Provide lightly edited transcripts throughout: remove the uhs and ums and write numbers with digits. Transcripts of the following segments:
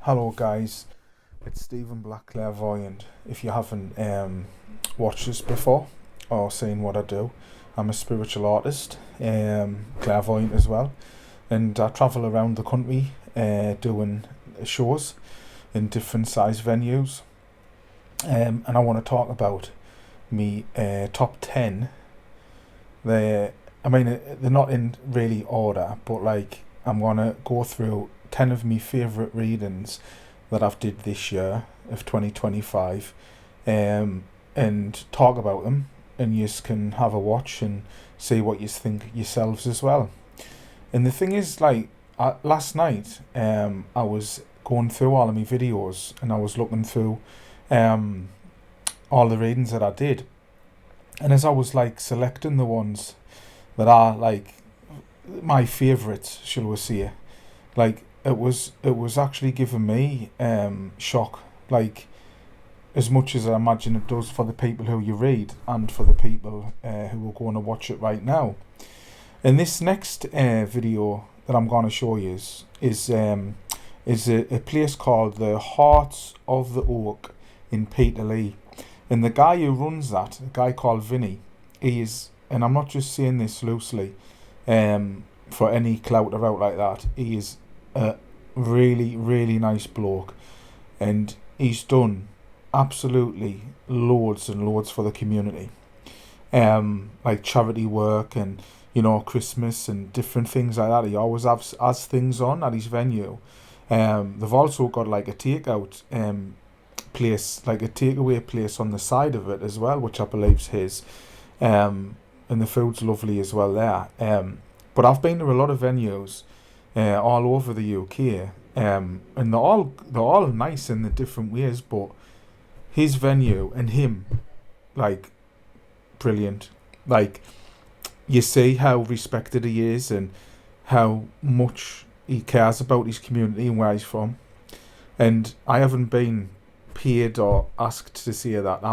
Hello guys, it's Stephen Black Clairvoyant. If you haven't watched this before or seen what I do, I'm a spiritual artist, clairvoyant as well, and I travel around the country doing shows in different size venues, and I want to talk about me top 10. They're not in really order, but like I'm gonna go through 10 of my favourite readings that I've did this year of 2025, and talk about them, and you can have a watch and see what you think yourselves as well. And the thing is, like, last night I was going through all of my videos and I was looking through all the readings that I did, and as I was like selecting the ones that are like my favourites, shall we say, like it was actually giving me shock, like as much as I imagine it does for the people who you read and for the people who are going to watch it right now. And this next video that I'm going to show you is a place called the Hearts of the Oak in Peterlee, and the guy who runs that, a guy called Vinny, he is, and I'm not just saying this loosely for any clout or out like that, he is a really, really nice bloke, and he's done absolutely loads and loads for the community, like charity work and, you know, Christmas and different things like that. He always has things on at his venue. They've also got like a takeout place, like a takeaway place on the side of it as well, which I believe's his, and the food's lovely as well there. But I've been to a lot of venues all over the UK, and they're all nice in the different ways, but his venue and him, like, brilliant. Like, you see how respected he is and how much he cares about his community and where he's from. And I haven't been paid or asked to say that.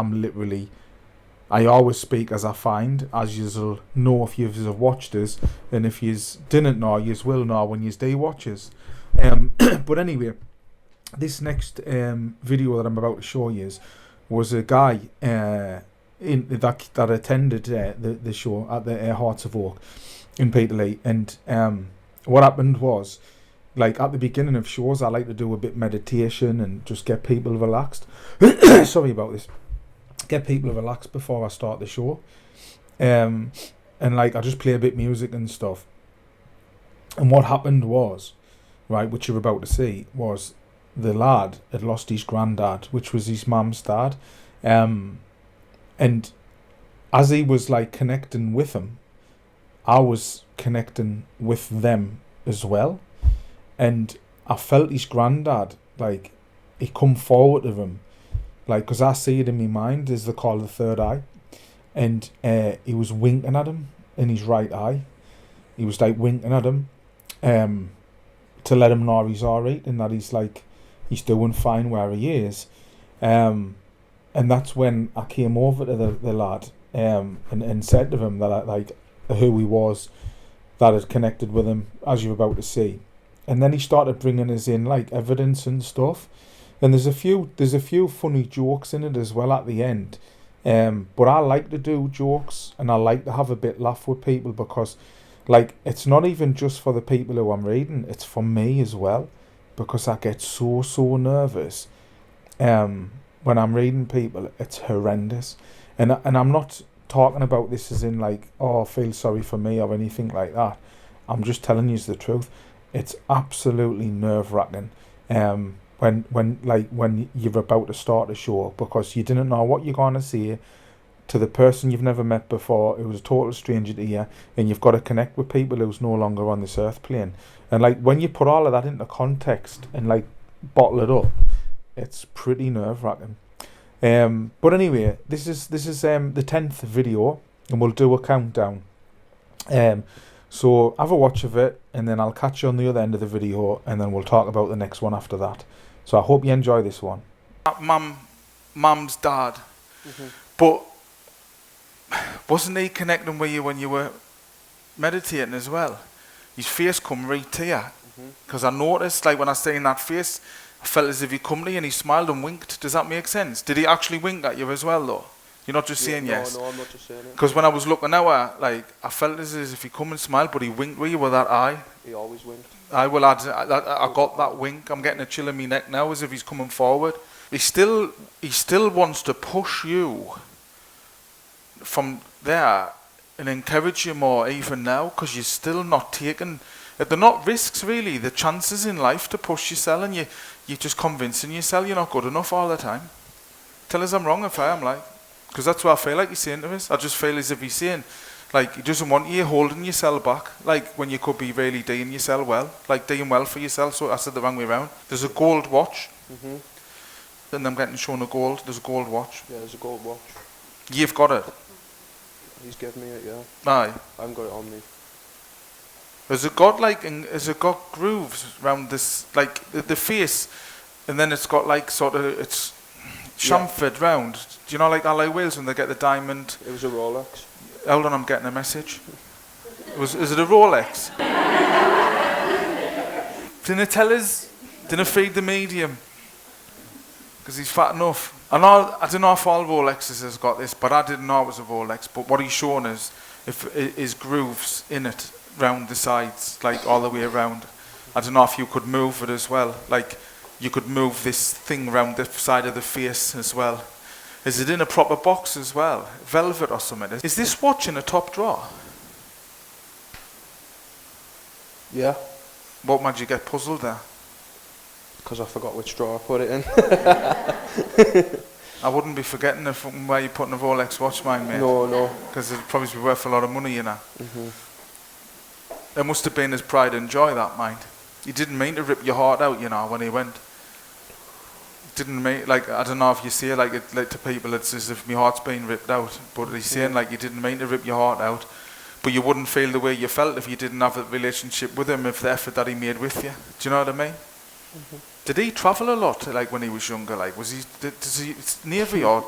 I always speak as I find, as you'll know if you've watched us, and if you didn't know, you will know when you do watch us. But anyway, this next video that I'm about to show you was a guy that attended the show at the Hearts of Oak in Peterlee, and what happened was, like, at the beginning of shows, I like to do a bit meditation and just get people relaxed. Sorry about this. Get people relaxed before I start the show, and like I just play a bit music and stuff. And what happened was, right, which you're about to see, was the lad had lost his granddad, which was his mum's dad, and as he was like connecting with him, I was connecting with them as well, and I felt his granddad, like, he come forward to him, like, because I see it in my mind, as they call the third eye, and he was winking at him in his right eye. He was like winking at him to let him know he's alright and that he's doing fine where he is. And that's when I came over to the lad and said to him that like who he was, that had connected with him, as you're about to see. And then he started bringing us in like evidence and stuff. And there's a few funny jokes in it as well at the end. But I like to do jokes and I like to have a bit laugh with people, because like it's not even just for the people who I'm reading, it's for me as well, because I get so nervous when I'm reading people. It's horrendous. And I'm not talking about this as in like, oh, feel sorry for me or anything like that. I'm just telling you the truth. It's absolutely nerve-wracking. When you're about to start a show, because you didn't know what you're going to say to the person you've never met before, who's a total stranger to you, and you've got to connect with people who's no longer on this earth plane. And like when you put all of that into context and like bottle it up, it's pretty nerve-wracking. But anyway, this is the 10th video, and we'll do a countdown. So have a watch of it, and then I'll catch you on the other end of the video, and then we'll talk about the next one after that. So I hope you enjoy this one. Mum's dad. Mm-hmm. But wasn't he connecting with you when you were meditating as well? His face come right to you. Because I noticed, like, when I seen that face, I felt as if he come to you and he smiled and winked. Does that make sense? Did he actually wink at you as well, though? You're not just saying yes? No, I'm not just saying it. Because when I was looking out, I felt as if he come and smiled, but he winked with you with that eye. He always winked. I got that wink. I'm getting a chill in my neck now as if he's coming forward. He still wants to push you from there and encourage you more even now, because you're still not taking... They're not risks, really. The chances in life to push yourself, and you're just convincing yourself you're not good enough all the time. Tell us I'm wrong if I am, like... Because that's what I feel like he's saying to us. I just feel as if he's saying, like, he doesn't want you holding yourself back, like, when you could be really doing yourself well, like, doing well for yourself. So I said the wrong way around. There's a gold watch, and I'm getting shown a gold. There's a gold watch. Yeah, there's a gold watch. You've got it. He's given me it, yeah. Aye. I haven't got it on me. Has it got has it got grooves around this, like the face, and then it's got like sort of it's chamfered round. Do you know like alloy wheels when they get the diamond? It was a Rolex. Hold on, I'm getting a message. Is it a Rolex? Didn't it tell us? Didn't it feed the medium? Because he's fat enough. I don't know if all Rolexes has got this, but I didn't know it was a Rolex. But what he's shown us is grooves in it round the sides, like all the way around. I don't know if you could move it as well. Like you could move this thing round the side of the face as well. Is it in a proper box as well? Velvet or something? Is this watch in a top drawer? Yeah. What made you get puzzled there? Because I forgot which drawer I put it in. I wouldn't be forgetting where you're putting a Rolex watch, mate. No. Because it'd probably be worth a lot of money, you know. It must have been his pride and joy, that mind. He didn't mean to rip your heart out, you know, when he went. Didn't mean, like, I don't know if you say like to people, it's as if my heart's been ripped out. But he's saying like you didn't mean to rip your heart out, but you wouldn't feel the way you felt if you didn't have a relationship with him, if the effort that he made with you. Do you know what I mean? Did he travel a lot, like when he was younger? Like, was he Navy or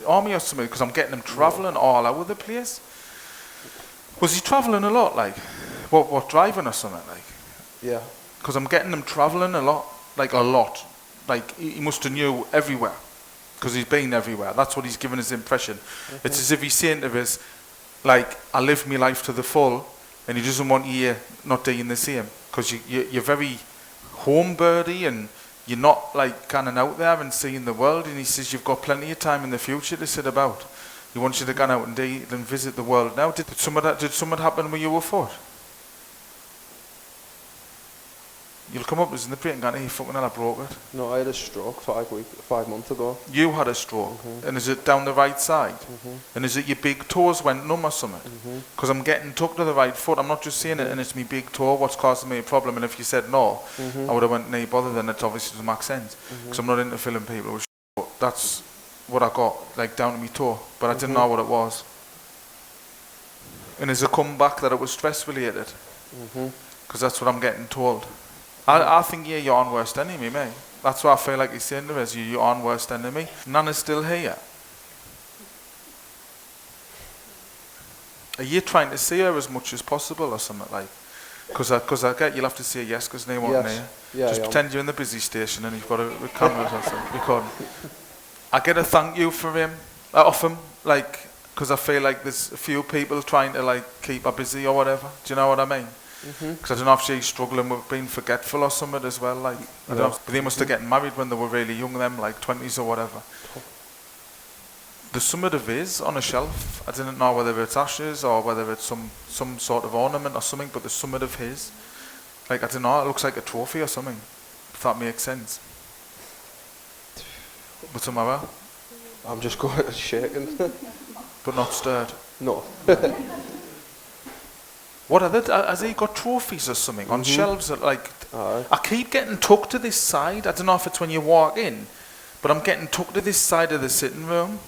Army or something? Because I'm getting him travelling all over the place. Was he travelling a lot, like, what driving or something, like? Yeah. Because I'm getting him travelling a lot, like a lot. Like, he must have knew everywhere, because he's been everywhere. That's what he's given his impression. It's as if he's saying to us, like, I live my life to the full, and he doesn't want you not doing the same, because you're very home-birdy, and you're not, like, canning out there and seeing the world, and he says you've got plenty of time in the future to sit about. He wants you to go out and visit the world now. Did something happen when you were 4? You'll come up as in the break and go, hey, fucking hell, I broke it. No, I had a stroke 5 months ago. You had a stroke, and is it down the right side? And is it your big toes went numb or something? Because I'm getting tucked to the right foot. I'm not just saying it, and it's my big toe what's causing me a problem. And if you said no, I would have went, no bother, then it obviously doesn't make sense. Because I'm not into filling people with shit. That's what I got, like down to my toe. But I didn't know what it was. And is it come back that it was stress related? Because that's what I'm getting told. I think you're your own worst enemy, mate. That's what I feel like he's saying to us, you're your own worst enemy. Nana's still here. Are you trying to see her as much as possible or something like? Because I get you'll have to say yes because they won't hear. Yeah, just pretend you're in the busy station and you've got a camera or something recording. I get a thank you for him, off him, like, because I feel like there's a few people trying to like keep her busy or whatever. Do you know what I mean? Because I don't know if she's struggling with being forgetful or something as well. Like, I don't know, but they must have gotten married when they were really young, them like 20s or whatever. The summit of his on a shelf. I didn't know whether it's ashes or whether it's some sort of ornament or something. But the summit of his, like I don't know, it looks like a trophy or something. If that makes sense. What's the matter? I'm just going shaking. But not stirred. No. What has he got trophies or something on shelves that like? I keep getting tucked to this side. I don't know if it's when you walk in, but I'm getting tucked to this side of the sitting room.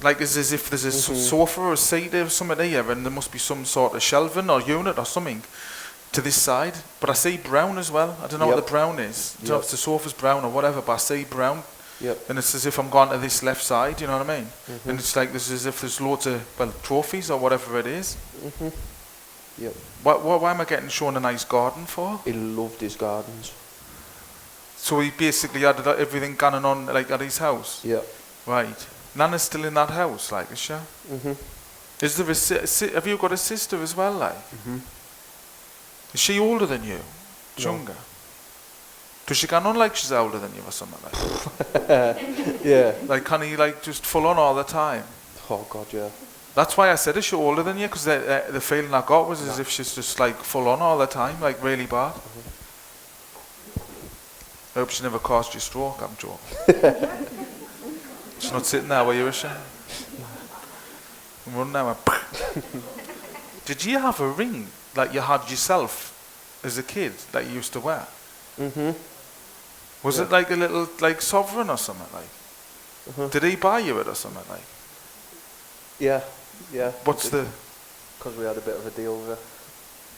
Like it's as if there's a sofa or a seat or something here, and there must be some sort of shelving or unit or something to this side. But I see brown as well. I don't know what the brown is. I don't know if the sofa's brown or whatever, but I see brown. And it's as if I'm going to this left side. You know what I mean? And it's like this as if there's loads of trophies or whatever it is. Why am I getting shown a nice garden for? He loved his gardens. So he basically had everything going on like at his house. Yeah. Right. Nana's still in that house, like, is she? Mhm. Is there have you got a sister as well, like? Mhm. Is she older than you? No. Younger? Does she get on like she's older than you or something like? Yeah. Like, can he like just full on all the time? Oh God, yeah. That's why I said, is she older than you? Because the feeling I got was as if she's just like full on all the time, like really bad. I hope she never caused you a stroke, I'm joking. She's not sitting there with you, is she? Run now. Did you have a ring like you had yourself as a kid that you used to wear? Mhm. Was it like a little like sovereign or something like? Did he buy you it or something like? Yeah. Yeah. What's the? Because we had a bit of a deal with it.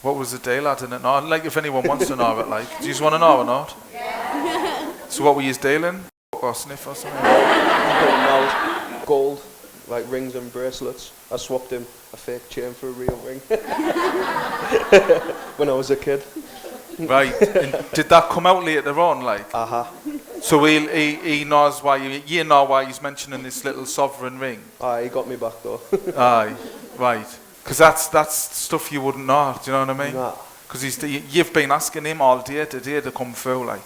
What was the deal? I didn't know. Like, if anyone wants to know it, like, do you just want to know or not? Yeah. So what were you dealing? Or sniff or something? Now gold, like rings and bracelets. I swapped him a fake chain for a real ring when I was a kid. Right. And did that come out later on, like? So he knows why you know why he's mentioning this little sovereign ring. Aye, he got me back though. Aye, right. Because that's stuff you wouldn't know. Do you know what I mean? Nah. Because you've been asking him all day today to come through, like.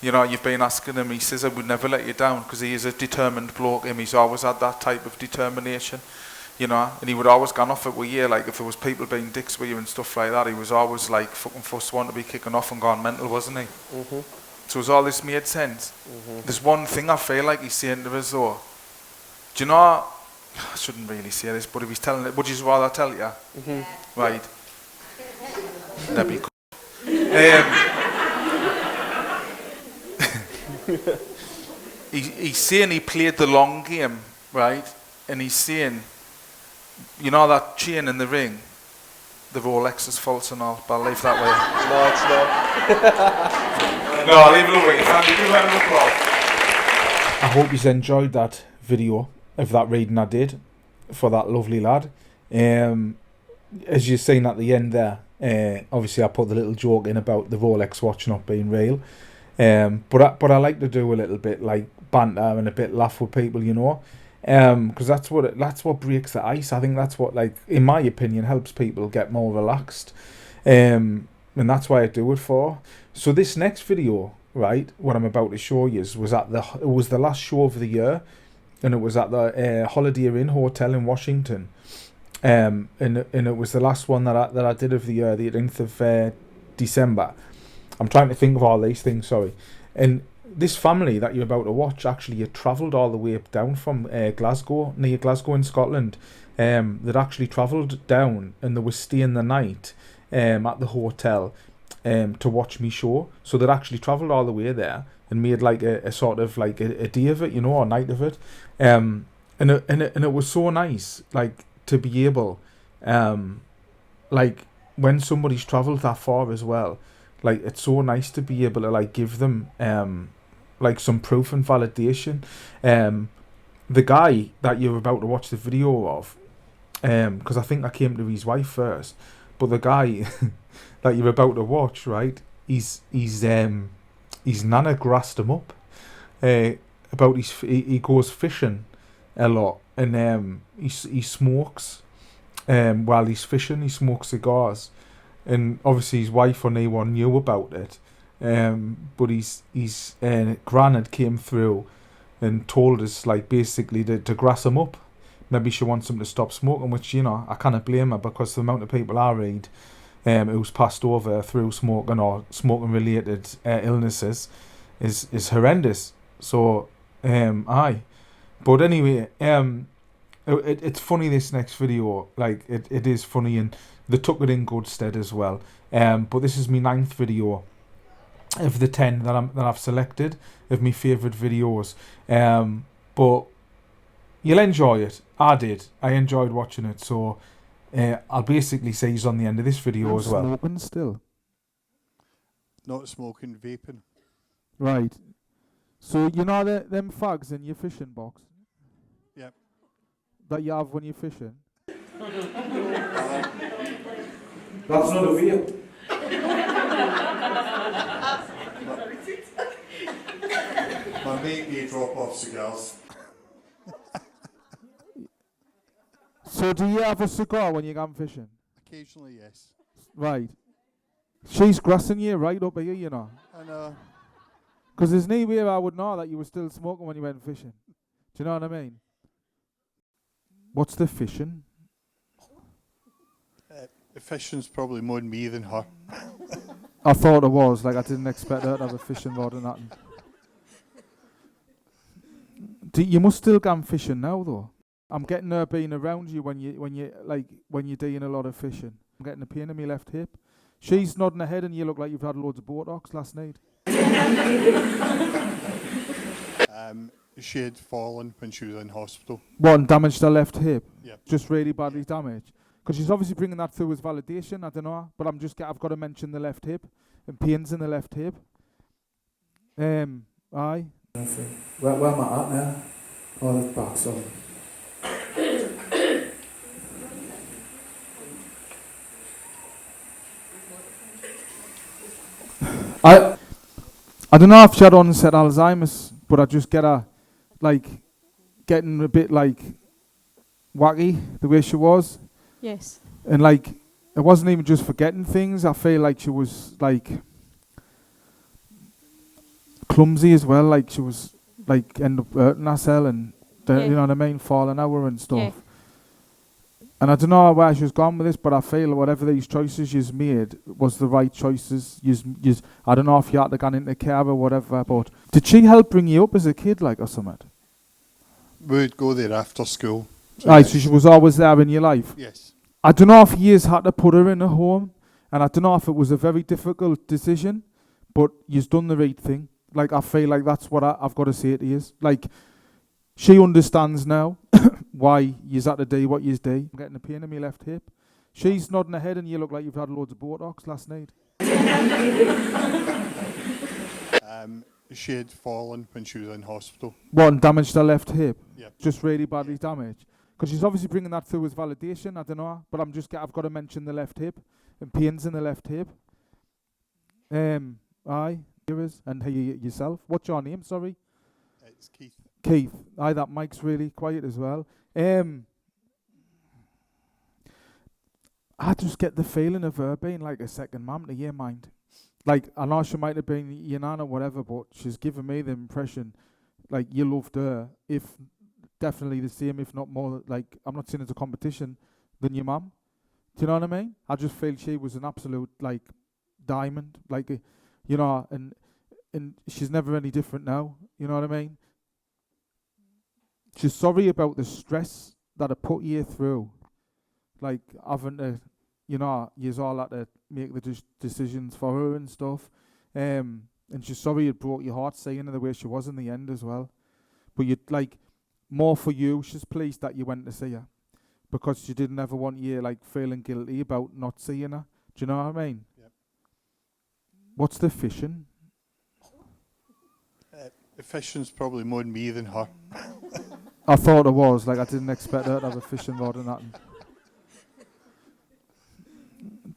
You know, you've been asking him. He says I would never let you down because he is a determined bloke. He's always had that type of determination. You know, and he would always gone off it with you, like if there was people being dicks with you and stuff like that, he was always like fucking first one to be kicking off and gone mental, wasn't he? Mhm. So has all this made sense? There's one thing I feel like he's saying to us though. Do you know, I shouldn't really say this, but if he's telling it, would you rather tell you? Right. That'd be cool. He's saying he played the long game, right? And he's saying, you know that chain in the ring, the Rolex is false and all, but I'll leave that way. No, it's not. No, I'll leave it away. Thank you very much. I hope you enjoyed that video of that reading I did for that lovely lad. As you're saying at the end there, obviously I put the little joke in about the Rolex watch not being real. But I like to do a little bit like banter and a bit laugh with people, you know. Because that's what breaks the ice. I think that's what, like, in my opinion, helps people get more relaxed, and that's why I do it for. So this next video, right, what I'm about to show you was the last show of the year, and it was at the Holiday Inn Hotel in Washington, and it was the last one that I did of the year, the 18th of December. I'm trying to think of all these things, sorry, and. This family that you're about to watch actually had travelled all the way down from Glasgow, near Glasgow in Scotland. They'd actually travelled down and they were staying the night at the hotel to watch me show. So they'd actually travelled all the way there and made like a sort of like a day of it, you know, or night of it. And it was so nice, like, to be able, like, when somebody's travelled that far as well, like, it's so nice to be able to like give them like some proof and validation. The guy that you're about to watch the video of, because I think I came to his wife first, but the guy that you're about to watch, right, his nana grassed him up about he goes fishing a lot, and he smokes while he's fishing. He smokes cigars, and obviously his wife or anyone knew about it. But his granddad came through and told us, like, basically to grass him up. Maybe she wants him to stop smoking, which, you know, I can't blame her, because the amount of people I read who's passed over through smoking or smoking related illnesses is horrendous. So aye, but anyway, it's funny, this next video, like, it is funny, and they took it in good stead as well. But this is my 9th video of the 10 that I've selected of my favourite videos. But you'll enjoy it. I did. I enjoyed watching it. So I'll basically say he's on the end of this video as well. Smoking still? Not smoking, vaping. Right. So you know them fags in your fishing box? Yep. That you have when you're fishing? That's not a vape. My mate may drop off cigars. So do you have a cigar when you're going fishing? Occasionally, yes. Right. She's grassing you right up here, you know. And Because there's no way I would know that you were still smoking when you went fishing. Do you know what I mean? What's the fishing? the fishing's probably more me than her. I thought it was. Like, I didn't expect her to have a fishing rod or nothing. You must still go fishing now, though. I'm getting her being around you when you're doing a lot of fishing. I'm getting a pain in my left hip. She's nodding her head and you look like you've had loads of Botox last night. She had fallen when she was in hospital. What, and damaged her left hip? Yeah. Just really badly damaged? Because she's obviously bringing that through as validation, I don't know. But I've got to mention the left hip and pains in the left hip. Aye. Where am I at now? Oh, that's back, sorry. I don't know if she had onset Alzheimer's, but I just get her, getting a bit, wacky, the way she was. Yes. And, it wasn't even just forgetting things. I feel like she was, clumsy as well. Like, she was, end up hurting herself and, you know what I mean, falling over and stuff. Yeah. And I don't know where she's gone with this, but I feel whatever these choices you've made was the right choices. I don't know if you had to go into care or whatever, but did she help bring you up as a kid, or something? We would go there after school. So she was always there in your life? Yes. I don't know if years had to put her in a home, and I don't know if it was a very difficult decision, but you've done the right thing. I feel like that's what I've got to say to you. She understands now why you had to do what you do. I'm getting a pain in my left hip. She's nodding her head and you look like you've had loads of Botox last night. She had fallen when she was in hospital. What, and damaged her left hip? Yeah. Just really badly damaged? Because she's obviously bringing that through as validation, I don't know. But I've got to mention the left hip and pains in the left hip. Aye, here is. And yourself. What's your name, sorry? It's Keith. Keith. Aye, that mic's really quiet as well. I just get the feeling of her being like a second mum to your mind. I know she might have been your nan or whatever, but she's given me the impression you loved her, if definitely the same, if not more. I'm not saying it's a competition than your mum. Do you know what I mean? I just feel she was an absolute diamond, and she's never any different now. You know what I mean? She's sorry about the stress that it put you through, having to, you's all had to make the decisions for her and stuff. And she's sorry it broke your heart seeing her the way she was in the end as well. But you'd more for you. She's pleased that you went to see her, because she didn't ever want you feeling guilty about not seeing her. Do you know what I mean? Yep. What's the fishing? The fishing's probably more me than her. I thought it was. I didn't expect her to have a fishing rod or nothing.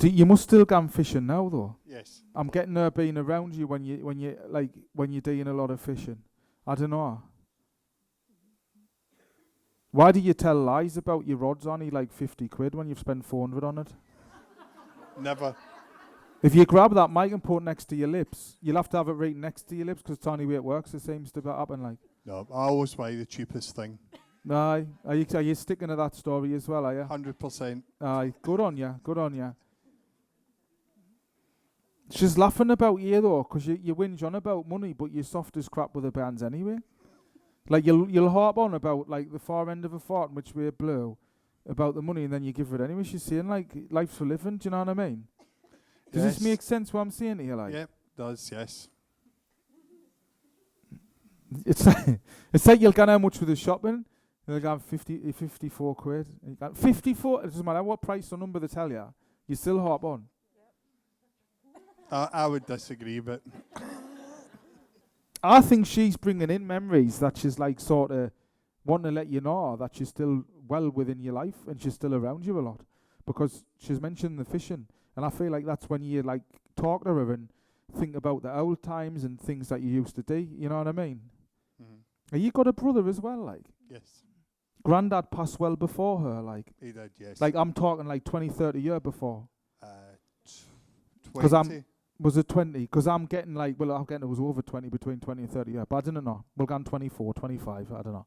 You must still go fishing now, though. Yes. I'm getting her being around you when you're doing a lot of fishing. I don't know. Why do you tell lies about your rod's only 50 quid when you've spent 400 on it? Never. If you grab that mic and put it next to your lips, you'll have to have it right next to your lips, because it's the only way it works. It seems to happen. No, I always buy the cheapest thing. Aye. Are you sticking to that story as well, are you? 100%. Aye. Good on you. Good on you. She's laughing about you, though, because you whinge on about money, but you're soft as crap with the bands anyway. You'll harp on about, the far end of a fart, which way it blew, about the money, and then you give her it anyway. She's saying, life's for living. Do you know what I mean? Does this make sense what I'm saying to you, Yep, does, yes. It's like you'll get how much with the shopping, and they'll go 54 quid. And you go, 54? It doesn't matter what price or number they tell you, you still harp on. I would disagree, but I think she's bringing in memories that she's sort of wanting to let you know that she's still well within your life and she's still around you a lot, because she's mentioned the fishing, and I feel that's when you talk to her and think about the old times and things that you used to do. You know what I mean? Have you got a brother as well, like? Yes, Granddad passed well before her, like. he did, yes. Like, I'm talking like 20, 30 years before. uh, 'Cause I'm- 20. Was it 20? Because I'm getting like, well, I'm getting it was over 20, between 20 and 30 years. But I didn't know. We'll go on 24, 25, I don't know.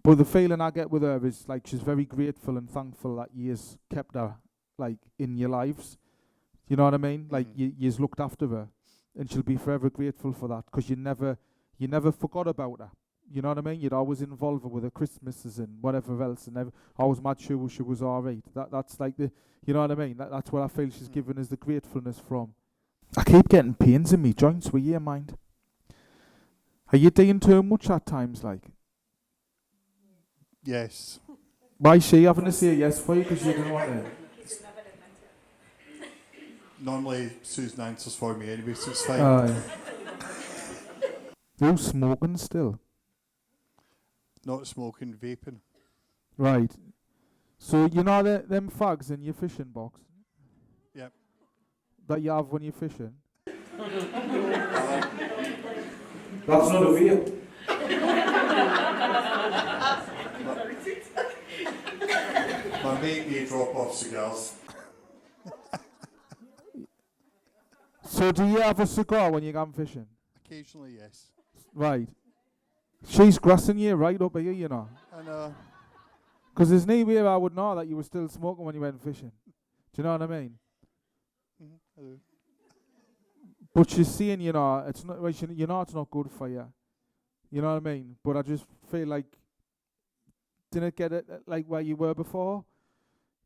But the feeling I get with her is like she's very grateful and thankful that ye's kept her, like, in your lives. You know what I mean? Like, you's looked after her. And she'll be forever grateful for that, because you never forgot about her. You know what I mean? You'd always involve her with her Christmases and whatever else, and always made sure she was all right. That's like the, you know what I mean? That's what I feel she's given us the gratefulness from. I keep getting pains in me joints with you, mind. Are you doing too much at times, like? Yes. Why is she having to say yes for you because you didn't want to? Normally Susan answers for me anyway, so it's fine. Aye. You smoking still? Not smoking, vaping. Right. So you know them fags in your fishing box? Yep. That you have when you're fishing? That's not a vape. My mate may drop off cigars. So do you have a cigar when you go fishing? Occasionally, yes. Right. She's grassing you right up here, you know. And Because there's no way I would know that you were still smoking when you went fishing. Do you know what I mean? I do. But she's saying, you know, it's not. Well, you know, it's not good for you. You know what I mean? But I just feel like didn't get it like where you were before,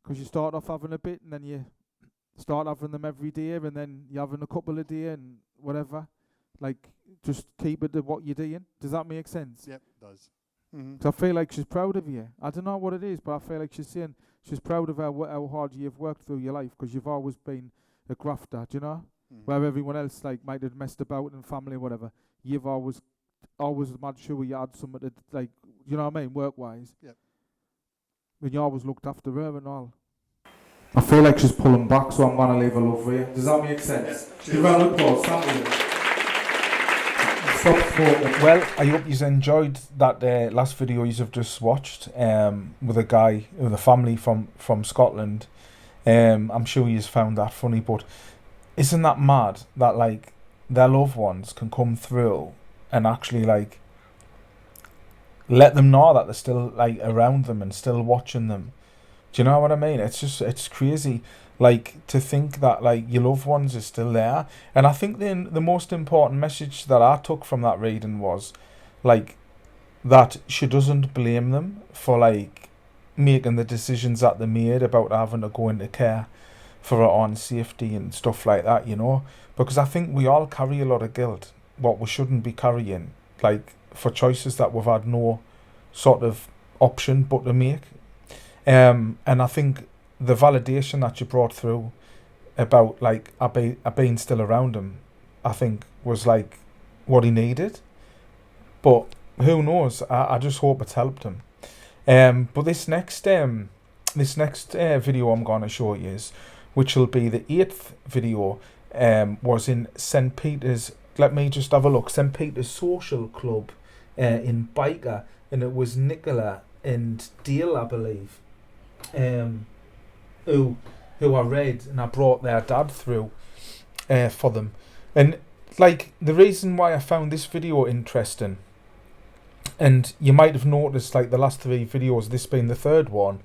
because you start off having a bit and then you start having them every day, and then you're having a couple a day and whatever. Like, just keep it to what you're doing. Does that make sense? Yep, it does. 'Cause I feel like she's proud of you. I don't know what it is, but I feel like she's saying she's proud of how hard you've worked through your life, because you've always been a grafter, do you know? Where everyone else like might have messed about in family or whatever, you've always made sure you had something to, like, you know what I mean, work-wise. Yep. And you always looked after her and all. I feel like she's pulling back, so I'm going to leave her love for you. Does that make sense? Give her a applause, thank you. Well, I hope you've enjoyed that last video you've just watched with a family from Scotland. I'm sure you've found that funny, but isn't that mad that like their loved ones can come through and actually like let them know that they're still like around them and still watching them? Do you know what I mean? It's crazy, like, to think that like your loved ones are still there. And I think the most important message that I took from that reading was like that she doesn't blame them for like making the decisions that they made about having to go into care for her own safety and stuff like that, you know, because I think we all carry a lot of guilt, what we shouldn't be carrying, like for choices that we've had no sort of option but to make. And I think the validation that you brought through about like being still around him, I think was like what he needed. But who knows? I just hope it's helped him. But this next video I'm going to show you is, which will be the 8th video, was in St. Peter's. Let me just have a look. St. Peter's Social Club in Byker, and it was Nicola and Dale, I believe, who I read, and I brought their dad through for them. And like, the reason why I found this video interesting, and you might have noticed like the last 3 videos, this being the 3rd one,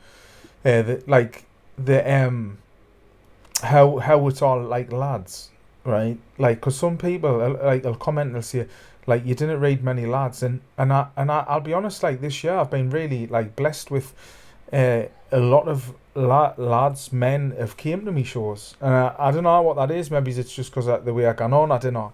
how it's all like lads, right? Like, because some people will comment and they'll say like, you didn't read many lads, and I'll be honest, like this year I've been really like blessed with a lot of lads, men have came to me shows, and I don't know what that is. Maybe it's just because of the way I gone on, I don't know,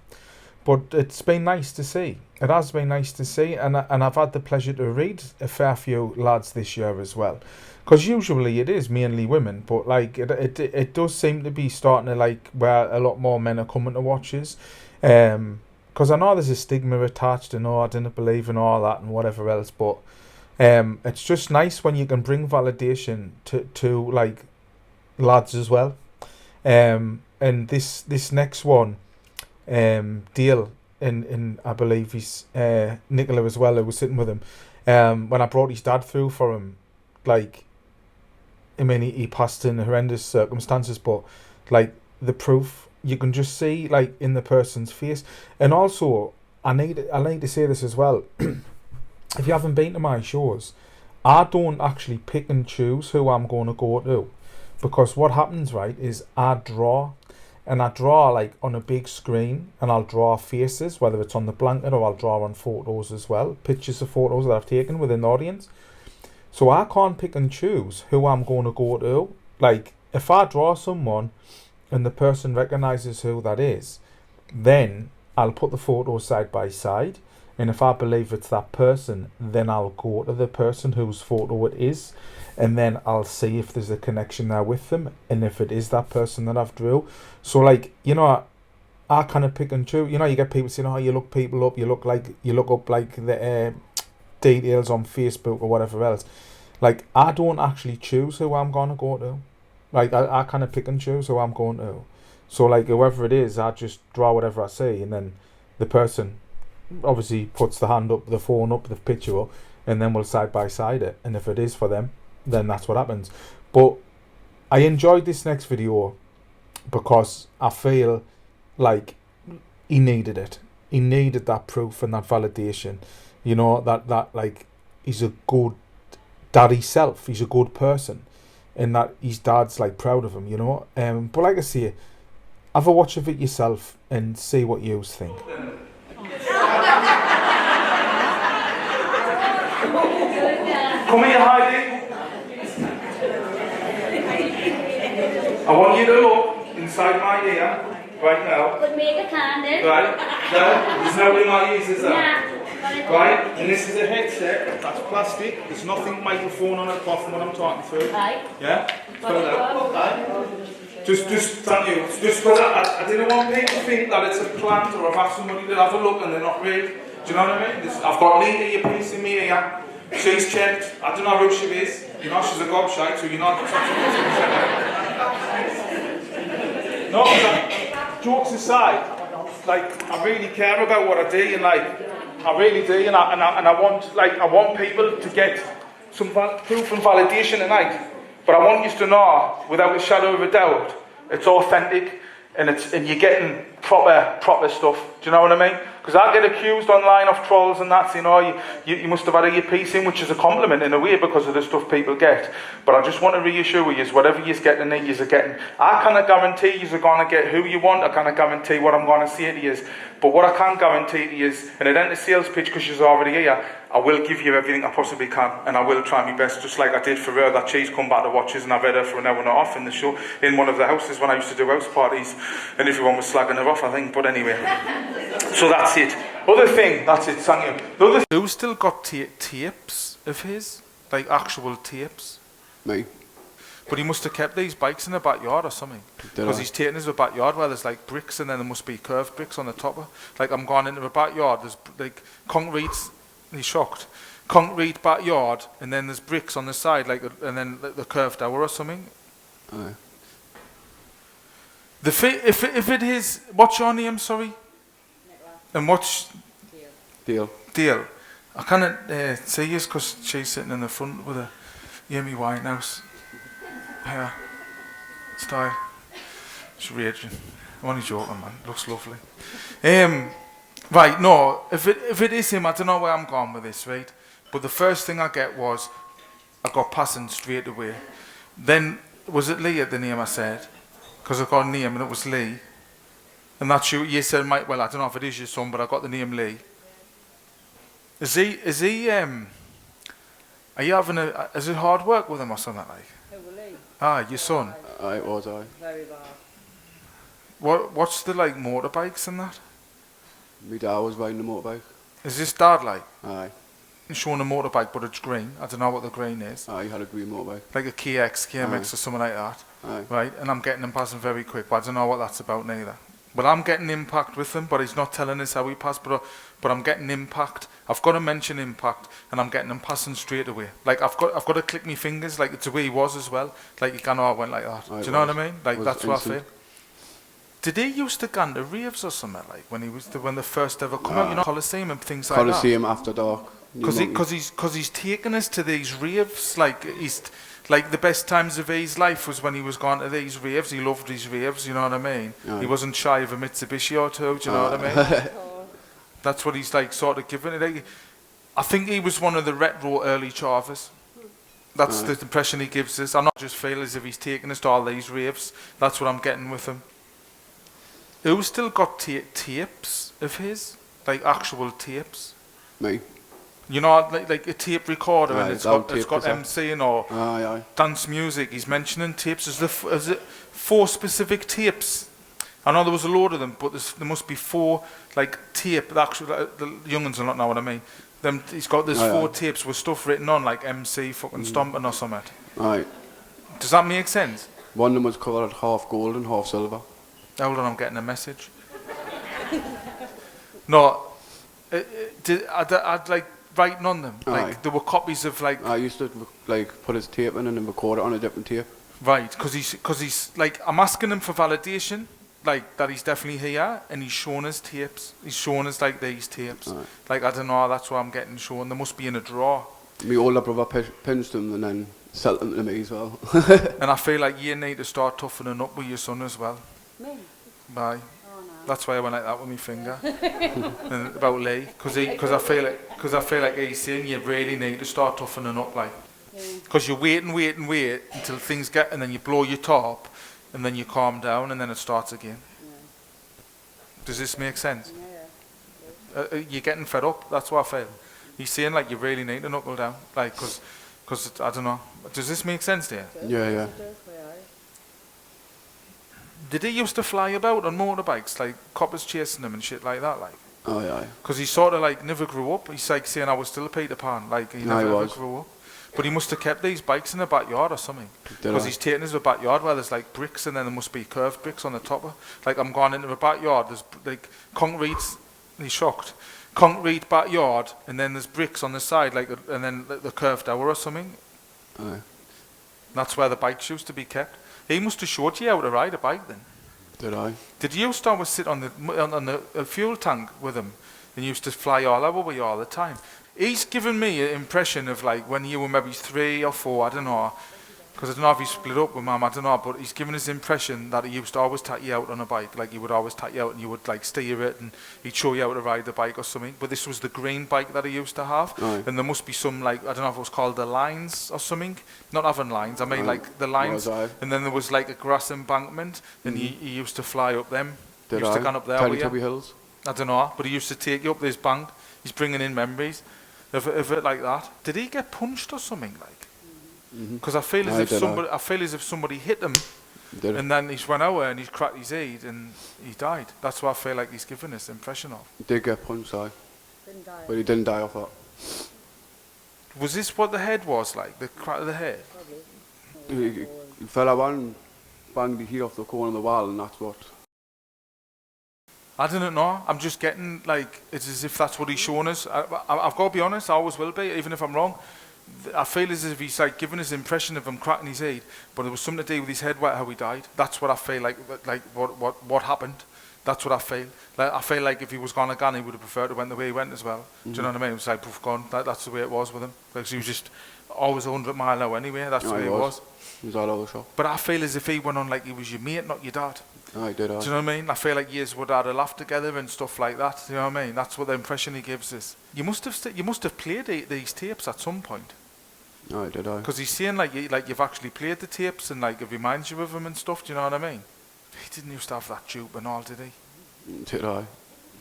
but it's been nice to see. It has been nice to see, and I've had the pleasure to read a fair few lads this year as well, because usually it is mainly women, but like it does seem to be starting to like where a lot more men are coming to watches, because I know there's a stigma attached and I didn't believe in all that and whatever else, but it's just nice when you can bring validation to like lads as well. And this next one, Dale, and I believe he's Nicola as well, who was sitting with him. When I brought his dad through for him, like, I mean, he passed in horrendous circumstances, but like the proof you can just see, like, in the person's face. And also, I need to say this as well. If you haven't been to my shows, I don't actually pick and choose who I'm going to go to, because what happens, right, is I draw, and I draw like on a big screen, and I'll draw faces, whether it's on the blanket or I'll draw on photos as well, pictures of photos that I've taken within the audience. So I can't pick and choose who I'm going to go to. Like, if I draw someone and the person recognises who that is, then I'll put the photos side by side, and if I believe it's that person, then I'll go to the person whose photo it is, and then I'll see if there's a connection there with them, and if it is that person that I've drew. So, like, you know, I kind of pick and choose. You know, you get people saying, oh, you look people up, you look up like the details on Facebook or whatever else. Like, I don't actually choose who I'm going to go to. Like, I kind of pick and choose who I'm going to. So, like, whoever it is, I just draw whatever I see, and then the person obviously puts the hand up, the phone up, the picture up, and then we'll side by side it. And if it is for them, then that's what happens. But I enjoyed this next video because I feel like he needed it. He needed that proof and that validation. You know, that like, he's a good dad himself. He's a good person, and that his dad's like proud of him, you know. But like I say, have a watch of it yourself and see what you think. Come here, Heidi. I want you to look inside my ear right now. But make a candle. Right. No, there's no in my ears, is there? Yeah. Right. And this is a headset. That's plastic. There's nothing microphone on it apart from what I'm talking through. Right. Yeah. Spell that. Right. Just thank you. Just for that, I didn't want people to think that it's a plant, or I've asked somebody to have a look and they're not real. Do you know what I mean? I've got Lita, your piece in me here. She's checked. I don't know who she is. You know, she's a gobshite, so you're not. No, jokes aside, like, I really care about what I do, and like, I really do, and I want people to get some proof and validation tonight. But I want you to know, without a shadow of a doubt, it's authentic, and you're getting proper stuff. Do you know what I mean? Because I get accused online of trolls and that, you know, you must have had a earpiece in, which is a compliment in a way because of the stuff people get. But I just want to reassure you, whatever you're getting, you're getting. I cannot guarantee you're going to get who you want. I cannot guarantee what I'm going to say to you. But what I can guarantee to you is, and it ain't a sales pitch because she's already here, I will give you everything I possibly can, and I will try my best, just like I did for her, that she's come back to watch us, and I've had her for an hour and a half in the show, in one of the houses when I used to do house parties, and everyone was slagging her off, I think, but anyway. So that's it. Other thing, that's it, thank you. Who's still got tapes of his? Like actual tapes? Me. But he must have kept these bikes in the backyard or something. Because he's taken us to the backyard where there's like bricks, and then there must be curved bricks on the top of. Like, I'm going into the backyard, there's like concrete. He's shocked. Concrete backyard, and then there's bricks on the side, like, and then the curved tower or something. Aye. If it is, what's your name? Sorry. And what's Deal. Dale? I can't see you because she's sitting in the front with a Amy Winehouse hair style. She's raging. I'm only joking, man. Looks lovely. Right, no, if it is him, I don't know where I'm going with this, right? But the first thing I get was, I got passing straight away. Then, was it Lee at the name I said? Because I got a name and it was Lee. And that's you said, Mike, well, I don't know if it is your son, but I got the name Lee. Is he, are you having is it hard work with him or something like? Lee. Ah, your son? Aye, it was, aye. Very bad. What's the, like, motorbikes and that? My dad was riding a motorbike. Is this dad, like, Aye. showing a motorbike, but it's green? I don't know what the green is. Aye, he had a green motorbike. Like a KMX Aye. or something like that. Aye. Right, and I'm getting him passing very quick, but I don't know what that's about neither. But I'm getting impact with him, but he's not telling us how he passed, but I'm getting impact. I've got to mention impact, and I'm getting him passing straight away. Like, I've got to click my fingers, like it's the way he was as well. Like, you can't know I went like that. Aye, Do you know what I mean? Like, that's what I feel. Did he used to go to raves or something like when when they first ever come out? You know, Coliseum and things like that. Coliseum after dark. Because he's taken us to these raves. Like like the best times of his life was when he was going to these raves. He loved these raves. You know what I mean? Aye. He wasn't shy of a Mitsubishi or two. Do you know what I mean? That's what he's like sort of giving it. Like, I think he was one of the retro early Chavas. That's the impression he gives us. I not just feel as if he's taking us to all these raves. That's what I'm getting with him. Who still got tapes of his? Like actual tapes? Me. You know, like a tape recorder, Aye, and it's down got tape cassette. MCing or Aye. dance music. He's mentioning tapes. Is it 4 specific tapes? I know there was a load of them, but there must be 4 like tape. The young'uns will not know what I mean. He's got there's 4 tapes with stuff written on like MC fucking stomping or something. Aye. Does that make sense? One of them was coloured half gold and half silver. Hold on, I'm getting a message. No, I'd like writing on them. Aye. Like there were copies of like I used to like put his tape in and then record it on a different tape. right, because he's like I'm asking him for validation, like that he's definitely here, and he's showing us tapes. He's showing us like these tapes. Aye. Like I don't know, that's what I'm getting shown. There must be in a drawer. My older brother pinched them and then sold them to me as well. And I feel like you need to start toughening up with your son as well. Me? Bye. Oh, no. That's why I went like that with my finger. And about Lee, because I feel like he's saying you really need to start toughening up, like, because you wait until things get, and then you blow your top, and then you calm down, and then it starts again. Does this make sense? You're getting fed up. That's what I feel. He's saying like you really need to knuckle down, like, because I don't know. Does this make sense to you? Yeah. Did he used to fly about on motorbikes, like coppers chasing him and shit like that, like? Aye. Because he sort of like never grew up. He's like saying I was still a Peter Pan, like he No, never he ever was. grew up. But he must have kept these bikes in the backyard or something. Because I? he's taken us to the backyard where there's like bricks and then there must be curved bricks on the top of. Like I'm going into the backyard, there's like concrete. He's shocked. Concrete backyard, and then there's bricks on the side, like, and then the curved tower or something. Aye. That's where the bikes used to be kept. He must have showed you how to ride a bike then. Did I? Did you used to always sit on the fuel tank with him and used to fly all over with you all the time? He's given me an impression of like when you were maybe 3 or 4, I don't know, because I don't know if he split up with Mum, I don't know, but he's given us the impression that he used to always take you out on a bike, like he would always take you out and you would like steer it and he'd show you how to ride the bike or something. But this was the green bike that he used to have, Aye. and there must be some like, I don't know if it was called the lines or something, not having lines, I mean like the lines, Was I? and then there was like a grass embankment, and he used to fly up them. Did Used I? to go up there with you. Teletubby Hills. I don't know, but he used to take you up this bank. He's bringing in memories of it like that. Did he get punched or something like? Because I feel as Aye, if did somebody, I feel as if somebody hit him, Did and then he's run over and he's cracked his head and he died. That's what I feel like he's given us the impression of. He did get punched, aye. Didn't die. But he didn't die off that. Was this what the head was like? The crack of the head? He fell out and banged his head off the corner of the wall, and that's what. I didn't know. I'm just getting like it's as if that's what he's shown us. I've got to be honest. I always will be, even if I'm wrong. I feel as if he's like giving us the impression of him cracking his head, but it was something to do with his head, how he died. That's what I feel like what happened. That's what I feel. Like I feel like if he was gone again, he would have preferred to went the way he went as well. Do you know what I mean? It was like poof gone. That's the way it was with him. Because he was just always 100 mile an hour anyway. That's the way he was. He was all over the shop. But I feel as if he went on like he was your mate, not your dad. Aye, did I? Do you know what I mean? I feel like years would have laughed together and stuff like that. Do you know what I mean? That's what the impression he gives us. You must have played these tapes at some point. Aye, did I? Because he's saying like you've actually played the tapes and like it reminds you of him and stuff. Do you know what I mean? He didn't used to have that jupe and all, did he? Did I?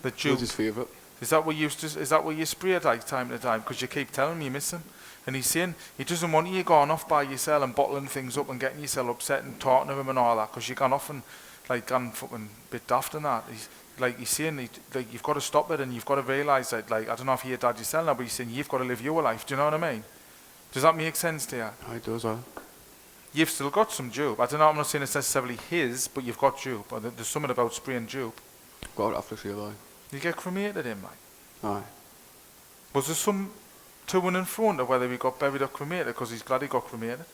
The It was jupe. his favourite. Is that what you sprayed like time to time? Because you keep telling me you miss him. And he's saying he doesn't want you going off by yourself and bottling things up and getting yourself upset and talking to him and all that. Because you're gone off and like gone fucking bit daft and that. He's saying like you've got to stop it and you've got to realise that like I don't know if your dad yourself now, but he's saying you've got to live your life. Do you know what I mean? Does that make sense to you? Aye, does I? You've still got some dupe. I don't know. I'm not saying it's necessarily his, but you've got dupe. Or there's something about spraying dupe. Got it after shave, aye. You get cremated in, like. Aye. Was there some to and fro of whether he got buried or cremated? Because he's glad he got cremated.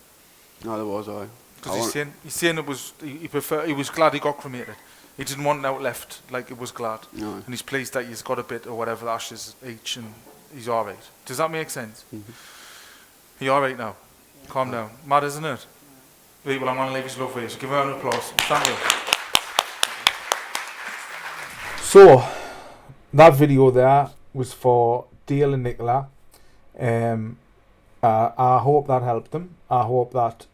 No, there was, aye. Because he's saying it was he was glad he got cremated. He didn't want out left, like it was glad. No. And he's pleased that he's got a bit or whatever ashes each, and he's all right. Does that make sense? Are you all right now? Calm down. Mad, isn't it? Right, well, I'm going to leave his love with you. So give her an applause. Thank you. So, that video there was for Dale and Nicola. I hope that helped them. I hope that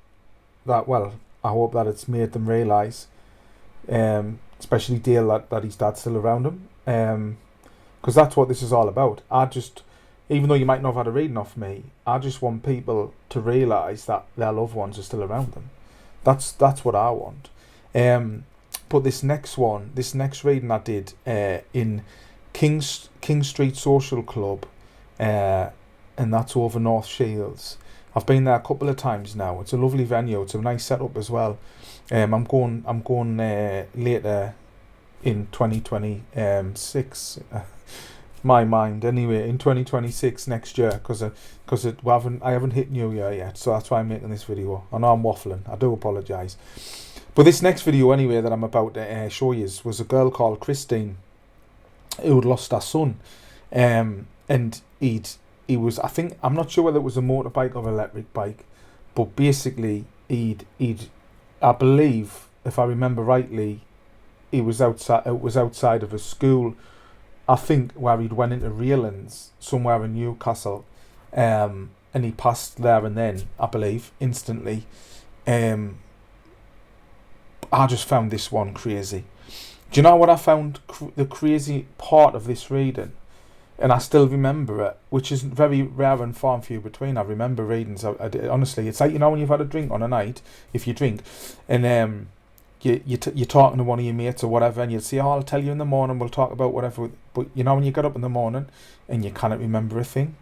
it's made them realise, especially Dale, that his dad's still around him. Because that's what this is all about. Even though you might not have had a reading off me, I just want people to realise that their loved ones are still around them. That's what I want. But this next reading I did in King Street Social Club, and that's over North Shields. I've been there a couple of times now. It's a lovely venue. It's a nice setup as well. I'm going later in 2026. My mind anyway, in 2026 next year, because I haven't hit New Year yet, so that's why I'm making this video. I know I'm waffling. I do apologise. But this next video anyway that I'm about to show you was a girl called Christine who had lost her son, and he was, I'm not sure whether it was a motorbike or an electric bike, but basically I believe, if I remember rightly, it was outside of a school, I think, where he'd went into Raylands somewhere in Newcastle, and he passed there and then, I believe, instantly. I just found this one crazy. Do you know what I found the crazy part of this reading? And I still remember it, which is very rare and far and few between. I remember readings. Honestly, it's like, you know, when you've had a drink on a night, if you drink, and you're talking to one of your mates or whatever, and you'll say, oh, I'll tell you in the morning, we'll talk about whatever. But you know, when you get up in the morning and you cannot remember a thing,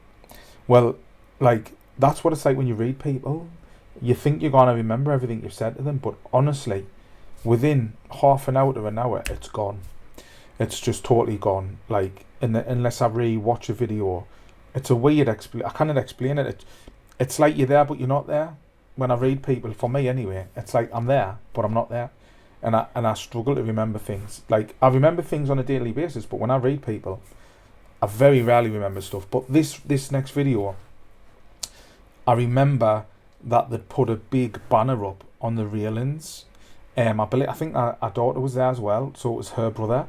well, like, that's what it's like when you read people. You think you're going to remember everything you've said to them, but honestly, within half an hour to an hour, it's gone. It's just totally gone. Like, unless I re-watch a video, it's a weird I cannot explain it. It's like you're there, but you're not there. When I read people, for me anyway, it's like I'm there, but I'm not there. And I struggle to remember things. Like, I remember things on a daily basis, but when I read people, I very rarely remember stuff. But this next video, I remember that they'd put a big banner up on the railings. I think our daughter was there as well, so it was her brother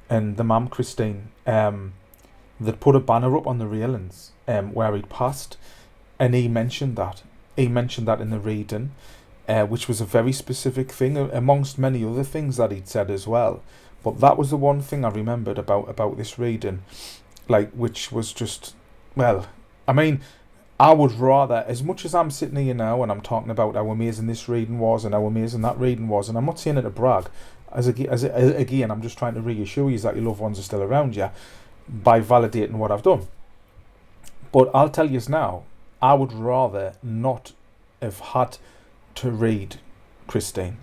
and the mum, Christine. They'd put a banner up on the railings where he'd passed, and he mentioned that. He mentioned that in the reading, which was a very specific thing, amongst many other things that he'd said as well. But that was the one thing I remembered about this reading, like, which was just, well, I mean, I would rather, as much as I'm sitting here now and I'm talking about how amazing this reading was and how amazing that reading was, and I'm not saying it to brag, again, I'm just trying to reassure you that your loved ones are still around you by validating what I've done. But I'll tell you now, I would rather not have had to read Christine.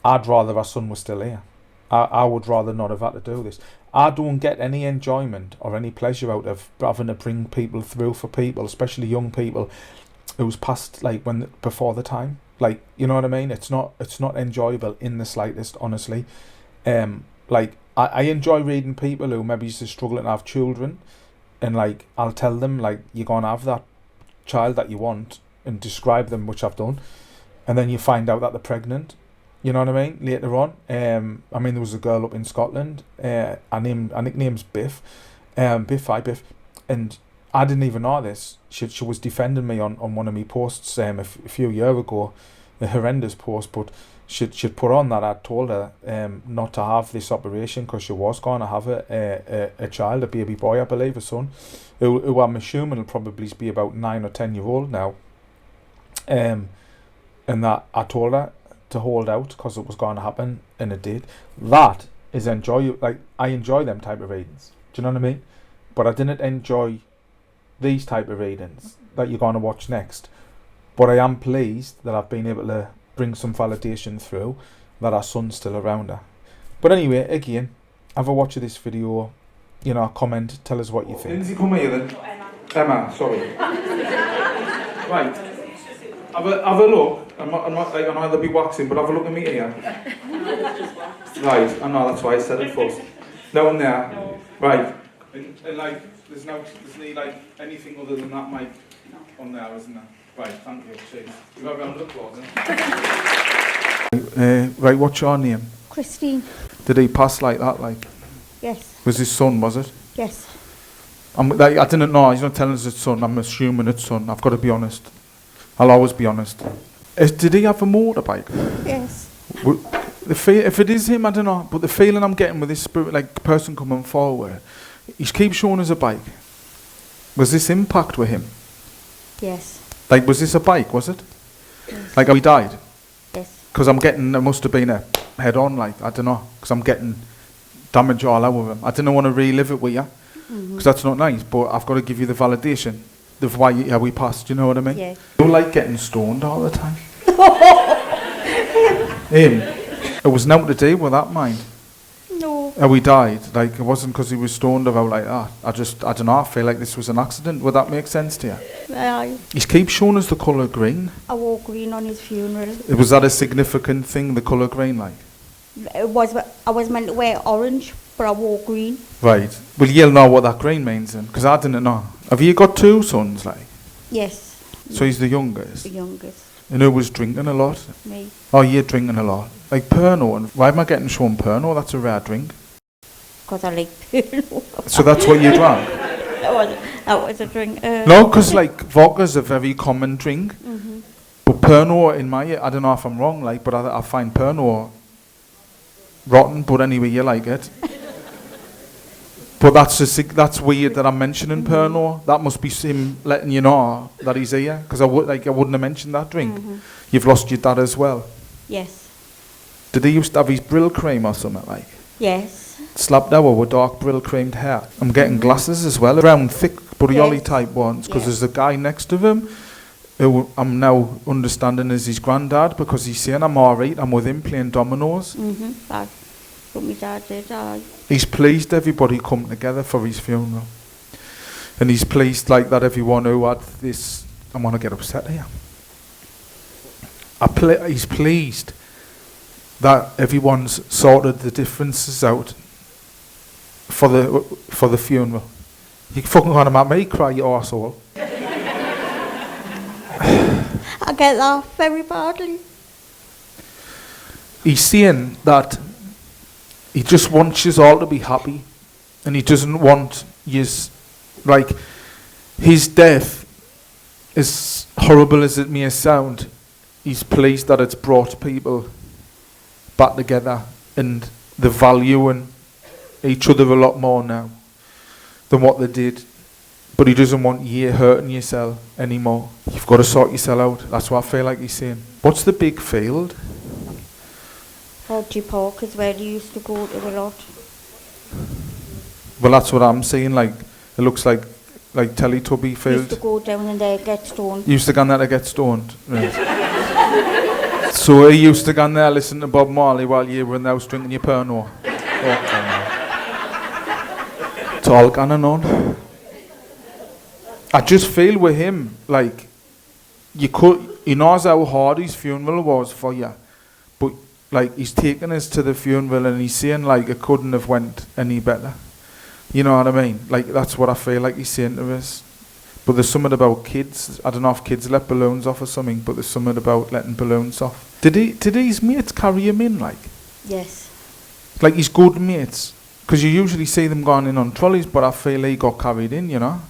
I'd rather our son was still here. I would rather not have had to do this. I don't get any enjoyment or any pleasure out of having to bring people through for people, especially young people who's passed, like, before the time. Like, you know what I mean? It's not enjoyable in the slightest, honestly. Like, I enjoy reading people who maybe used to struggle to have children, and, like, I'll tell them, like, you're gonna have that child that you want, and describe them, which I've done, and then you find out that they're pregnant. You know what I mean? Later on, I mean, there was a girl up in Scotland. Her nickname's Biff, Biff, and I didn't even know this. She was defending me on one of my posts a few years ago, a horrendous post, but she'd put on that I'd told her not to have this operation because she was going to have a child, a baby boy, I believe, a son, who I'm assuming will probably be about 9 or 10 years old now, and that I told her to hold out because it was going to happen, and it did. That is like, I enjoy them type of readings. Do you know what I mean? But I didn't enjoy these type of readings that you're going to watch next. But I am pleased that I've been able to bring some validation through that our son's still around her. But anyway, again, have a watch of this video, you know, comment, tell us what you think. Lindsay, come here then. Emma, sorry. Right. Have a look. I'm not like, I know they'll be waxing, but have a look at me here. Right, I know, that's why I said it first. No one there. No. Right. And like, there's no like anything other than that mic on there, isn't there? Right, thank you. Cheers. You got a round of applause, right, what's your name? Christine. Did he pass like that, like? Yes. Was his son, was it? Yes. Like, I didn't know, he's not telling us it's son, I'm assuming it's son, I've got to be honest. I'll always be honest. Did he have a motorbike? Yes. If it is him, I don't know, but the feeling I'm getting with this spirit, like person coming forward, he keeps showing us a bike. Was this impact with him? Yes. Like, was this a bike, was it? Yes. Like, he died? Yes. Because I'm getting, it must have been a head-on, like, I don't know, because I'm getting damage all out of him. I didn't want to relive it with you, because that's not nice, but I've got to give you the validation of why we passed, you know what I mean? Yeah. You like getting stoned all the time? Him? It was nothing to do with that, mind. No. How he died, like, it wasn't because he was stoned or like that. I don't know, I feel like this was an accident. Would that make sense to you? He keeps showing us the colour green. I wore green on his funeral. Was that a significant thing, the colour green, like? I was meant to wear orange, but I wore green. Right. Well, you'll know what that green means then, because I didn't know. Have you got two sons, like? Yes. So he's the youngest? The youngest. And who was drinking a lot? Me. Oh, you're drinking a lot. Like Pernod. And why am I getting shown Pernod? That's a rare drink. Because I like Pernod. So that's what you drank? That was a drink. No, because like vodka's a very common drink. But Pernod, in my, I don't know if I'm wrong, like, but I find Pernod rotten. But anyway, you like it. But that's weird that I'm mentioning Pernod. That must be him letting you know that he's here, because I wouldn't have mentioned that drink. You've lost your dad as well. Yes. Did he used to have his Brill cream or something like? Yes. Slapped over with dark Brill creamed hair. I'm getting glasses as well, round thick Boreoli type ones, because there's a guy next to him who I'm now understanding is his granddad, because he's saying I'm alright, I'm with him playing dominoes. That's what my dad did. He's pleased everybody come together for his funeral. And he's pleased like that everyone who had this, I want to get upset here. He's pleased that everyone's sorted the differences out for the funeral. You fucking gonna make me cry, you arsehole. I get that very badly. He's saying that he just wants you all to be happy, and he doesn't want yous, like, his death, as horrible as it may sound, he's pleased that it's brought people back together and they're valuing each other a lot more now than what they did. But he doesn't want you hurting yourself anymore. You've got to sort yourself out. That's what I feel like he's saying. What's the big field? Hodgie Park is where he used to go to a lot. Well, that's what I'm saying. Like, it looks like Teletubby field. Used to go down in there, get stoned. Used to go there to get stoned. Right. So he used to go there listen to Bob Marley while you were in the house drinking your Pernod. It's all gone and on. I just feel with him, like, he knows how hard his funeral was for you, but like, he's taking us to the funeral and he's saying like it couldn't have went any better. You know what I mean? Like, that's what I feel like he's saying to us. But there's something about kids. I don't know if kids let balloons off or something, but there's something about letting balloons off. Did his mates carry him in, like? Yes. Like his good mates? Because you usually see them going in on trolleys, but I feel he got carried in, you know?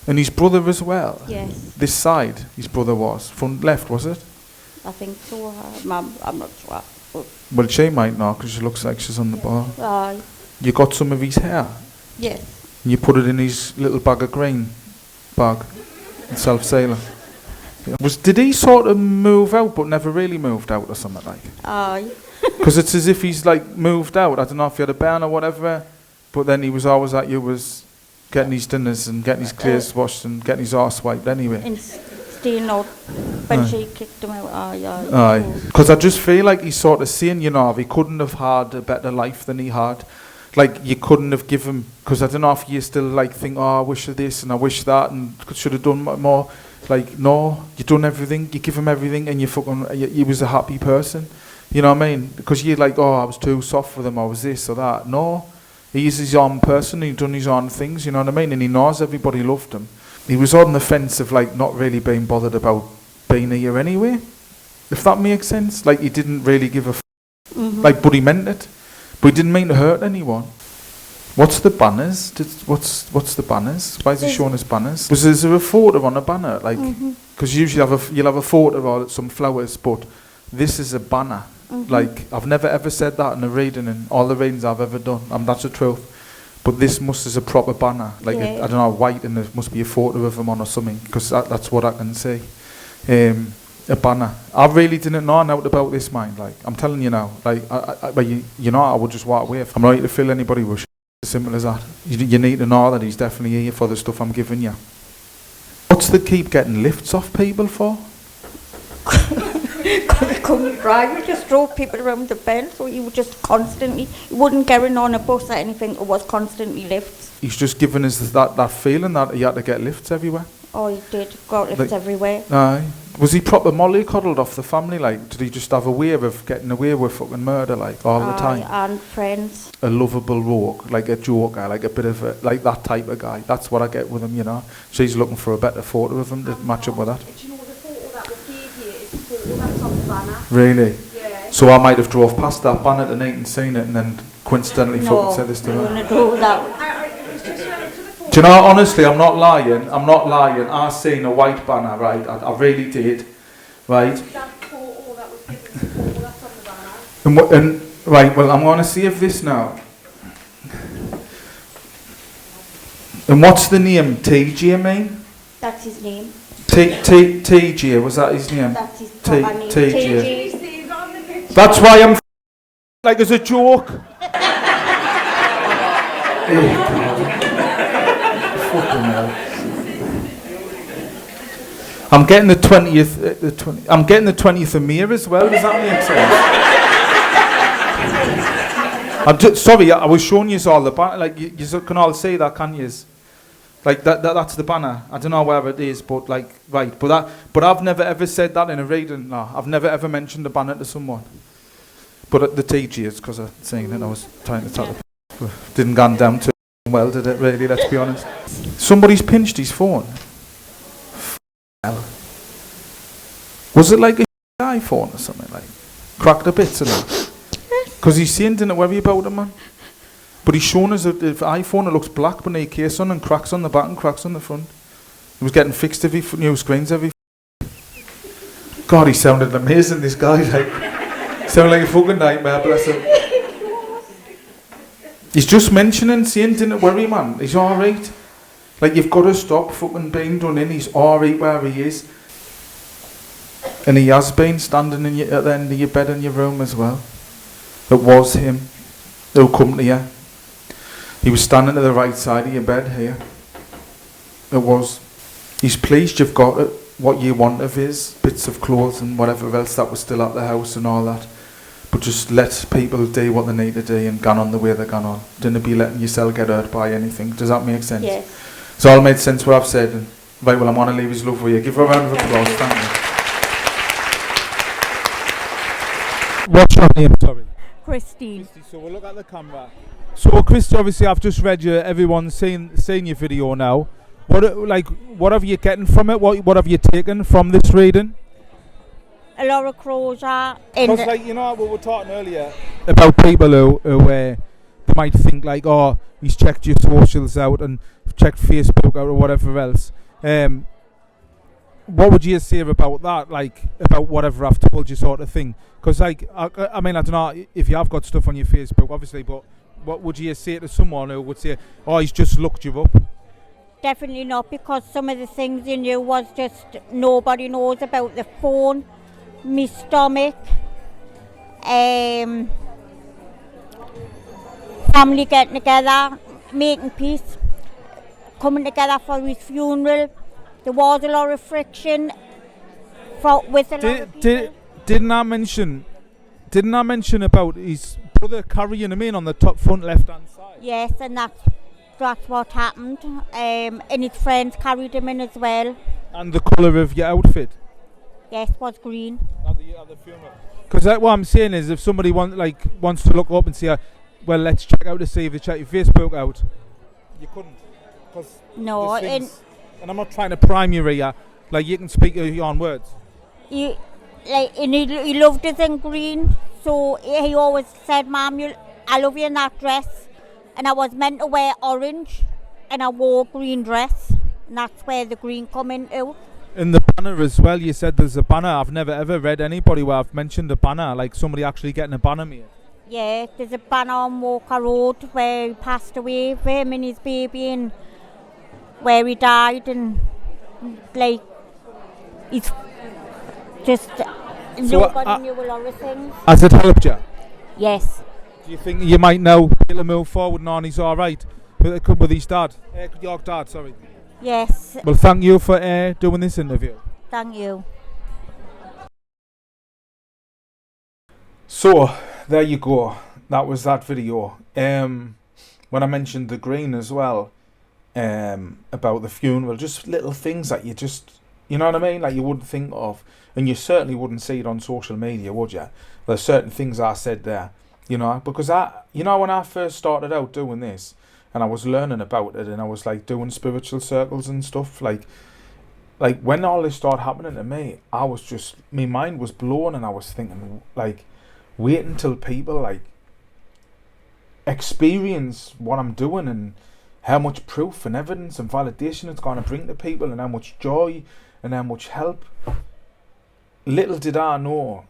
And his brother as well? Yes. This side, his brother was. Front left, was it? I think so. I'm not sure. Well, she might know, because she looks like she's on the bar. Aye. You got some of his hair? Yes. And you put it in his little bag of grain bag in Self-Sailor. Yeah. Did he sort of move out but never really moved out or something like? Aye. Because it's as if he's like moved out. I don't know if he had a ban or whatever, but then he was always at you was getting his dinners and getting his clothes washed and getting his arse wiped anyway. And staying out when she kicked him out. Aye. Because I just feel like he's sort of saying, you know, he couldn't have had a better life than he had. Like, you couldn't have given, because I don't know if you still like think, oh, I wish of this and I wish that and should have done more. Like, no, you done everything, you give him everything, and he was a happy person. You know what I mean? Because you're like, oh, I was too soft with him, I was this or that. No, he's his own person, he done his own things, you know what I mean? And he knows everybody loved him. He was on the fence of like not really being bothered about being here anyway, if that makes sense. Like, he didn't really give a like, but he meant it. But he didn't mean to hurt anyone. What's the banners? What's the banners? Why is he showing us banners? Is there a photo on a banner? Like, because usually you'll have a photo or some flowers, but this is a banner. Like, I've never ever said that in a reading, in all the readings I've ever done. That's the truth. But this is a proper banner. Like, I don't know, white, and there must be a photo of him on or something, because that's what I can see. A banner. I really didn't know nothing about this, mind. Like, I'm telling you now. Like, you know, I would just walk away. I'm not here to fill anybody with shit. As simple as that. You need to know that he's definitely here for the stuff I'm giving you. What's the keep getting lifts off people for? Because he couldn't drive, he just drove people around the bend, so he would just constantly, he wouldn't get in on a bus or anything, it was constantly lifts. He's just giving us that feeling that he had to get lifts everywhere. Oh, he did, got lifts everywhere. Aye. Was he proper mollycoddled off the family? Like, did he just have a way of getting away with fucking murder, like, all the time? And friends. A lovable rogue, like a joker, like a bit of a, like that type of guy. That's what I get with him, you know. She's looking for a better photo of him to match up with that. Do you know the photo that was gave you is the photo that's on the banner? Really? Yeah. So I might have drove past that banner tonight and seen it, and then coincidentally fucking said this to her. Do you know, honestly, I'm not lying. I seen a white banner, right? I really did, right? That photo that was given is the photo that's on the banner. And right, well, I'm going to save this now. And what's the name? TJ, mean? That's his name. TJ, was that his name? That's his proper name. TJ. That's why I'm like, as a joke. I'm getting the 20th. I'm getting the 20th of May as well. Does that make sense? Sorry, I was showing you all the banner. Like, you can all see that, can't you? Like that's the banner. I don't know where it is, but like, right. But I've never ever said that in a reading. No, I've never ever mentioned the banner to someone. But the TG is because I'm saying that I was trying to tell. Didn't go down too well, did it? Really, let's be honest. Somebody's pinched his phone. Was it like a iPhone or something, like cracked a bit and that? Because he's saying, didn't worry about it, man. But he's shown us that if iPhone, it looks black beneath case on and cracks on the back and cracks on the front. It was getting fixed every new screens every. God, he sounded amazing, this guy. Like, sounded like a fucking nightmare, bless him. He's just mentioning, saying, didn't worry, man. He's alright. Like, you've got to stop fucking being done in. He's alright where he is. And he has been standing at the end of your bed in your room as well. It was him who come to you. He was standing to the right side of your bed here. It was. He's pleased you've got it, what you want of his, bits of clothes and whatever else that was still at the house and all that. But just let people do what they need to do and gone on the way they're gone on. Didn't be letting yourself get hurt by anything. Does that make sense? Yes. It's all made sense what I've said. And, right, well, I'm going to leave his love for you. Give her a round of applause. Thank you. What's your name? Sorry. Christine. So we'll look at the camera. So, Christy, obviously, I've just read you. Everyone's seen your video now. What have you getting from it? What have you taken from this reading? A lot of closure. Because, like, you know, we were talking earlier about people who might think like, oh, he's checked your socials out and checked Facebook out or whatever else. What would you say about that? Like, about whatever I've told you, sort of thing? Because, like, I mean, I don't know if you have got stuff on your Facebook, obviously, but what would you say to someone who would say, oh, he's just looked you up? Definitely not, because some of the things you knew was just nobody knows about. The phone, my stomach, family getting together, making peace, coming together for his funeral. There was a lot of friction with a lot of people. Didn't I mention about his brother carrying him in on the top front left hand side? Yes, and that's what happened. And his friends carried him in as well. And the colour of your outfit? Yes, was green. At the funeral. Because what I'm saying is, if somebody wants to look up and say, well, let's check out to see if they check your Facebook out, you couldn't. Cause No, and I'm not trying to prime you here. Like, you can speak your own words. he loved us in green, so he always said, Mum, I love you in that dress. And I was meant to wear orange, and I wore a green dress, and that's where the green come into. In the banner as well, you said there's a banner. I've never ever read anybody where I've mentioned a banner, like somebody actually getting a banner made. Yeah, there's a banner on Walker Road where he passed away for him and his baby, and where he died, and like he's just nobody knew a lot of things. Has it helped you? Yes. Do you think you might now be able to move forward and Arnie's alright with his dad? Your dad, sorry. Yes. Well, thank you for doing this interview. Thank you. So, there you go. That was that video. When I mentioned the green as well, about the funeral, just little things that you know what I mean? Like, you wouldn't think of, and you certainly wouldn't see it on social media, would you? There's certain things I said there, you know, because when I first started out doing this, and I was learning about it, and I was like doing spiritual circles and stuff, like when all this started happening to me, my mind was blown, and I was thinking, like, wait until people like experience what I'm doing and how much proof and evidence and validation it's going to bring to people, and how much joy and how much help. Little did I know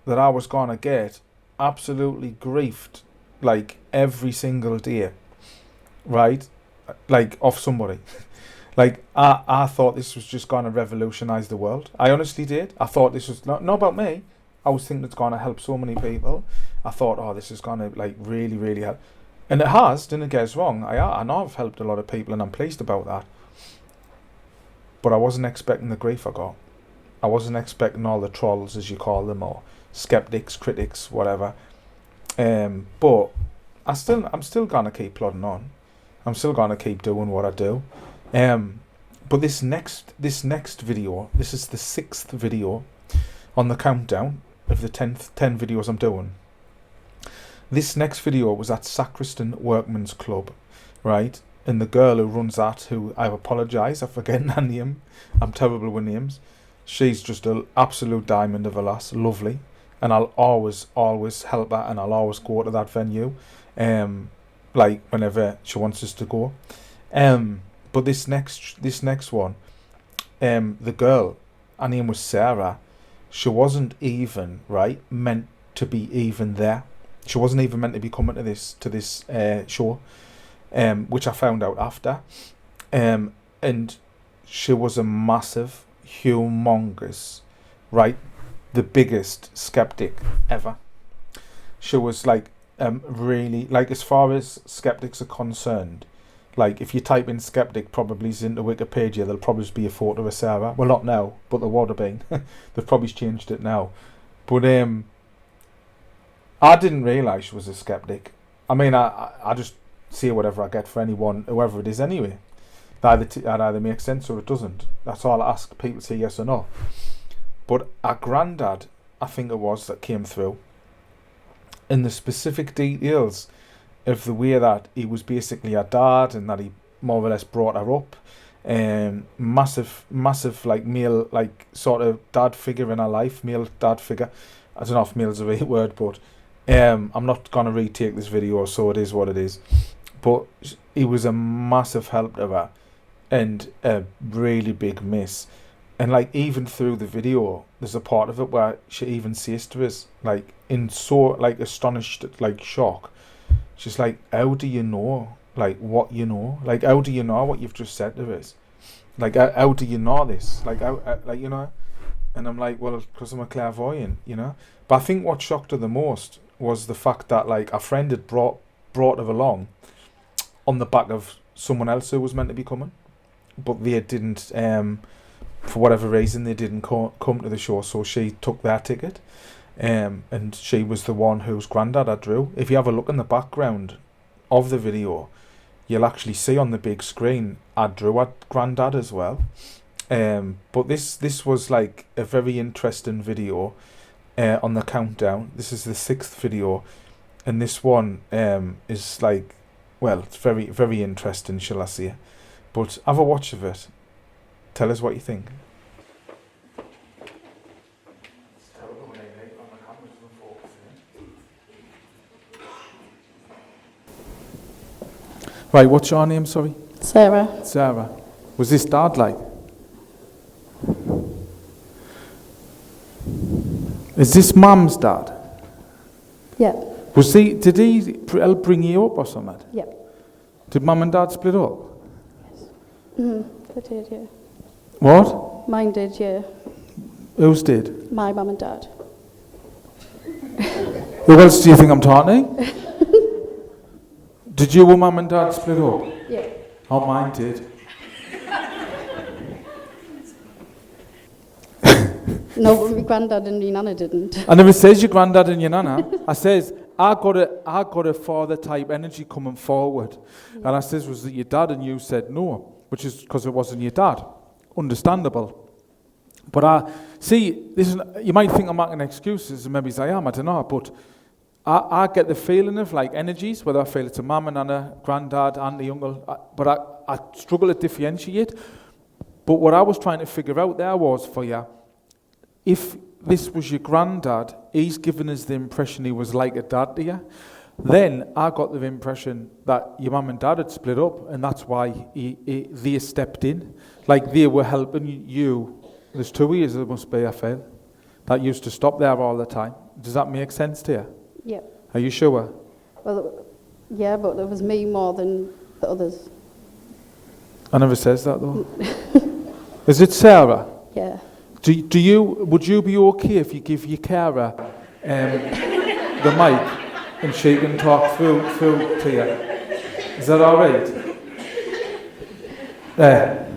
that I was going to get absolutely griefed like every single day, right? Like, off somebody. Like, I thought this was just going to revolutionize the world. I honestly did. I thought this was not about me. I was thinking it's going to help so many people. I thought, oh, this is going to like really, really help. And it has, didn't get us wrong. I know I've helped a lot of people, and I'm pleased about that. But I wasn't expecting the grief I got. I wasn't expecting all the trolls, as you call them, or skeptics, critics, whatever. But I'm still going to keep plodding on. I'm still going to keep doing what I do. But this next video, this is the 6th video on the countdown of the 10 videos I'm doing. This next video was at Sacriston Workmen's Club, right? And the girl who runs that, who I apologise, I'm forgetting her name. I'm terrible with names. She's just an absolute diamond of a lass, lovely. And I'll always help her, and I'll always go to that venue, like whenever she wants us to go. But this next one, the girl, her name was Sarah. She wasn't even meant to be even there. She wasn't even meant to be coming to this show, which I found out after. And she was a massive, humongous, the biggest skeptic ever. She was really, as far as skeptics are concerned, if you type in skeptic probably into Wikipedia, there'll probably be a photo of Sarah. Well, not now, but there would have been. They've probably changed it now. But I didn't realise she was a skeptic. I mean, I just say whatever I get for anyone, whoever it is anyway. That either makes sense or it doesn't. That's all I ask people, say yes or no. But our granddad, I think it was, that came through, in the specific details of the way that he was basically her dad, and that he more or less brought her up, massive male sort of dad figure in her life, male dad figure. I don't know if male's the right word, but I'm not gonna retake this video, so it is what it is. But he was a massive help to her, and a really big miss. And even through the video, there's a part of it where she even says to us, in so astonished shock, she's like, how do you know what you know? How do you know what you've just said to us? How do you know this? You know? And I'm like, well, because I'm a clairvoyant, you know. But I think what shocked her the most was the fact that a friend had brought her along on the back of someone else who was meant to be coming, but they didn't, for whatever reason, they didn't come to the show, so she took their ticket, and she was the one whose granddad I drew. If you have a look in the background of the video, you'll actually see on the big screen I drew her granddad as well. But this was like a very interesting video on the countdown. This is the 6th video, and this one is like, well, it's very, very interesting, shall I say. But have a watch of it. Tell us what you think. Right, what's your name, sorry? Sarah. Sarah. Was this Dad like? Is this Mum's dad? Yeah. Did he help bring you up or something? Yeah. Did Mum and Dad split up? They did, yeah. What? Mine did, yeah. Whose did? My mum and dad. Who else do you think I'm talking to? Did your Mum and Dad split up? Yeah. Oh, mine did. No, but my granddad and my nana didn't. I never says your granddad and your nana. I says, I got a father type energy coming forward. And I says, was it your dad? And you said no, which is because it wasn't your dad. Understandable. But I see, you might think I'm making excuses, and maybe I am, I don't know, but I get the feeling of like energies, whether I feel it's a mum and nana, granddad, auntie, uncle, but I struggle to differentiate. But what I was trying to figure out there was for you, if this was your granddad, he's given us the impression he was like a dad to you. Then I got the impression that your mum and dad had split up, and that's why they stepped in. Like they were helping you. There's 2 years there must be, I feel, that used to stop there all the time. Does that make sense to you? Yeah. Are you sure? Well, yeah, but it was me more than the others. I never says that though. Is it Sarah? Yeah. Would you be okay if you give your carer the mic and she can talk through to you? Is that all right? Yeah.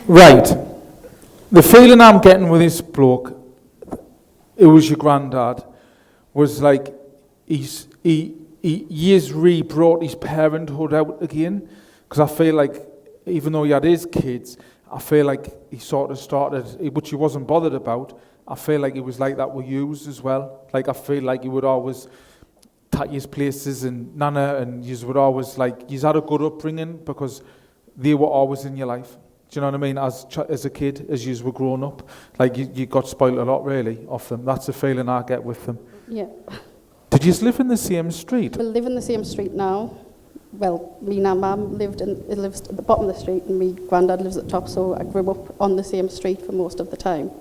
Right. The feeling I'm getting with this bloke, it was your granddad, was like he has re-brought his parenthood out again. Because I feel like, even though he had his kids, I feel like he sort of started, which he wasn't bothered about, I feel like he was like that with yous as well. Like I feel like he would always take his places and Nana, and yous would always like, yous had a good upbringing because they were always in your life. Do you know what I mean? As a kid, as yous were growing up, like you got spoiled a lot really off them. That's the feeling I get with them. Yeah. Did you live in the same street? We live in the same street now. Well, me and my mum lives at the bottom of the street, and my granddad lives at the top, so I grew up on the same street for most of the time.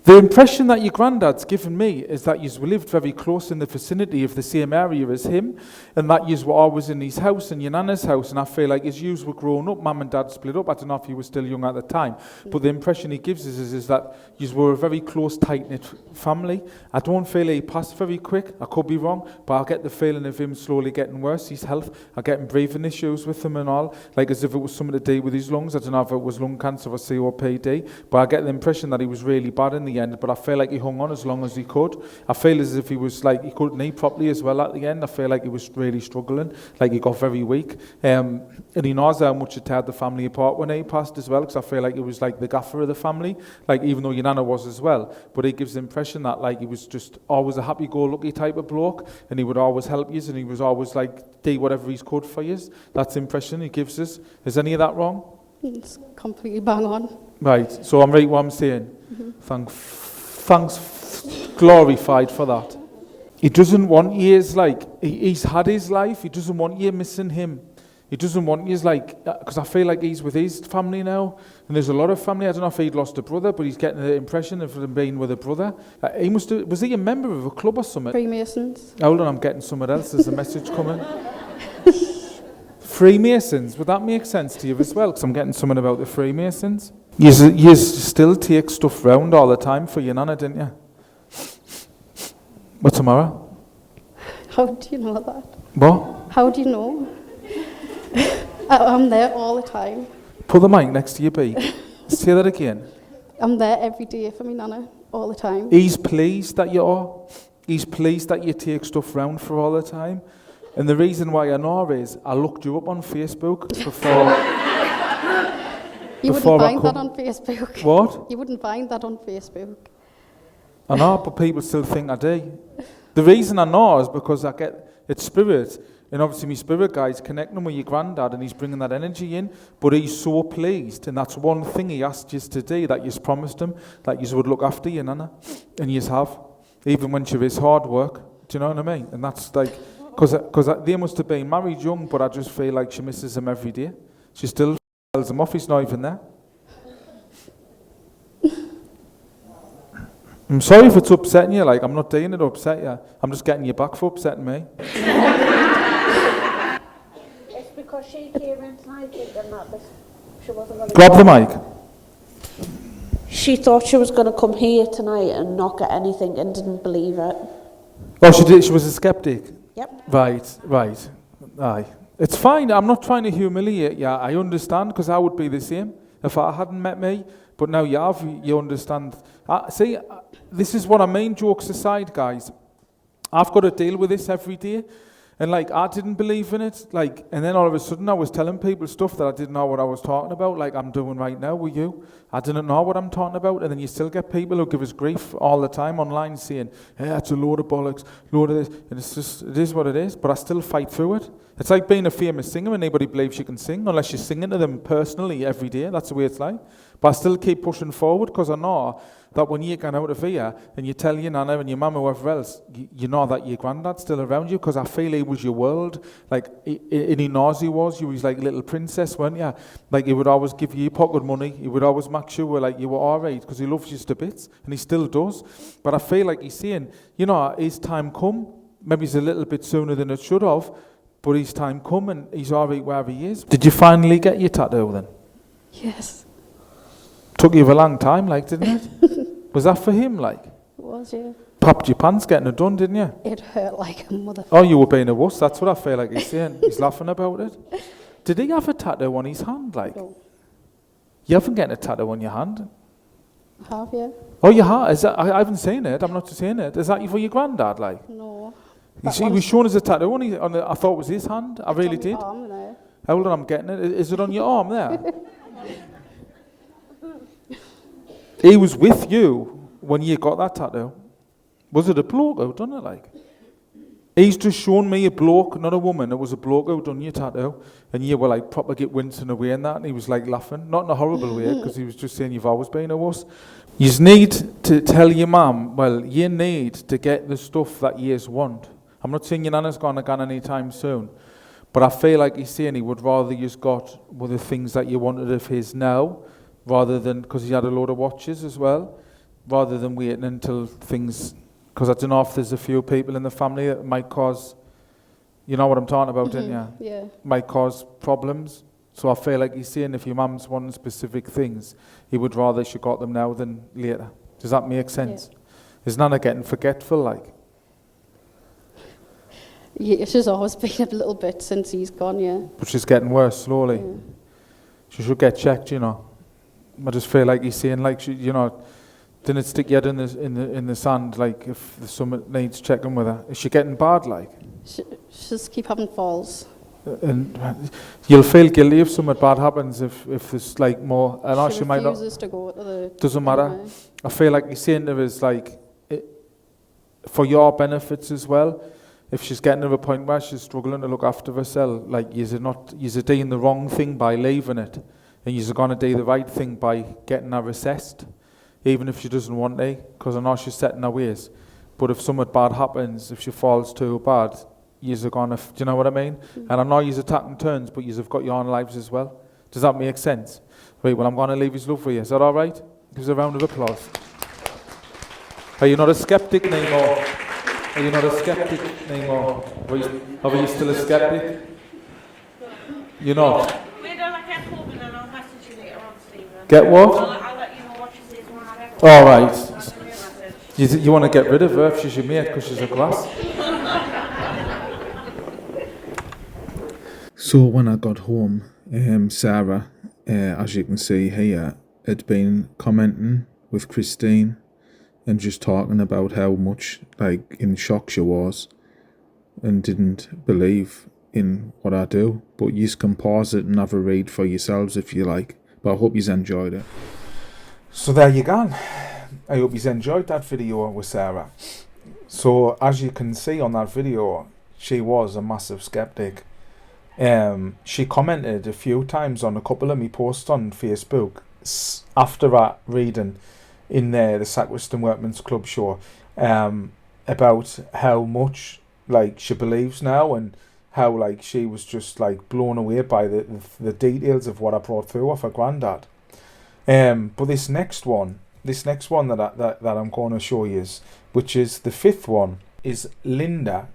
The impression that your granddad's given me is that you lived very close in the vicinity of the same area as him, and that you were always in his house and your nana's house, and I feel like as you were growing up, mum and dad split up. I don't know if you were still young at the time, but the impression he gives us is that you were a very close, tight-knit family. I don't feel he passed very quick. I could be wrong, but I get the feeling of him slowly getting worse, his health. I get him breathing issues with him and all, like as if it was something to do with his lungs. I don't know if it was lung cancer or COPD, but I get the impression that he was really bad in the end, but I feel like he hung on as long as he could. I feel as if he was like, he couldn't eat properly as well at the end. I feel like he was really struggling, like he got very weak. And he knows how much it teared the family apart when he passed as well, because I feel like he was like the gaffer of the family, like even though your nana was as well. But he gives the impression that like he was just always a happy-go-lucky type of bloke, and he would always help you, and he was always like, do whatever he could for you. That's the impression he gives us. Is any of that wrong? It's completely bang on. Right, so I'm right what I'm saying. Thanks glorified for that. He doesn't want you like, he's had his life, he doesn't want you missing him. He doesn't want you like, because I feel like he's with his family now, and there's a lot of family. I don't know if he'd lost a brother, but he's getting the impression of him being with a brother. Was he a member of a club or something? Freemasons. Hold on, I'm getting somewhere else. There's a message coming. Freemasons, would that make sense to you as well? Because I'm getting something about the Freemasons. You still take stuff round all the time for your nana, didn't you? What's tomorrow? How do you know that? What? How do you know? I'm there all the time. Put the mic next to your beak. Say that again. I'm there every day for me nana, all the time. He's pleased that you are. He's pleased that you take stuff round for all the time. And the reason why I know is I looked you up on Facebook before. You Before I wouldn't find that come- on Facebook. What? You wouldn't find that on Facebook. I know, but people still think I do. The reason I know is because I get it's spirit, and obviously my spirit guy's connecting with your granddad, and he's bringing that energy in. But he's so pleased, and that's one thing he asked you to do that you've promised him that you would look after you, Nana, and you have, even when she is hard work. Do you know what I mean? And that's like because they must have been married young, but I just feel like she misses him every day. She still tells him off. He's not even there. I'm sorry if it's upsetting you, like I'm not doing it to upset you. I'm just getting you back for upsetting me. It's because she came in tonight thinking that she wasn't going to... Grab the mic. She thought she was going to come here tonight and not get anything and didn't believe it. Oh, she did. She was a skeptic. Yep. Right. Aye. It's fine. I'm not trying to humiliate you. I understand, because I would be the same if I hadn't met me. But now you have, you understand. See, this is what I mean, jokes aside, guys. I've got to deal with this every day. And like, I didn't believe in it. Like, and then all of a sudden I was telling people stuff that I didn't know what I was talking about, like I'm doing right now with you. I didn't know what I'm talking about. And then you still get people who give us grief all the time online saying, hey, it's a load of bollocks, load of this. And it's just, it is what it is. But I still fight through it. It's like being a famous singer and nobody believes you can sing unless you're singing to them personally every day. That's the way it's like. But I still keep pushing forward because I know that when you get out of here and you tell your nana and your mum or whoever else, you know that your granddad's still around you, because I feel he was your world. Like, and he knows he was. You was like little princess, weren't you? Like, he would always give you pocket money. He would always make sure like you were all right, because he loves you to bits, and he still does. But I feel like he's saying, you know, his time come. Maybe it's a little bit sooner than it should have, but his time come and he's all right wherever he is. Did you finally get your tattoo then? Yes, Took you a long time, like, didn't it? Was that for him, like? it was, yeah. Popped your pants getting it done, didn't you? It hurt like a mother. Oh, you were being a wuss. That's what I feel like he's saying. He's laughing about it. Did he have a tattoo on his hand, like? No. You haven't got a tattoo on your hand? I have, yeah. Oh, you have? Is that, I haven't seen it. I'm not saying it. Is that for your granddad, like? No. You see, he was showing us a tattoo on his, I thought it was his hand. I really It's did. on my arm now. Hold on, I'm getting it. Is it on your arm there? He was with you when you got that tattoo. Was it a bloke who done it, like? He's just shown me a bloke, not a woman. It was a bloke who done your tattoo. And you were like proper get wincing away and that. And he was like laughing. Not in a horrible way, because he was just saying you've always been a wuss. You need to tell your mum, well, you need to get the stuff that you want. I'm not saying your nana's gonna go anytime soon. But I feel like he's saying he would rather you've got with the things that you wanted of his now, rather than, because he had a load of watches as well, rather than waiting until things, because I don't know if there's a few people in the family that might cause, you know what I'm talking about, don't you? Yeah. Might cause problems. So I feel like he's saying if your mum's wanting specific things, he would rather she got them now than later. Does that make sense? Is Nana getting forgetful, like? Yeah, she's always been a little bit since he's gone, yeah. But she's getting worse slowly. Yeah. She should get checked, you know. I just feel like he's saying, like, she, you know, didn't stick your head in the sand, like, if someone needs checking with her. Is she getting bad, like? She's keep having falls. And you'll feel guilty if something bad happens, if there's, like, more. I know she might not. refuses to go to the... Doesn't matter. I feel like he's saying to us, like, for your benefits as well, if she's getting to a point where she's struggling to look after herself, like, you're doing the wrong thing by leaving it, and you're going to do the right thing by getting her assessed, even if she doesn't want to, because I know she's set in her ways. But if something bad happens, if she falls too bad, you're going to, do you know what I mean? And I know you're taking turns, but you've got your own lives as well. Does that make sense? Right, well, I'm going to leave his love for you. Is that all right? Give us a round of applause. Are you not a skeptic anymore? Are you not a skeptic anymore? Are you still a skeptic? You're not? Wait till I get home and then I'll message you later on, Stephen. Get what? I'll let you know what she says when I get All right. I'll send you a message. You want to get rid of her if she's your mate because she's a glass? So when I got home, Sarah, as you can see here, had been commenting with Christine and just talking about how much, like, in shock she was and didn't believe in what I do, but you can pause it and have a read for yourselves if you like. But I hope you enjoyed it. So there you go. I hope you enjoyed that video with Sarah. So as you can see on that video, she was a massive skeptic. She commented a few times on a couple of me posts on Facebook after that reading in the Sacristan Workmen's Club show about how much like she believes now, and how like she was just like blown away by the details of what I brought through of her granddad. But this next one that I'm going to show you, which is the fifth one, is Linda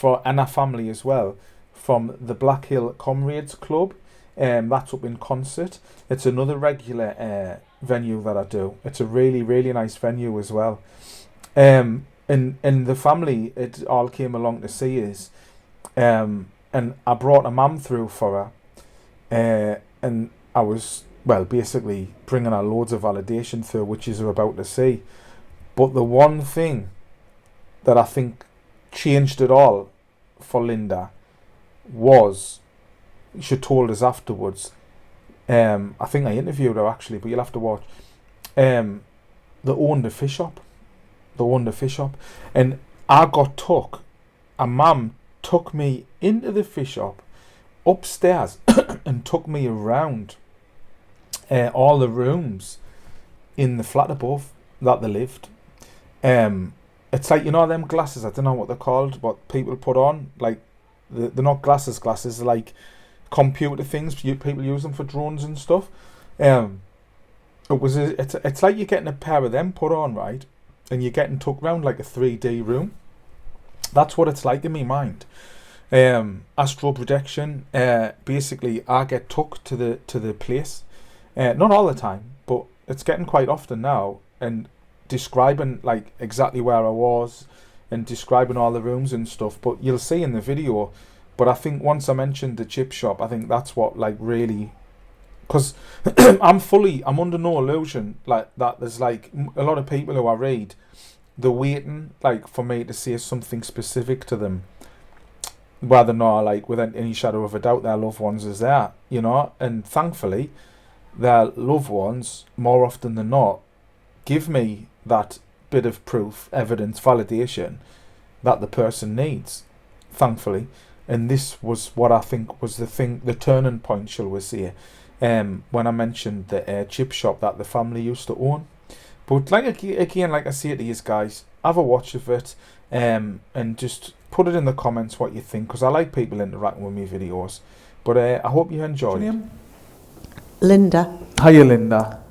and her family as well, from the Black Hill Comrades Club. That's up in Concert. It's another regular venue that I do. It's a really, really nice venue as well. And the family, it all came along to see us. And I brought a mum through for her. And I was, well, basically bringing her loads of validation through, which is about to see. But the one thing that I think changed it all for Linda was, she told us afterwards, I think I interviewed her actually, but you'll have to watch, they owned a fish shop. And I got took, a mum took me into the fish shop upstairs and took me around all the rooms in the flat above that they lived. It's like, you know them glasses, I don't know what they're called, what people put on, like they're not glasses, they're like computer things. People use them for drones and stuff. It's like you're getting a pair of them put on, right, and you're getting took round like a 3D room. That's what it's like in my mind. Astral projection. Basically, I get took to the place. Not all the time, but it's getting quite often now, and describing like exactly where I was and describing all the rooms and stuff. But you'll see in the video. But I think once I mentioned the chip shop, I think that's what like really, because I'm under no illusion like that there's like a lot of people who I read, they're waiting like for me to say something specific to them, whether or not like without any shadow of a doubt their loved ones is there, you know. And thankfully their loved ones, more often than not, give me that bit of proof, evidence, validation that the person needs, thankfully. And this was what I think was the turning point, shall we say, when I mentioned the chip shop that the family used to own. But like again, like I say to you guys, have a watch of it, and just put it in the comments what you think, because I like people interacting with me videos. But I hope you enjoyed it. Linda. Hiya, Linda.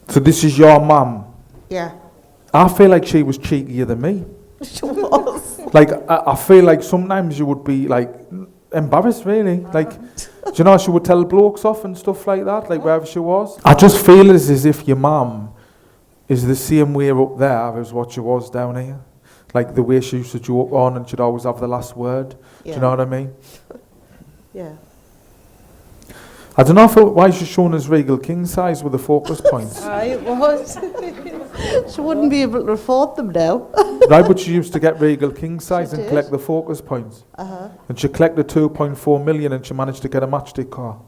So this is your mum. Yeah. I feel like she was cheekier than me. She was. Like, I feel like sometimes you would be, like, embarrassed, really. Like, do you know, she would tell blokes off and stuff like that, like, wherever she was. I just feel as if your mum is the same way up there as what she was down here. Like, the way she used to joke on and she'd always have the last word. Yeah. Do you know what I mean? Yeah. I don't know why she's shown us Regal King size with the focus points. It was. She wouldn't be able to afford them now. Right, but she used to get Regal King size and collect the focus points. Uh-huh. And she collected 2.4 million and she managed to get a matchstick car.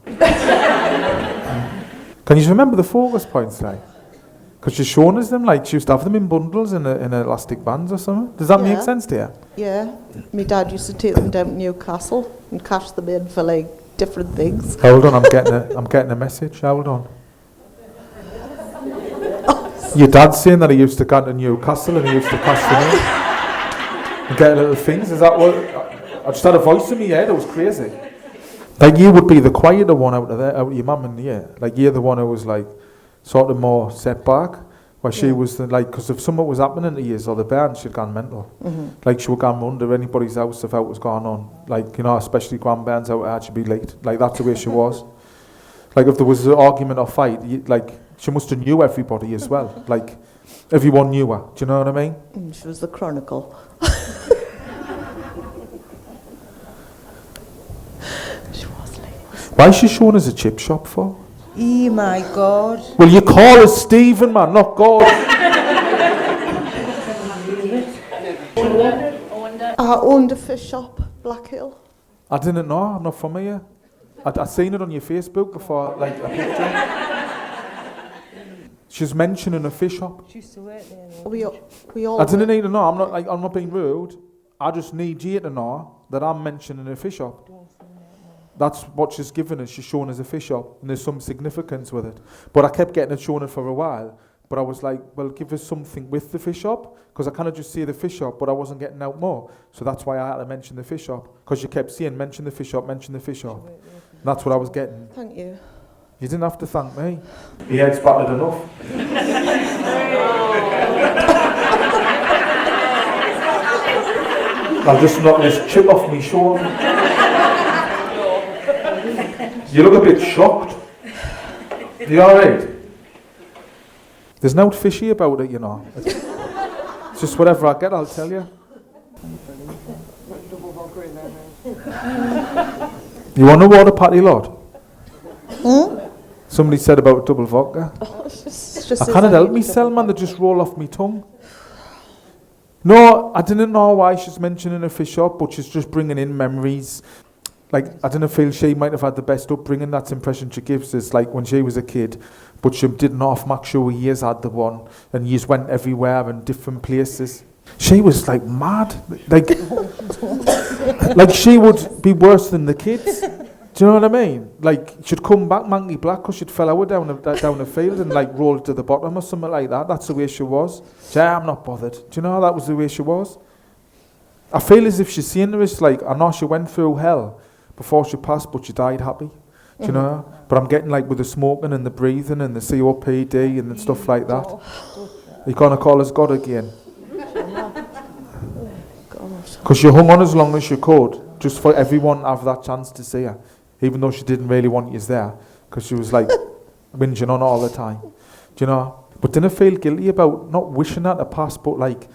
Can you remember the focus points, like? Because she's shown us them, like she used to have them in bundles in elastic bands or something. Does that make sense to you? Yeah. My dad used to take them down to Newcastle and cash them in for like different things. Hold on, I'm getting a message. Hold on. Your dad's saying that he used to go to Newcastle and he used to cash them in and get little things. Is that what? I just had a voice in my head. It was crazy. Like you would be the quieter one out of your mum and yeah. Like you're the one who was like sort of more set back. Where she was the, like, because if something was happening to you or the band, she'd gone mental. Mm-hmm. Like she would go under anybody's house if out was going on. Like, you know, especially grandbands out, she'd be late. Like that's the way she was. Like if there was an argument or fight, like she must have knew everybody as well. Like everyone knew her. Do you know what I mean? She was the Chronicle. She was late. Why is she showing us a chip shop for? Oh my God. Well, you call us Stephen, man, not God. I wonder I owned a fish shop, Black Hill. I didn't know. I'm not from here. I'd seen it on your Facebook before, like a picture. She's mentioning a fish shop. We all I didn't need to know. I'm not being rude. I just need you to know that I'm mentioning a fish shop. That's what she's given us. She's shown us a fish shop, and there's some significance with it. But I kept getting it shown it for a while. But I was like, well, give us something with the fish shop, because I kind of just see the fish shop, but I wasn't getting out more. So that's why I had to mention the fish shop, because you kept saying, mention the fish shop, mention the fish shop. And that's what I was getting. Thank you. You didn't have to thank me. He had spotted enough. I'll just knock this chip off me shoulder. You look a bit shocked. You alright? There's no fishy about it, you know. It's just whatever I get, I'll tell you. You want a water patty, Lord? Somebody said about double vodka. I can't help myself, man. They just roll off my tongue. No, I didn't know why she's mentioning a fish shop, but she's just bringing in memories. Like, I didn't feel she might have had the best upbringing. That's the impression she gives us, like when she was a kid. But she didn't off make sure years had the one, and years went everywhere and different places. She was like mad. Like, like she would be worse than the kids. Do you know what I mean? Like, she'd come back monkey black because she'd fell over down the field and like rolled to the bottom or something like that. That's the way she was. I'm not bothered. Do you know how that was the way she was? I feel as if she's saying to us, like, I know she went through hell before she passed, but she died happy. Do you know? But I'm getting like with the smoking and the breathing and the COPD and stuff like that. You're going to call us God again? Because you hung on as long as you could, just for everyone to have that chance to see her. Even though she didn't really want you there, because she was like whinging on all the time. Do you know? But didn't feel guilty about not wishing that to pass, but like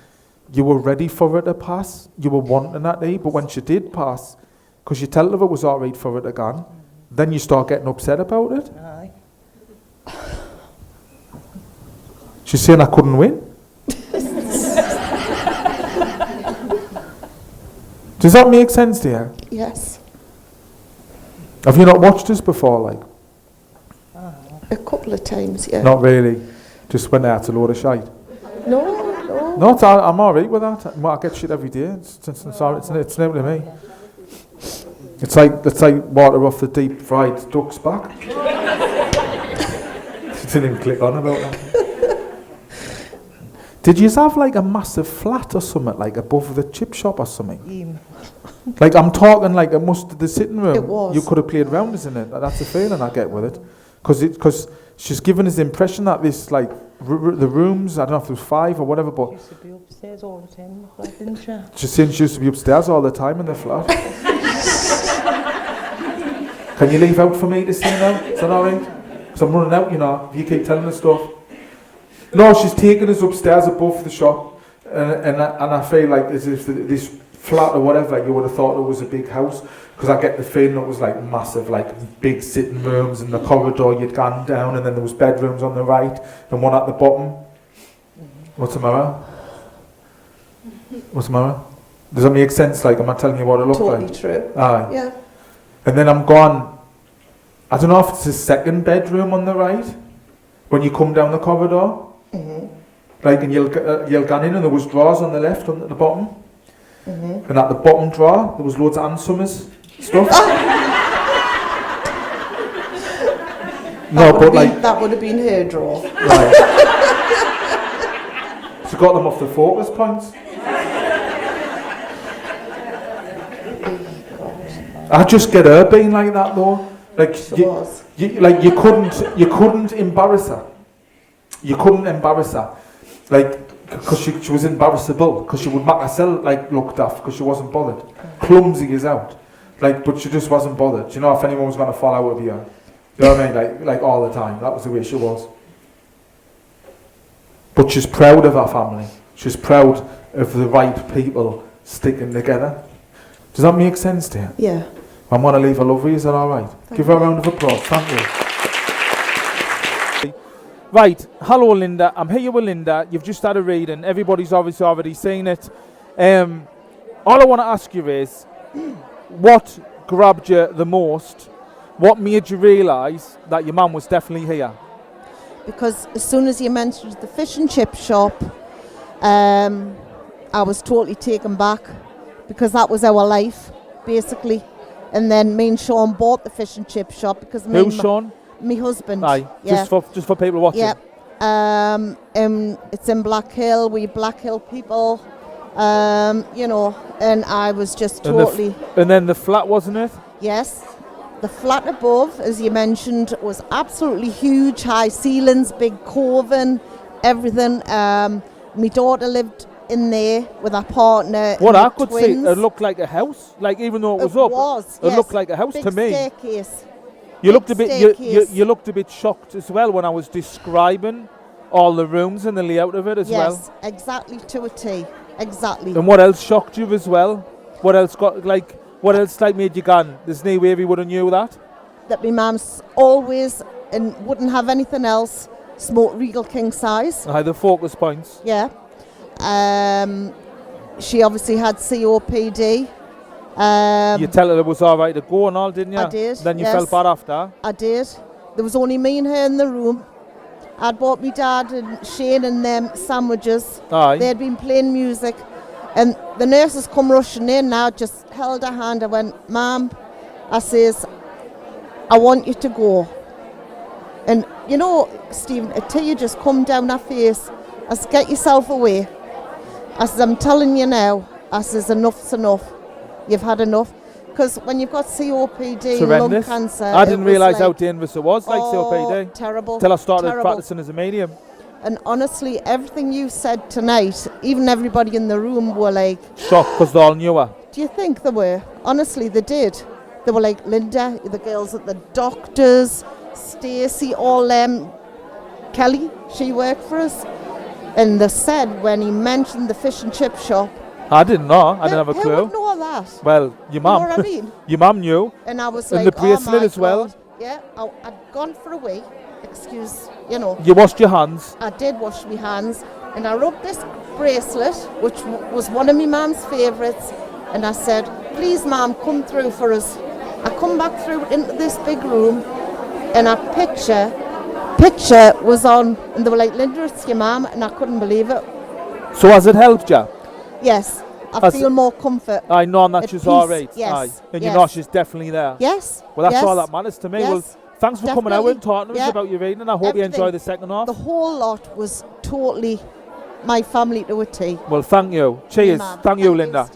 you were ready for it to pass. You were wanting that day, but when she did pass, because you tell her it was alright for it again, then you start getting upset about it. Aye. She's saying I couldn't win. Does that make sense to you? Yes. Have you not watched us before, like? A couple of times, yeah. Not really. Just went out to load of shite. No. No, I'm alright with that. I get shit every day. It's new to me. It's like water off the deep fried duck's back. Didn't even click on about that. Did you have like a massive flat or something, like above the chip shop or something? Like, I'm talking like the sitting room. It was. You could have played around, isn't it? That's the feeling I get with it. Because she's given us the impression that this, like, the rooms, I don't know if there was 5 or whatever, but... She used to be upstairs all the time, like, didn't she? She's saying she used to be upstairs all the time in the flat. Can you leave out for me to see now? Is that alright? Because I'm running out, you know, if you keep telling us stuff. No, she's taking us upstairs above the shop, and I feel like as if this flat or whatever, you would have thought it was a big house, because I get the feeling it was like massive, like big sitting rooms in the corridor you'd gone down, and then there was bedrooms on the right and one at the bottom. What's the matter? What's the matter? Does that make sense? Like, am I telling you what it looked Totally like? true. Aye. Yeah. And then I'm gone. I don't know if it's the second bedroom on the right when you come down the corridor. Like, and you'll gone in and there was drawers on the left at the bottom. And at the bottom drawer there was loads of Ann Summers stuff. No, but like that would have been her drawer. Right. She got them off the focus points. I just get her being like that though. Like you couldn't embarrass her. You couldn't embarrass her. Like, because she was embarrassable, because she would make herself like look daft because she wasn't bothered. Clumsy as out. Like, but she just wasn't bothered. Do you know if anyone was going to fall out with you? You know what I mean? Like all the time. That was the way she was. But she's proud of her family. She's proud of the right people sticking together. Does that make sense to you? Yeah. I'm going to leave her lovely. Is that all right? Give her a round of applause. Thank you. Right, hello Linda, I'm here with Linda, you've just had a reading, everybody's obviously already seen it. all I want to ask you is, what grabbed you the most? What made you realise that your mum was definitely here? Because as soon as you mentioned the fish and chip shop, I was totally taken back, because that was our life, basically. And then me and Sean bought the fish and chip shop because Who's Sean? My husband. Aye, yeah. just for people watching. Yep. It's in Black Hill. We Black Hill people, you know, and I was just totally. And then the flat, wasn't it? Yes. The flat above, as you mentioned, was absolutely huge, high ceilings, big coving, everything. My daughter lived in there with her partner. What I could see, twins. it looked like a house. Like, even though it was up, it yes. looked like a house Big to me. Staircase. You looked a bit. Staircase. You looked a bit shocked as well when I was describing all the rooms and the layout of it as well. Yes, exactly to a T. Exactly. And what else shocked you as well? What else What else made you gone? There's no way we would have knew that. That my mum's always, and wouldn't have anything else, smoked Regal King size. The focus points. Yeah. She obviously had COPD. You tell her it was all right to go and all, didn't you? I did. Then you yes. felt bad after. I did. There was only me and her in the room. I'd bought me dad and Shane and them sandwiches. Aye. They'd been playing music. And the nurses come rushing in now, just held her hand. I went, Mum, I says, I want you to go. And you know, Stephen, a tear just come down her face. I said, get yourself away. I said, I'm telling you now. I says, enough's enough. You've had enough. Because when you've got COPD, lung cancer... I didn't realise how dangerous it was, COPD. Terrible. Till I started practicing as a medium. And honestly, everything you said tonight, even everybody in the room were like... Shocked because they all knew her. Do you think they were? Honestly, they did. They were like Linda, the girls at the doctors, Stacey, all them. Kelly, she worked for us. And they said when he mentioned the fish and chip shop... I didn't know. I didn't have a clue. Who would know that? Well, your mum. You know what I mean? Your mum knew. And I was and like, the bracelet oh my as well. God. Yeah, I'd gone for a wee. Excuse, you know. You washed your hands. I did wash my hands. And I rubbed this bracelet, which was one of my mum's favourites. And I said, please, Mum, come through for us. I come back through into this big room. And a picture was on. And they were like, Linda, it's your mum. And I couldn't believe it. So has it helped you? Yes. I feel more comfort. I know that she's all right. Yes. Aye. And you know she's definitely there. Yes. Well, that's yes. all that matters to me. Yes. Well, thanks for coming out and talking to us about your reading. And I hope you enjoy the second half. The whole lot was totally my family to a T. Well, thank you. Cheers. Thank you, Linda.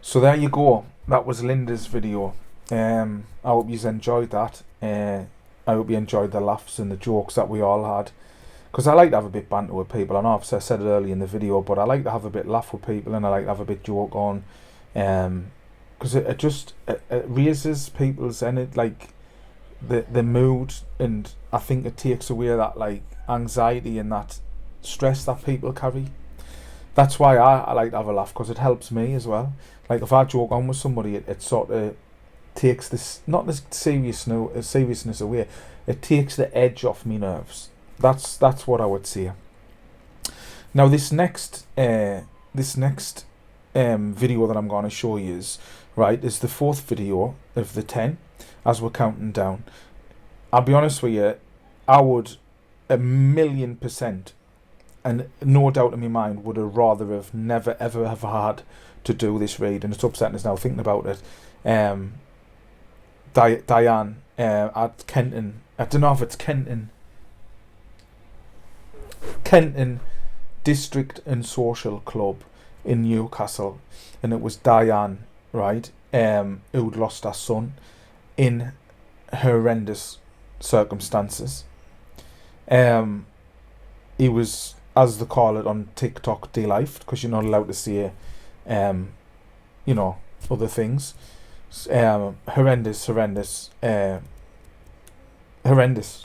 So there you go. That was Linda's video. I hope you enjoyed that. I hope you enjoyed the laughs and the jokes that we all had. Because I like to have a bit banter with people. I know I've said it earlier in the video, but I like to have a bit laugh with people and I like to have a bit joke on. Because it just raises people's the mood, and I think it takes away that anxiety and that stress that people carry. That's why I like to have a laugh, because it helps me as well. Like if I joke on with somebody, it sort of takes this, not the seriousness away. It takes the edge off me nerves. That's what I would say. Now this next video that I'm going to show you is the fourth video of the 10 as we're counting down. I'll be honest with you, I would 1,000,000%, and no doubt in my mind, would have rather have never ever have had to do this read, and it's upsetting us now thinking about it. Diane at Kenton, I don't know if it's Kenton District and Social Club in Newcastle, and it was Diane, who'd lost her son in horrendous circumstances. He was, as they call it on TikTok, de-lifed, because you're not allowed to say other things. Horrendous.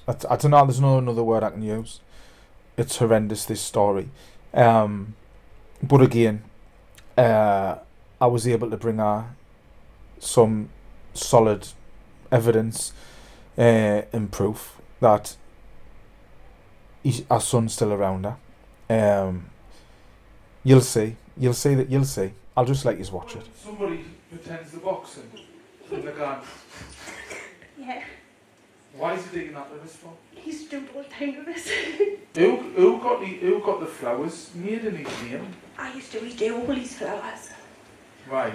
I don't know, there's no another word I can use. It's horrendous, this story. But again, I was able to bring her some solid evidence and proof that our son's still around her. You'll see. I'll just let you watch it. Somebody pretends the boxing in the garden. Yeah. Why is he digging that with his for? He's doing all the time with this. Who got the flowers made in his name? I used to read all his flowers. Right.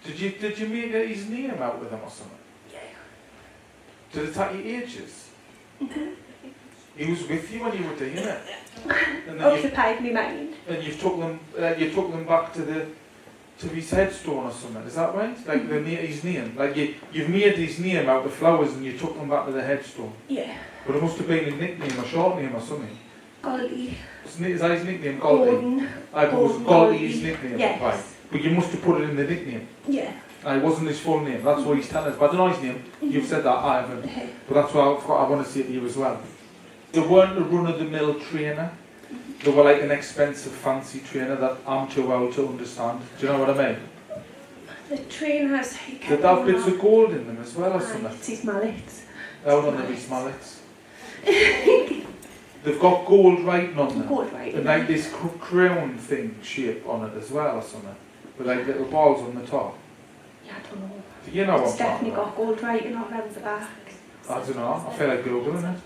Did you make his name out with them or something? Yeah. Did it take you ages? He was with you when you were doing it. And then Occupied my mind. and you took them back to his headstone or something. Is that right? Like his name. Like you've made his name out of flowers and you took them back to the headstone. Yeah. But it must have been a nickname, a short name or something. Goldy. Is that his nickname, Goldy? Gordon. I thought it was Gordon Goldy Goldy. his nickname. Yes. Right. But you must have put it in the nickname. Yeah. It wasn't his full name. That's what he's telling us. But I don't know his name. You've said that. I haven't. But that's what I want to say to you as well. They weren't a run-of-the-mill trainer. They were like an expensive, fancy trainer that I'm too old to understand. Do you know what I mean? The trainers. Did they have bits of gold in them as well or something? It's his mallets. Out on his mallets. They've got gold writing on them. Gold writing. And like this crown thing shape on it as well or something. With like little balls on the top. Yeah, I don't know. Do you know It's what definitely I'm talking got gold writing on around the back. about? I don't know. I feel like Googling it.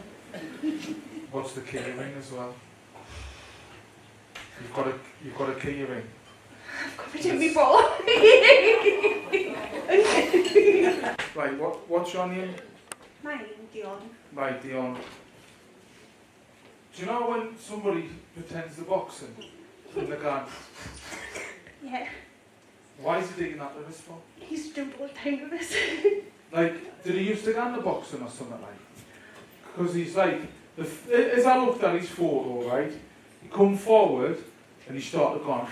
What's the key ring as well? You've got a key ring. I've got it in before. Right, what's your name? Mine, Dion. Right, Dion. Do you know when somebody pretends the boxing in the garden? Yeah. Why is he digging that with his for? He's doing all the time with this. Like, did he used to go into boxing or something like? Because he's like, as I looked at his photo, right, he come forward and he started going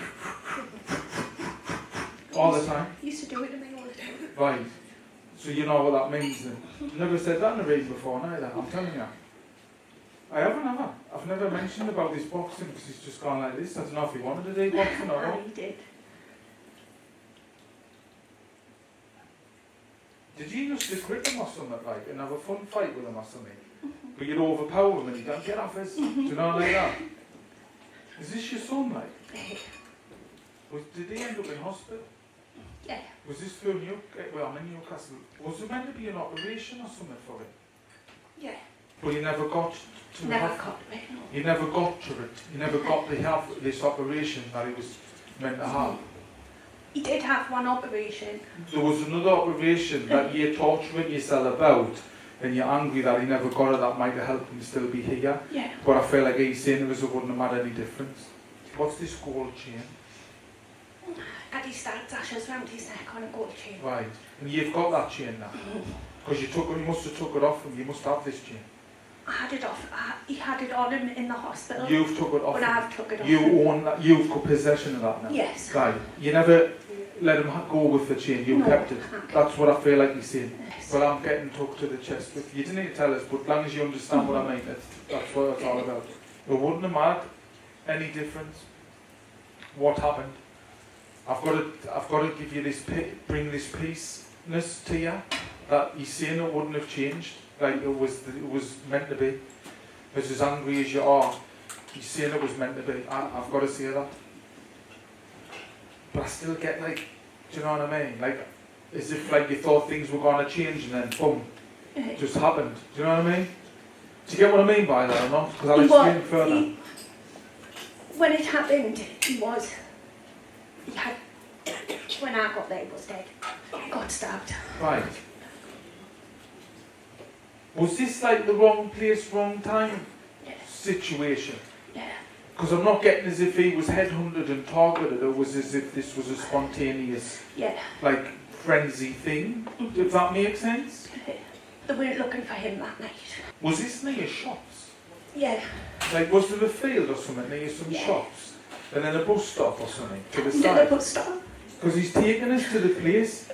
all the time. He used to do it to me all the time. Right. So you know what that means then. Never said that in a radio before neither, I'm telling you. I haven't ever. I've never mentioned about this boxing because he's just gone like this. I don't know if he wanted to do boxing or not. He did. Did you used to grip him or something like and have a fun fight with him or something? But you'd overpower him and he'd go, get off his. Do you know like that? Is this your son like? Did he end up in hospital? Yeah. Was this for I'm in Newcastle. Was there meant to be an operation or something for him? Yeah. But he never got to Never have, got it. No. he never got to it. He never got to have this operation that he was meant to have. He did have one operation. There was another operation that you're torturing yourself about and you're angry that he never got it, that might have helped him still be here. Yeah. But I feel like he's saying it wouldn't have made any difference. What's this gold chain? And he started ashes around his neck on a gold chain. Right. And you've got that chain now? Because you must have took it off him. You must have this chain. I had it off. He had it on him in the hospital. You've took it off But him. I've took it off. You own that. You've got possession of that now. Yes. Right. You never let him go with the chain. You No, kept it. I kept That's what I feel like he's saying. Yes. Well, I'm getting took to the chest with you. Didn't need to tell us, but as long as you understand what I mean, that's what it's all about. It wouldn't have made any difference what happened. I've got to give you this, bring this peaceness to you that he's saying it wouldn't have changed, like it was meant to be. As angry as you are, he's saying it was meant to be. I've got to say that. But I still get like, do you know what I mean? Like, as if like you thought things were going to change and then boom, it just happened. Do you know what I mean? Do you get what I mean by that or not? Because I'll explain further. When it happened, when I got there, he was dead. He got stabbed. Right. Was this like the wrong place, wrong time situation? Yeah. Because I'm not getting as if he was headhunted and targeted. It was as if this was a spontaneous, like, frenzy thing. If that makes sense? They weren't looking for him that night. Was this near shops? Yeah. Like, was there a field or something near some shops? And then a bus stop or something to the Near side? the bus stop. Because he's taking us to the place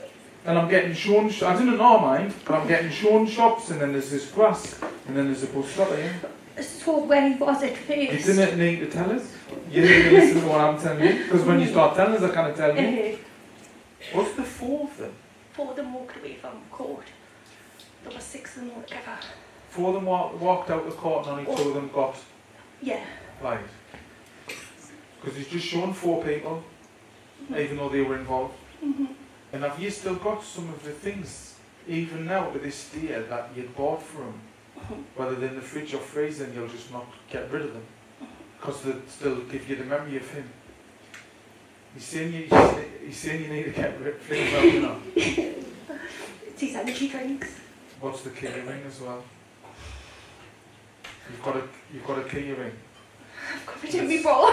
and I'm getting shown, I didn't know mind, but I'm getting shown shops and then there's this grass and then there's a bus stop here. So when he was at first. You didn't need to tell us. You didn't listen to what I'm telling you. Because when you start telling us, I can't tell you. What's the four of them? 4 of them walked away from court. There were 6 of them altogether. 4 of them walked out of court and only 2 of them got. Yeah. Right. Because he's just shown 4 people. even though they were involved. Mhm. And have you still got some of the things, even now to this day, that you'd bought for him? Whether they're in the fridge or freezer, and you'll just not get rid of them? Because they still give you the memory of him. He's saying you need to get rid of things out, you know. It's his energy drinks. What's the key ring as well? You've got a key ring. I've got it in before.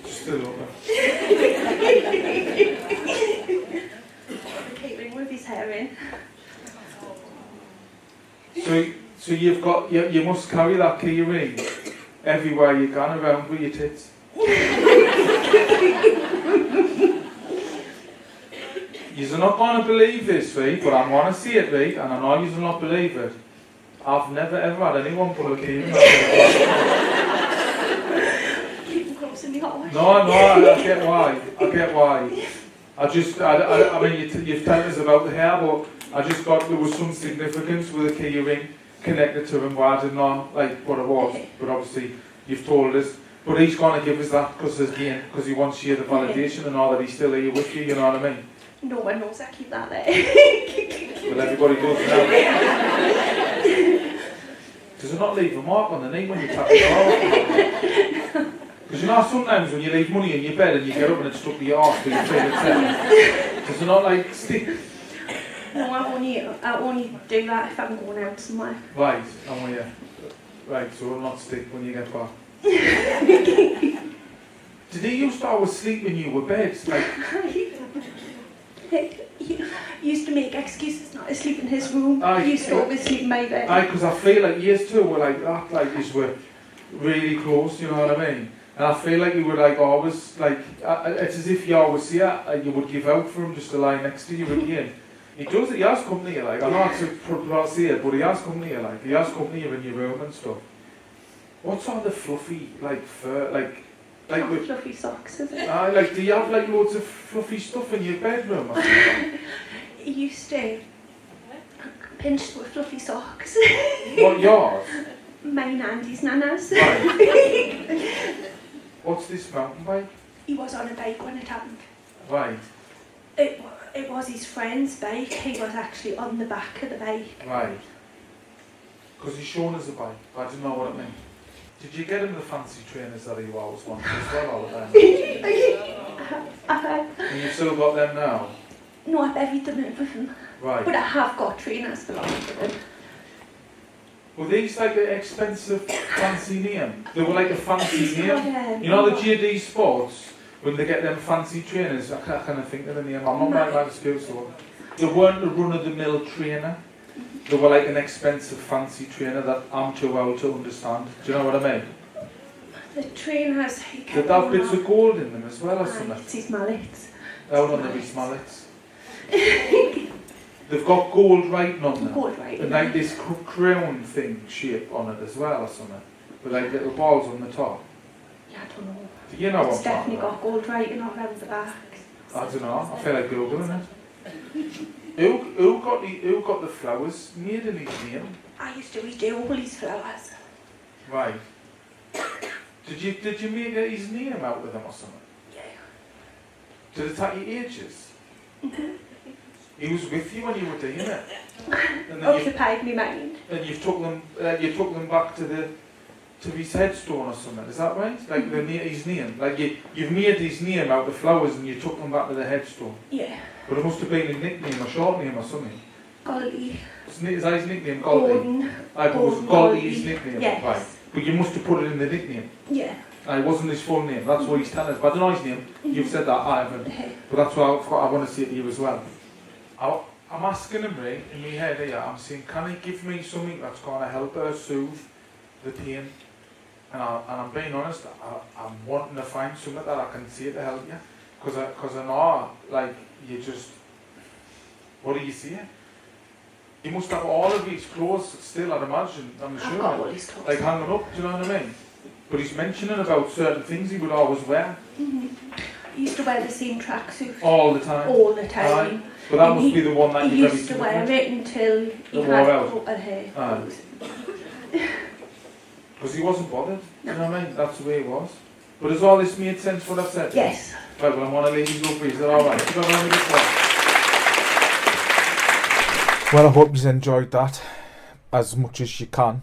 Still up there. The key ring with his hair in. So you've got you must carry that key ring everywhere you can around with your tits. You're not going to believe this, right? But I'm going to see it, right? And I know you'll not believe it. I've never ever had anyone put a key ring on. Keep them close in the hot wash. No, I get why. I mean, you've told us about the hair, but I just thought there was some significance with a key ring connected to him, but I didn't know what it was. But obviously, you've told us. But he's going to give us that because he wants you the validation and all that he's still here with you, you know what I mean? No one knows I keep that there. Well, everybody does now. Does it not leave a mark on the knee when you tap it off? Because you know sometimes when you leave money in your bed and you get up and it's stuck to your arse, does it not stick? No, I only do that if I'm going out somewhere. Right, I'm with you. Right, so it'll not stick when you get back. Did he used to always sleep in your bed? He used to make excuses not to sleep in his room. He used to always sleep in my bed. Because I feel like years too were like that, you were really close, you know what I mean? And I feel like you would always, it's as if you always here, you would give out for him just to lie next to you again. He has company, I know it's a say it, but he has company, he has company in your room and stuff. What's all the fluffy, fur, fluffy socks, is it? Do you have loads of fluffy stuff in your bedroom? He used to pinch with fluffy socks. What, yours? Mine and his nana's. Right. What's this mountain bike? He was on a bike when it happened. Right. It was his friend's bike. He was actually on the back of the bike. Right. Because he's shown us a bike, but I didn't know what it meant. Did you get him the fancy trainers that he always wanted as well all the time? And you've still got them now? No, I've buried them in with him. Right. But I have got trainers that belong to him. Were these an expensive fancy name? They were a fancy name? You know the JD Sports, when they get them fancy trainers, I can't think of the name, I'm not by the school so. They weren't the run-of-the-mill trainer. They were an expensive fancy trainer that I'm too old to understand. Do you know what I mean? The trainers... Did they have bits of gold in them as well or something? It's his mallets. Out on the mallets. They've got gold writing on them. Gold writing. And this crown thing shape on it as well or something. With little balls on the top. Yeah, I don't know. Do you know It's what definitely got gold writing all around the back. I don't know. I feel like Googling it. Who got the flowers made in his name? I used to redo all his flowers. Right. Did you make his name out of them or something? Yeah. Did it take you ages? He was with you when you were doing it. And then Occupied my mind. And you took them back to his headstone or something. Is that right? His name. You've made his name out of flowers and you took them back to the headstone. Yeah. But it must have been a nickname, a short name or something. Goldy. Is that his nickname, Goldy? Gordon. It was Goldy his nickname. Yes. Right. But you must have put it in the nickname. Yeah. It wasn't his full name. That's what he's telling us. But I don't know his name. You've said that. I haven't. But that's what I want to say to you as well. I'm asking him, right, in my head here, I'm saying, can he give me something that's going to help her soothe the pain? And I'm being honest, I'm wanting to find something that I can say to help you. Because I know, you just, what do you say? He must have all of his clothes still, I'd imagine, I'm sure. I've got all his clothes. Hanging up, do you know what I mean? But he's mentioning about certain things he would always wear. He used to wear the same tracksuit. All the time? All the time. But that must be the one that he used to wear it until he had cut hair. Because he wasn't bothered. You know what I mean? That's the way it was. But has all this made sense what I've said? Yes. Right, well, I'm going to leave you go for you. Is that alright? You got on with this one? Well, I hope you've enjoyed that as much as you can.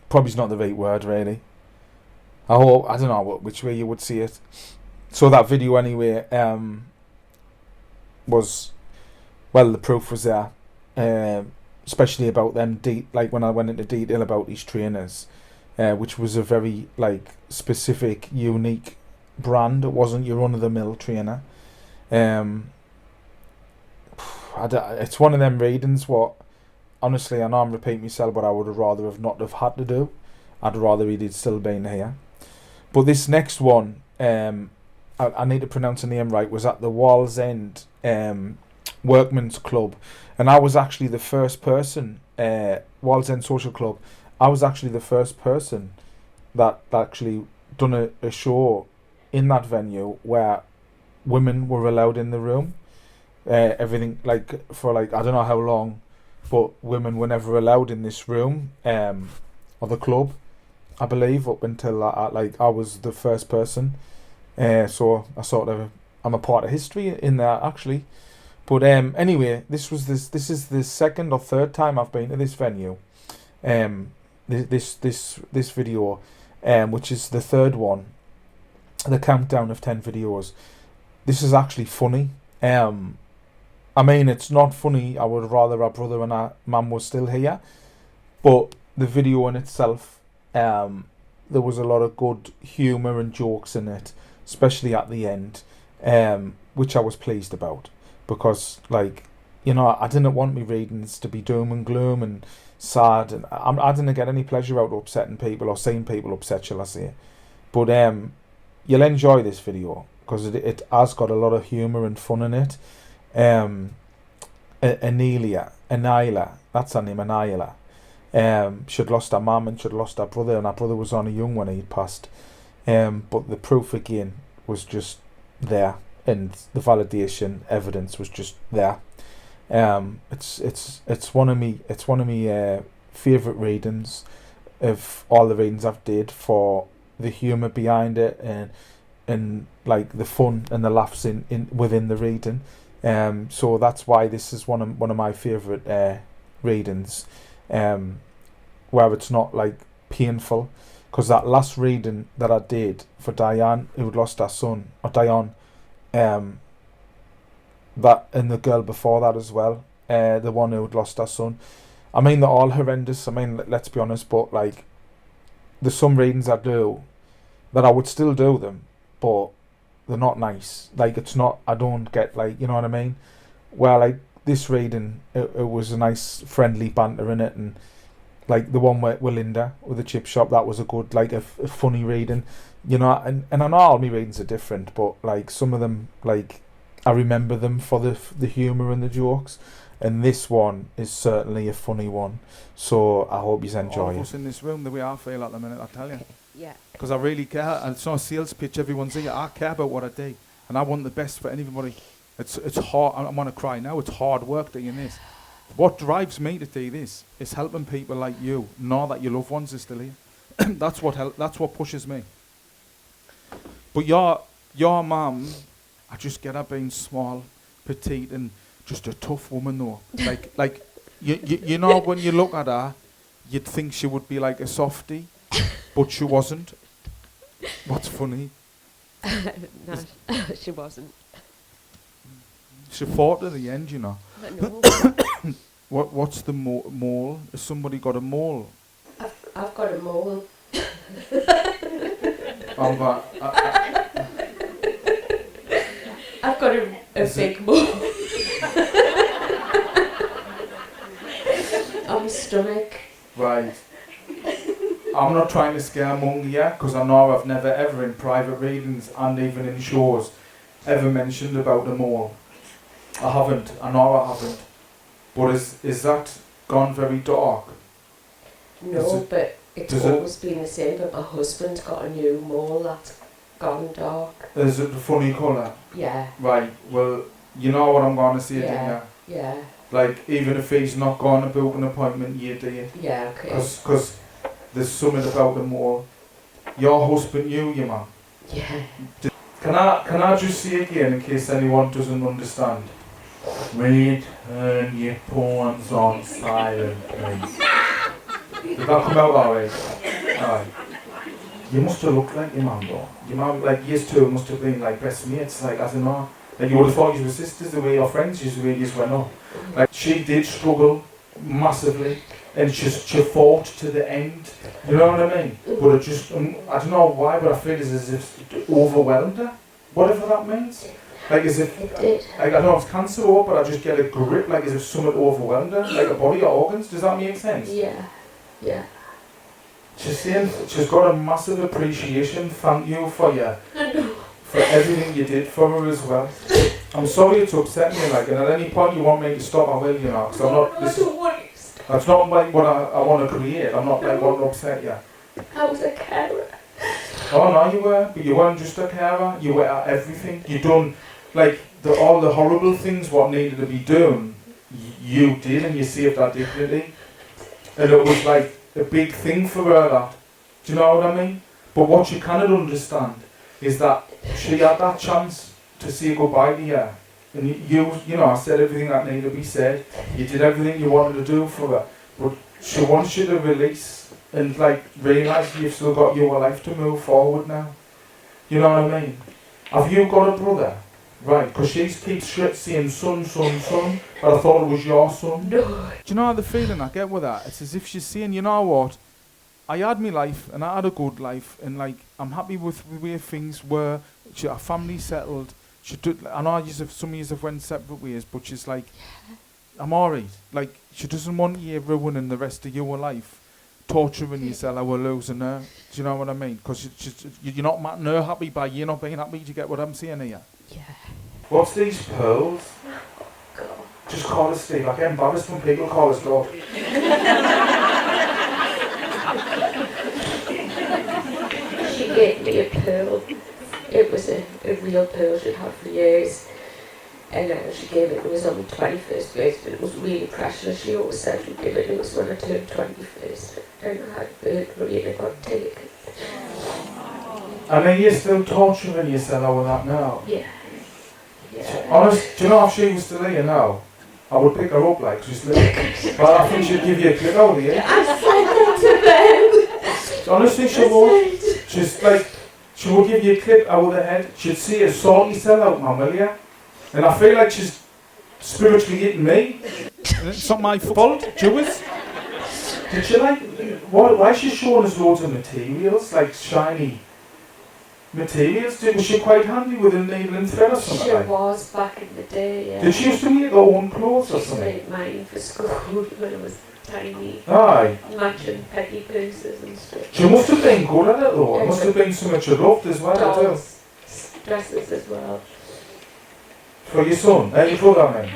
Probably's not the right word, really. I don't know which way you would see it. So that video anyway, was, well, the proof was there. Especially about them, like when I went into detail about these trainers, which was a very like specific, unique brand. It wasn't your run-of-the-mill trainer. It's one of them readings what, honestly, I know I'm repeating myself, but I would have rather have not have had to do. I'd rather he'd still been here. But this next one, I need to pronounce the name right, was at the Wallsend Workmen's Club. And I was actually the first person, Wallsend Social Club, I was actually the first person that actually done a show in that venue where women were allowed in the room. Everything, like, for like, I don't know how long, but women were never allowed in this room, or the club, I believe, up until I was the first person. So I'm a part of history in there, actually. But anyway, this is the second or third time I've been to this venue. This video, which is the third one, the countdown of 10 videos. This is actually funny. I mean, it's not funny. I would rather our brother and our mum was still here. But the video in itself, there was a lot of good humour and jokes in it, especially at the end, which I was pleased about. Because, like, you know, I didn't want my readings to be doom and gloom and sad, and I didn't get any pleasure out of upsetting people or seeing people upset, shall I say. But you'll enjoy this video because it has got a lot of humour and fun in it. Anelia, that's her name, Anila. She'd lost her mum and she'd lost her brother, and her brother was only young when he'd passed. But the proof again was just there. And the validation evidence was just there. It's one of me favourite readings of all the readings I've did, for the humour behind it and like the fun and the laughs in within the reading. So that's why this is one of my favourite readings, where it's not like painful, because that last reading that I did for Diane, who had lost her son, or Diane. That and the girl before that as well, the one who had lost her son. I mean, they're all horrendous. I mean, let's be honest, but like, there's some readings I do that I would still do them, but they're not nice. Like, it's not, I don't get, like, you know what I mean? Well, like this reading, it was a nice friendly banter in it, and like the one with Linda with the chip shop, that was a good, like a funny reading. You know, and I know all my readings are different, but like some of them, like I remember them for the humour and the jokes, and this one is certainly a funny one. So I hope you enjoy all it. of us in this room, the way I feel at the minute, I tell you. Yeah. Because I really care, and it's not a sales pitch. Everyone's here. I care about what I do, and I want the best for anybody. It's hard. I want to cry now. It's hard work doing this. What drives me to do this is helping people like you know that your loved ones are still here. That's what pushes me. But your mum, I just get her being small, petite, and just a tough woman though. like you know, when you look at her, you'd think she would be like a softie, but she wasn't. What's funny? No, she wasn't. She fought to the end, you know. I know. What's the mole? Has somebody got a mole? I've got a mole. I've got a big mole on my stomach. Right. I'm not trying to scare Mungie yet, because I know I've never ever in private readings and even in shows ever mentioned about the mole. I haven't. I know I haven't. But is that gone very dark? No, but it's always been the same. But my husband's got a new mole that's gone dark. Is it a funny colour? Yeah. Right. Well, you know what I'm going to say, Yeah. do you? Yeah. Like, even if he's not going to book an appointment, you do it. Yeah, okay. Because there's something about them all. Your husband knew you, man. Yeah. Can I just say again, in case anyone doesn't understand? Read turn your phones on silent, please. Did that come out alright? Alright. You must have looked like your mum, though. Your mum, like, years two must have been like best mates, like, as in all. Like, you would have thought you were sisters the way your friends used, the way you went up. Like, she did struggle massively, and she fought to the end. You know what I mean? But it just, I don't know why, but I feel as if it overwhelmed her. Whatever that means. Like, as if, like, I don't know if it's cancer or what, but I just get a grip, like as if something overwhelmed her, like her body or organs. Does that make sense? Yeah. Yeah. She's saying she's got a massive appreciation. Thank you for for everything you did for her as well. I'm sorry it's upset me, like, and at any point you want me to stop, I will, you know, because I'm not. That's not like what I want to create. I'm not like wanting to upset you. I was a carer. Oh no, you were, but you weren't just a carer. You were at everything. You done like all the horrible things what needed to be done. You did, and you saved that dignity. And it was like a big thing for her. That, do you know what I mean? But what you cannot understand is that she had that chance to say goodbye to you. And you know, I said everything that needed to be said. You did everything you wanted to do for her. But she wants you to release and like realise you've still got your life to move forward now. You know what I mean? Have you got a brother? Right, because she keeps saying son, but I thought it was your son. No. Do you know the feeling I get with that? It's as if she's saying, you know what? I had my life and I had a good life and like I'm happy with the way things were. Our family settled. She did, I know some of you have went separate ways, but she's like, I'm alright. Like, she doesn't want you ruining the rest of your life, torturing yourself or losing her. Do you know what I mean? Because you're not making her happy by you not being happy. Do you get what I'm saying here? Yeah. What's these pearls? God. Just call us Steve. I get embarrassed when people call us God. She gave me a pearl. It was a real pearl she'd had for years. And she gave it was on the 21st birthday, but it was really precious. She always said she'd give it. It was when I turned 21st. And I had burglary and I got taken. And then you're still torturing yourself over that now? Yeah. Yeah. Honest, do you know if she was still here now? I would pick her up like she's little. But I think she'd give you a clip out of here. I said that to them. Honestly, she would. She's like, she would give you a clip out of the head. She'd say a sort yourself out, man, will you? And I feel like she's spiritually hitting me. It's not my fault, Jewish. Did she like, why is she showing us loads of materials, like shiny materials? Was she quite handy with a needle and thread or something? She like? was back in the day, yeah. Did she used to make her own clothes or She something? made mine for school when I was tiny. Aye. Matching petty purses and stuff. She must have been good at it though. It must have been something she loved as well. Dolls, dresses as well. For your son, your brother, I mean.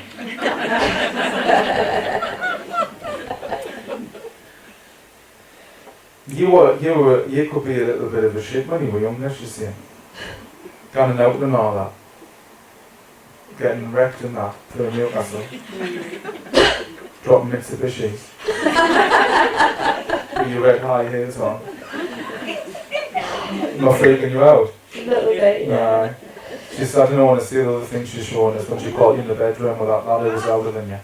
You could be a little bit of a shit when you were younger, you see. Going out and all that. Getting wrecked and that, for Newcastle. Dropping Mitsubishis. With your red high heels on. Not freaking you out? A little bit, yeah. Nah. She's, I don't want to see the other things she's showing us when she caught you in the bedroom with that lad who's louder than you.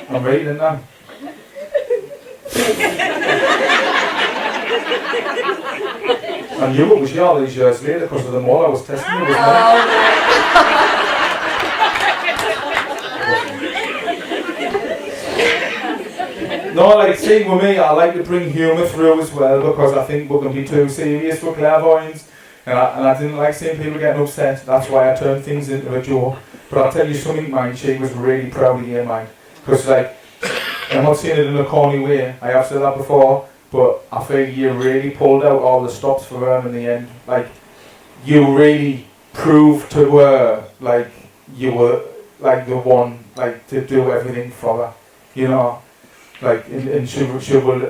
I'm reading it now. I knew it was you all these years later because of the mall I was testing you, wasn't it? No, like, see, with me, I like to bring humour through as well because I think we can be too serious for clairvoyance. And I didn't like seeing people getting upset. That's why I turned things into a joke. But I'll tell you something, mind, she was really proud of you, mind. Because, like, I'm not saying it in a corny way. I have said that before. But I think you really pulled out all the stops for her in the end. Like, you really proved to her, like, you were, like, the one, like, to do everything for her. You know? Like, and she will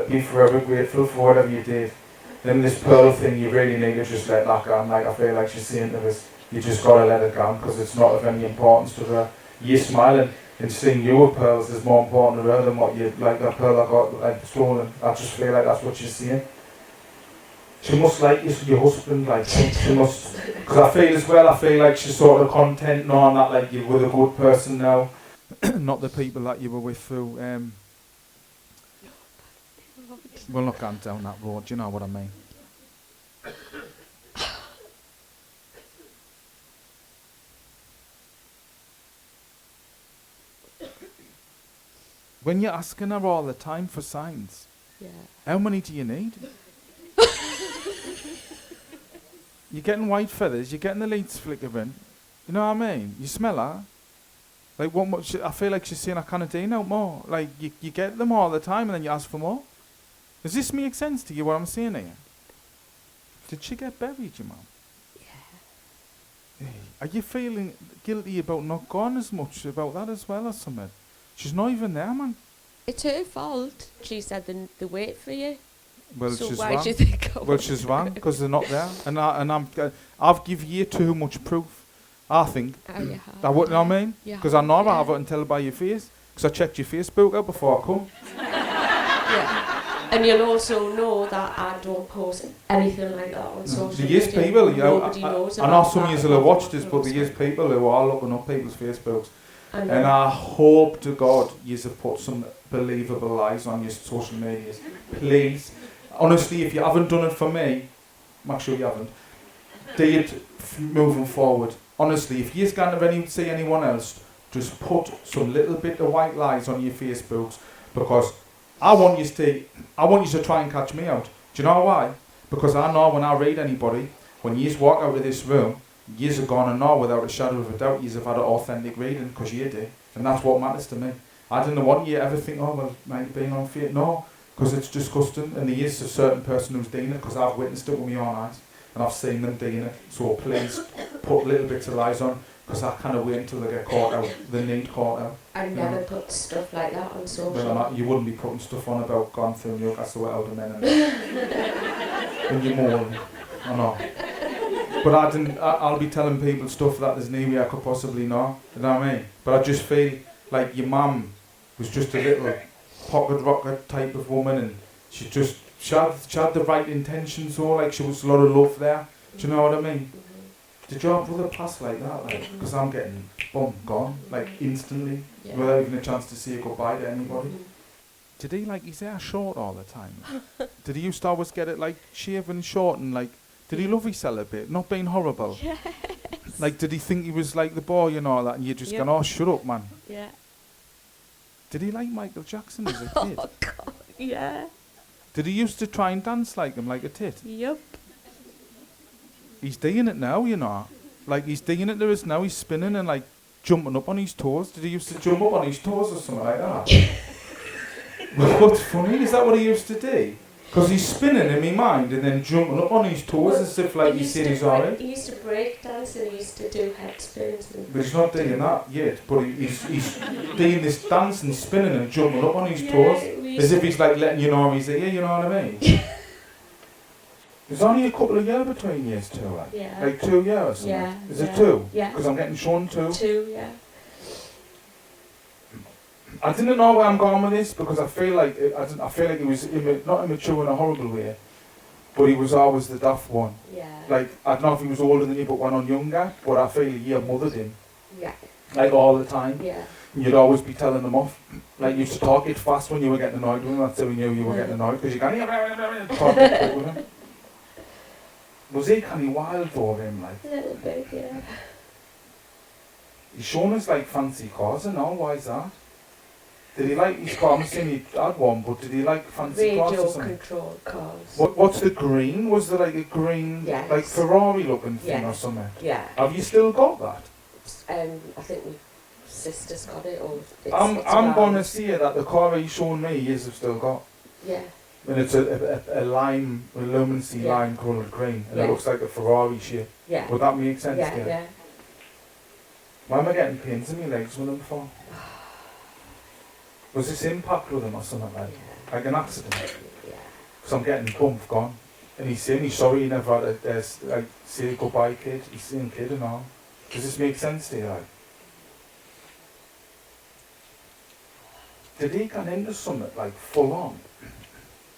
be forever grateful for whatever you did. Then this pearl thing, you really need to just let that go. Like, I feel like she's saying to us, you just gotta let it go because it's not of any importance to her. You're smiling and seeing your pearls is more important to her than what you like that pearl I got like stolen. I just feel like that's what she's saying. She must like your husband, like she must, because I feel as well. I feel like she's sort of content knowing that like you were a good person now, not the people that you were with through. We'll not go down that road. Do you know what I mean? When you're asking her all the time for signs, how many do you need? You're getting white feathers, you're getting the lights flickering. You know what I mean? You smell her. Like, what much? I feel like she's saying, I can't do no more. Like, you get them all the time and then you ask for more. Does this make sense to you, what I'm saying here? Did she get buried, your mum? Yeah. Are you feeling guilty about not going as much about that as well or something? She's not even there, man. It's her fault. She said they wait for you. Well, so she's why wrong. do you think I Well, she's wrong because they're not there, and I've give you too much proof. I think. Oh, you have. I wouldn't know what I mean? You Because I know have, I have it and tell by your face. Because I checked your Facebook out before I come. Yeah. And you'll also know that I don't post anything like that on social There media. is people, you know, Nobody knows I know about some of that. you will have watched this, but there is people who are looking up people's Facebooks. I know. And I hope to God you have put some believable lies on your social medias. Please. Honestly, if you haven't done it for me, I'm sure you haven't, do it moving forward. Honestly, if you're going to see anyone else, just put some little bit of white lies on your Facebooks, because I want you to try and catch me out. Do you know why? Because I know when I read anybody, when you walk out of this room, years are gone and know without a shadow of a doubt you've had an authentic reading, because you did. And that's what matters to me. I didn't want you to ever think, oh, well, might be on faith. No, because it's disgusting. And there is a certain person who's doing it, because I've witnessed it with my own eyes. And I've seen them doing it. So please put little bits of lies on, because I kind of wait until they get caught out. They need caught out. I never put stuff like that on social. Well, you wouldn't be putting stuff on about going through Newcastle with older men and you mourn. I know. But I'll be telling people stuff that there's no way I could possibly know. You know what I mean? But I just feel like your mum was just a little pocket rocket type of woman, and she had the right intentions, so like she was a lot of love there. Do you know what I mean? Did your brother pass like that? Like, because I'm getting gone, like instantly, without even a chance to say goodbye to anybody. Did he like his hair short all the time? Did he used to always get it like shaven short and like? Did he love himself a bit? Not being horrible. Yes. Like, did he think he was like the boy and all that, and you just gone, oh, shut up, man. Yeah. Did he like Michael Jackson as a kid? Oh God, yeah. Did he used to try and dance like him, like a tit? Yep. He's doing it now, you know. Like, he's doing it to us now. He's spinning and like jumping up on his toes. Did he used to jump up on his toes or something like that? What's funny? Is that what he used to do? Because he's spinning in my mind and then jumping up on his toes as if like he's saying he's alright. He used to break dance and he used to do head spins. But he's not doing that yet. But he's doing this dance and spinning and jumping up on his toes as if he's like letting you know he's here. You know what I mean? There's only a couple of years between years two, like. Yeah. Like 2 years. Or something. Yeah. Is it 2? Yeah. Because I'm getting shown 2. 2, yeah. I didn't know where I'm going with this because I feel like he was not immature in a horrible way, but he was always the daft one. Yeah. Like, I don't know if he was older than you but went on younger, but I feel you mothered him. Yeah. Like all the time. Yeah. And you'd always be telling them off. Like, you used to talk it fast when you were getting annoyed with him. That's how we knew you were getting annoyed, because you can't talk it quick with him. Was he kind of wild for him, like? A little bit, yeah. He's shown us like fancy cars and all. Why is that? Did he like his car? I'm saying he had one, but did he like fancy cars or something? Radio-controlled cars. What's the green? Was there like a green, like Ferrari looking thing or something? Yeah. Have you still got that? I think my sister's got it, or I'm going to say that the car he's shown me is have still got. Yeah. And it's a lime, a luminous lime coloured green, and it looks like a Ferrari shape. Yeah. Would that make sense to you? Yeah. Why am I getting pains in my legs with them for? Was this impact with them or something like? Like an accident? Yeah. Because I'm getting bumped gone. And he's saying he's sorry he never had a, like, say goodbye kid. He's saying kid and all. Does this make sense to you, like? Did he get into something, like, full on?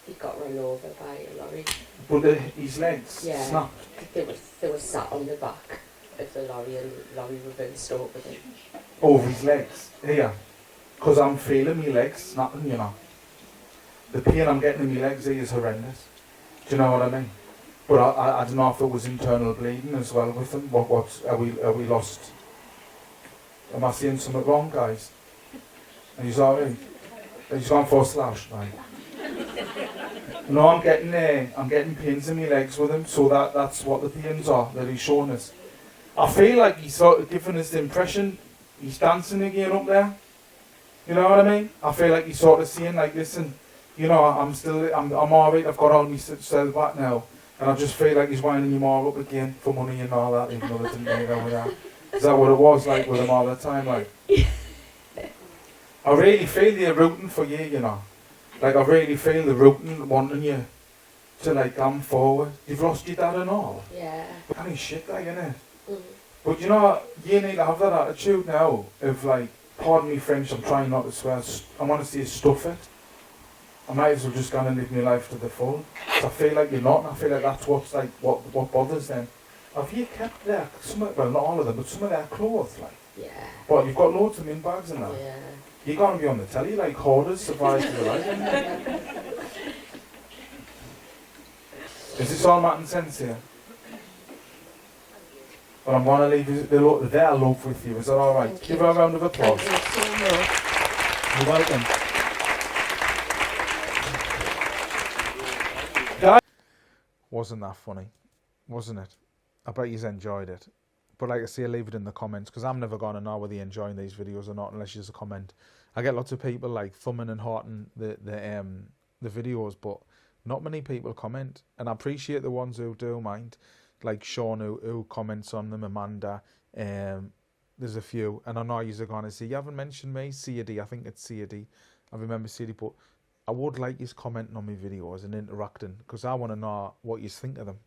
He got run over by a lorry. But his legs snapped? They were sat on the back of the lorry and the lorry reversed over them. Over his legs? Here. Because I'm feeling my legs snapping, you know. The pain I'm getting in my legs here is horrendous. Do you know what I mean? But I don't know if it was internal bleeding as well with him. What are we lost? Am I saying something wrong, guys? Are you alright? Are you gone for a slash, right? No, I'm getting pains in my legs with him, so that's what the pains are that he's showing us. I feel like he's sort of giving us the impression he's dancing again up there. You know what I mean? I feel like he's sort of saying, like, listen, you know, I'm alright, I've got all my cells back now. And I just feel like he's winding you more up again for money and all that, even though they didn't really go with that. Is that what it was like with him all the time? Like, I really feel they're rooting for you, you know. Like, I really feel they're rooting, wanting you to, like, come forward. You've lost your dad and all. Yeah. Kind of shit, like, innit? But you know, you need to have that attitude now of, like, pardon me French, I'm trying not to swear, I want to say stuff it. I might as well just go and live my life to the full. So I feel like you're not, and I feel like that's what's like what bothers them. Have you kept their well, not all of them, but some of their clothes, like? Yeah. But you've got loads of min bags in that. Yeah. You're gonna be on the telly like hoarders survive to the life. Is this all making sense here? Well, I'm gonna leave you their love with you. Is that all right? Give her a round of applause. You're welcome. Wasn't that funny? Wasn't it? I bet you enjoyed it. But like I say, leave it in the comments, because I'm never going to know whether you're enjoying these videos or not unless you just comment. I get lots of people like thumbing and hearting the videos, but not many people comment. And I appreciate the ones who do mind, like Sean who comments on them, Amanda. There's a few, and I know you're going to say, you haven't mentioned me, CAD. I think it's CAD. I remember CAD, but I would like you commenting on my videos and interacting, because I want to know what you think of them.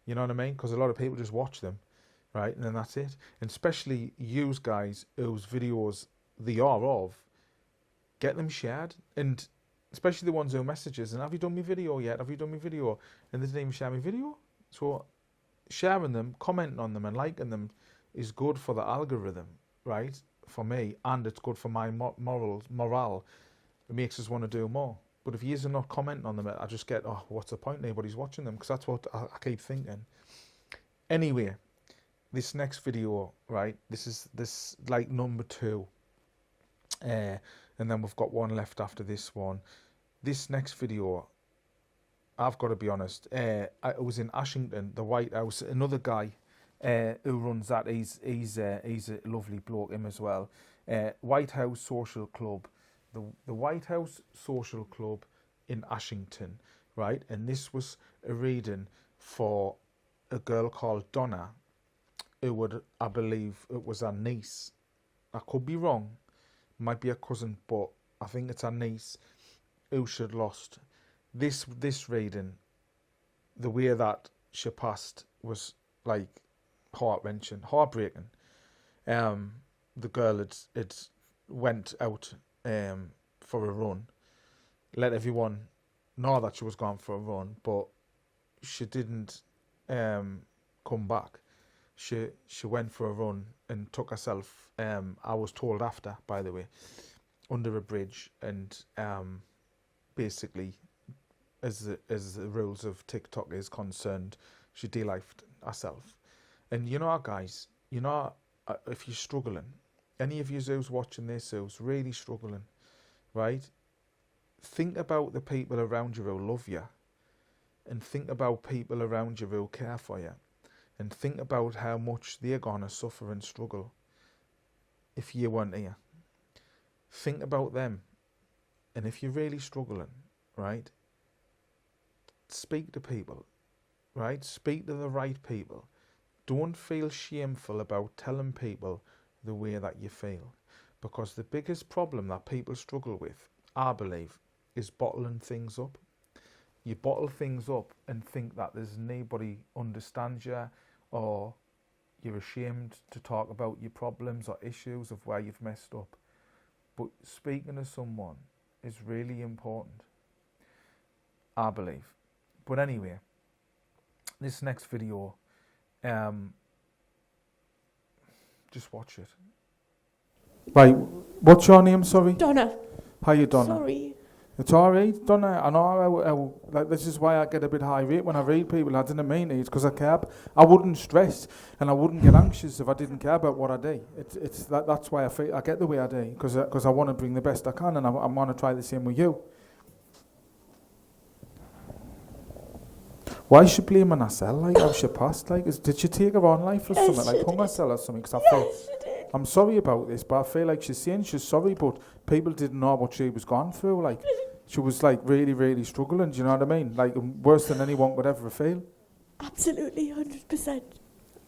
You know what I mean? Because a lot of people just watch them, right? And then that's it. And especially you guys whose videos they are of, get them shared. And especially the ones who messages, and have you done my video yet? Have you done my video? And they didn't even share my video. So sharing them, commenting on them and liking them is good for the algorithm, right? For me, and it's good for my morale. It makes us want to do more. But if you're not commenting on them, I just get, oh, what's the point? Nobody's watching them, because that's what I keep thinking. Anyway, this next video, right? This is like number 2, and then we've got one left after this one. This next video, I've got to be honest. It was in Ashington, the White House. Another guy who runs that. He's a lovely bloke, him as well. White House Social Club. The White House Social Club in Ashington, right? And this was a reading for a girl called Donna, who would, I believe, it was her niece. I could be wrong, might be a cousin, but I think it's her niece who she'd lost. This reading, the way that she passed was like heart-wrenching, heartbreaking. The girl had went out for a run, let everyone know that she was gone for a run, but she didn't come back. She went for a run and took herself, I was told after, by the way, under a bridge, and basically, as the rules of TikTok is concerned, she de-lifed herself. And you know, guys, you know, if you're struggling, any of you who's watching this who's really struggling, right? Think about the people around you who love you, and think about people around you who care for you, and think about how much they're gonna suffer and struggle if you weren't here. Think about them, and if you're really struggling, right? Speak to people, right? Speak to the right people. Don't feel shameful about telling people the way that you feel, because the biggest problem that people struggle with, I believe, is bottling things up. you bottle things up and think that there's nobody understands you, or you're ashamed to talk about your problems or issues of where you've messed up. But speaking to someone is really important, I believe. But anyway, this next video, just watch it. Right, what's your name, sorry? Donna. How you, Donna? Sorry. It's alright, Donna. I know like, this is why I get a bit irate when I read people. I didn't mean it, because I care. I wouldn't stress and I wouldn't get anxious if I didn't care about what I do. That's why I get the way I do, because I want to bring the best I can, and I want to try the same with you. Why is she blaming herself? Like, how she passed? Like, did she take her own life or something? Like, hung herself or something? Because I feel, I'm sorry about this, but I feel like she's saying she's sorry, but people didn't know what she was going through. Like, she was like really, really struggling. Do you know what I mean? Like, worse than anyone could ever feel. Absolutely, 100%.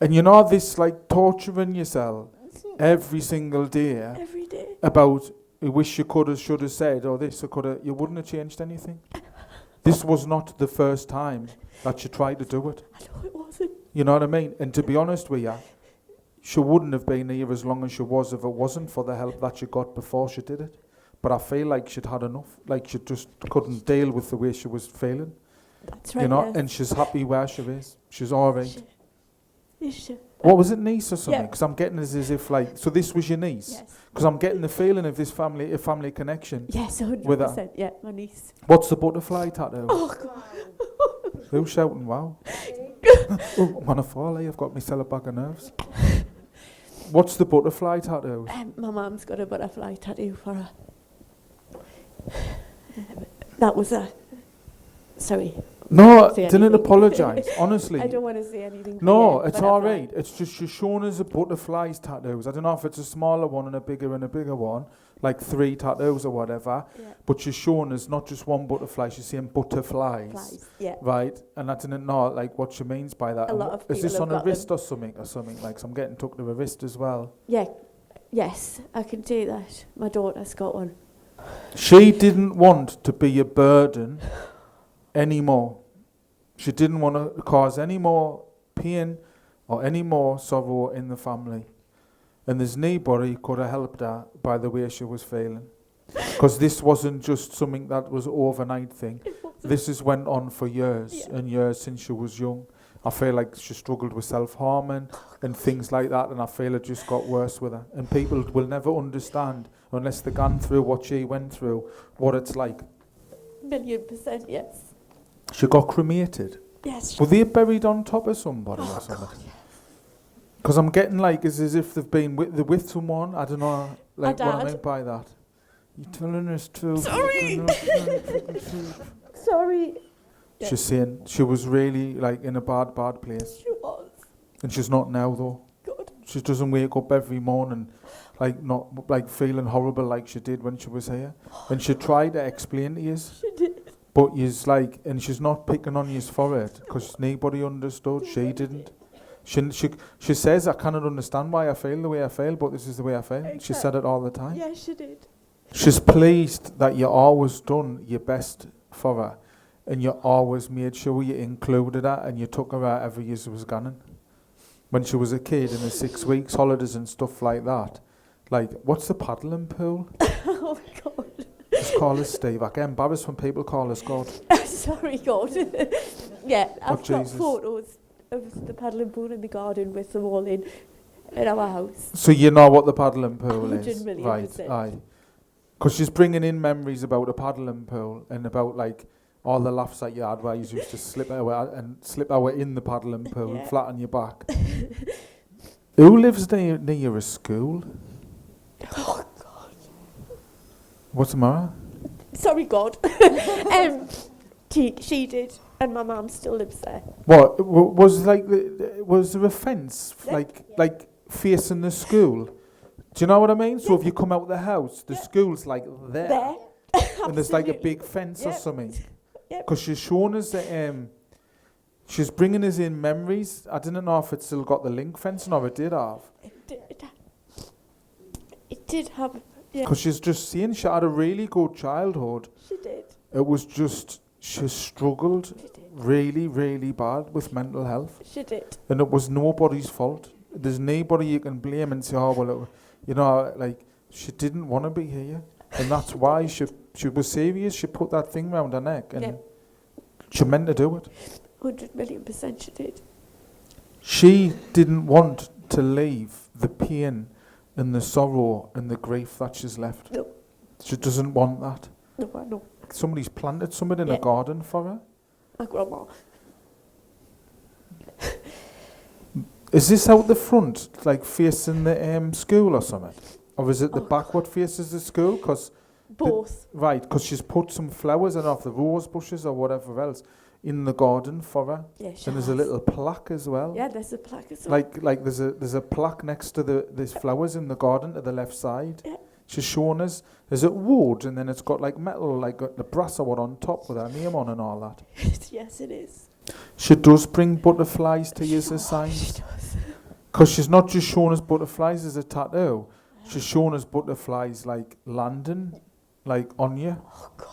And you know this, like, torturing yourself every single day. Every day. About, I wish you could have, should have said, or this, or could have. You wouldn't have changed anything. This was not the first time that she tried to do it. I know it wasn't. You know what I mean? And to be honest with you, she wouldn't have been here as long as she was if it wasn't for the help that she got before she did it. But I feel like she'd had enough. Like, she just couldn't deal with the way she was feeling. That's right. You know, yes. and she's happy where she is. She's all right. Is she? What was it, niece or something? Yeah. Because I'm getting this as if, like, so this was your niece? Yes. Because I'm getting the feeling of this family, a family connection. Yes, 100%. With her. Yeah, my niece. What's the butterfly tattoo? Oh, God. Who's shouting, wow? Oh, I'm on a fall, I've got myself a bag of nerves. What's the butterfly tattoo? My mum's got a butterfly tattoo for her. That was a... Sorry. No, didn't apologise, honestly. I don't want to say anything. No, it's all right. It's just she's shown us a butterfly's tattoos. I don't know if it's a smaller one and a bigger one, like 3 tattoos or whatever. Yeah. But she's shown us not just one butterfly, she's saying butterflies. Flies, yeah. Right? And I didn't know, like, what she means by that. A lot of is this people on have a got wrist or something? Like, so I'm getting took to a wrist as well. Yeah. Yes, I can do that. My daughter's got one. She didn't want to be a burden anymore. She didn't want to cause any more pain or any more sorrow in the family. And there's nobody could have helped her by the way she was feeling. Because this wasn't just something that was overnight thing. This has went on for years and years since she was young. I feel like she struggled with self-harming and things like that, and I feel it just got worse with her. And people will never understand, unless they've gone through what she went through, what it's like. 1,000,000%, yes. She got cremated. Yes. Were they buried on top of somebody or something? Because I'm getting like, it's as if they've been with someone. I don't know, like what I mean by that. You're telling us to. Sorry. Sorry. She's saying she was really like in a bad place. She was. And she's not now though. Good. She doesn't wake up every morning like not like feeling horrible like she did when she was here. And she tried to explain to you. She did. But you's like, and she's not picking on you for it because nobody understood. She didn't. She says, I cannot understand why I feel the way I feel, but this is the way I feel. Exactly. She said it all the time. Yeah, she did. She's pleased that you always done your best for her, and you always made sure you included her and you took her wherever you was going. When she was a kid in the 6 weeks holidays and stuff like that. Like, what's the paddling pool? Oh, God. Just call us Steve. I get embarrassed when people call us God. Sorry, God. Yeah, I've got Jesus. photos of the paddling pool in the garden with them all in our house. So you know what the paddling pool is? 100,000,000%. Right, aye. Because she's bringing in memories about a paddling pool and about like all the laughs that you had where you used to slip out in the paddling pool, Yeah. flat on your back. Who lives near a school? Oh, God. What's the matter? Sorry, God. She did, and my mum still lives there. What was like? Was there a fence Yeah. like facing the school? Do you know what I mean? So if you come out the house, the school's like there. There. And there's like a Absolutely. big fence or Yep. something. Yep. Because she's shown us that she's bringing us in memories. I didn't know if it still got the link fencing or it did have. It did have. Yeah. Because she's just saying she had a really good childhood. She did. It was just she struggled really, really bad with mental health. She did. And it was nobody's fault. There's nobody you can blame and say, oh, well, you know, like, she didn't want to be here. And that's why she was serious. She put that thing round her neck and she meant to do it. 100,000,000% she did. She didn't want to leave the pain and the sorrow and the grief that she's left. No. She doesn't want that. No, I know. Somebody's planted something in a garden for her. My grandma. Is this out the front, like facing the school or something? Or is it the back what faces the school? Both. Right, because she's put some flowers and off the rose bushes or whatever else in the garden for her. Yeah, she and there's a little plaque as well. Yeah, there's a plaque as well. Like there's a plaque next to there's flowers in the garden to the left side. Yeah. She's shown us. There's a wood and then it's got like metal, like the brass or what on top with her name on and all that. Yes, it is. She does bring butterflies to use as signs. Because she's not just shown us butterflies as a tattoo. She's shown us butterflies like landing, like on you. Oh, God.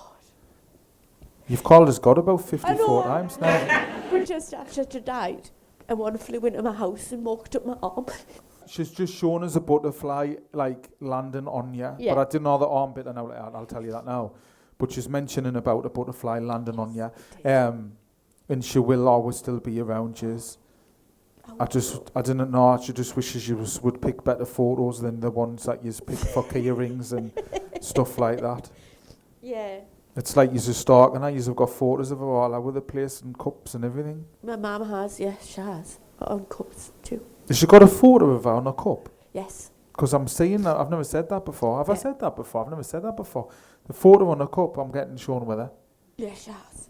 You've called us God about 54 times now. But just after she died, and one flew into my house and walked up my arm. She's just shown us a butterfly like landing on you. Yeah. But I didn't know the arm bit, and I'll tell you that now. But she's mentioning about a butterfly landing on you. And she will always still be around you. I didn't know. She just wishes you would pick better photos than the ones that you pick for key rings and stuff like that. Yeah. It's like you're just stalking her. You've got photos of her all over the place and cups and everything. My mum has, yeah, she has. On cups too. Has she got a photo of her on a cup? Yes. Because I'm seeing that. I've never said that before. Have I said that before? I've never said that before. The photo on a cup I'm getting shown with her. Yeah, she has.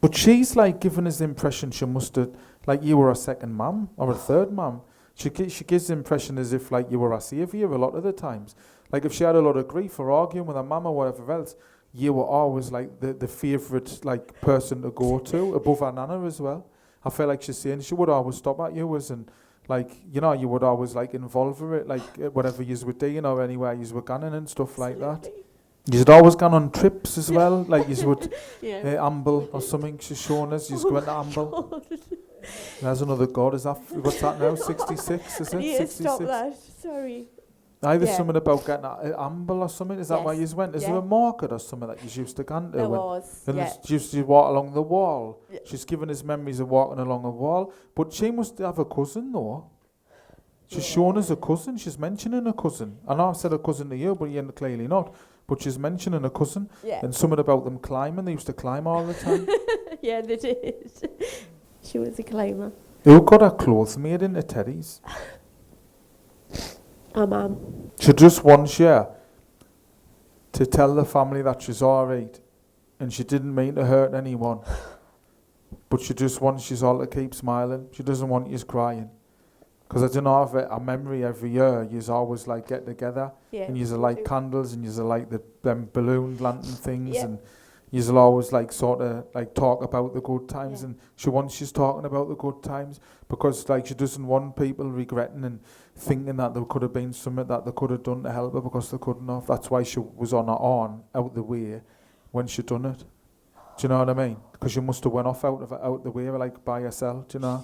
But she's like giving us the impression she must have, like you were a second mum or a third mum. She gives the impression as if like you were a saviour a lot of the times. Like if she had a lot of grief or arguing with her mum or whatever else, you were always like the favourite like person to go to above her nana as well. I feel like she's saying she would always stop at you and like, you know, you would always like involve her, like whatever you were doing or anywhere you were going and stuff like that. You'd always gone on trips as well, like you would amble or something. She's shown us. You went to amble. There's another god. Is that what's that now? 66? Is it? Yeah, 66? stop that. Sorry. There's something about getting an amble or something. Is that why you went? Is there a market or something that you used to go to? There was. And she used to walk along the wall. Yeah. She's given us memories of walking along a wall. But she must have a cousin though. She's shown us a cousin. She's mentioning a cousin. I know I said a cousin to you, but you're clearly not. But she's mentioning a cousin. Yeah. And something about them climbing. They used to climb all the time. Yeah, they did. She was a climber. Who got her clothes made into teddies? Mum. She just wants you to tell the family that she's alright. And she didn't mean to hurt anyone. But she just wants you all to keep smiling. She doesn't want you crying. Because I don't know if a memory every year, you always like get together and you light candles and you light them balloon lantern things and you always like sort of like talk about the good times and she wants she's talking about the good times because like she doesn't want people regretting and thinking that there could have been something that they could have done to help her because they couldn't have. That's why she was on her own out the way when she done it. Do you know what I mean? Because she must have went off out the way like by herself, do you know?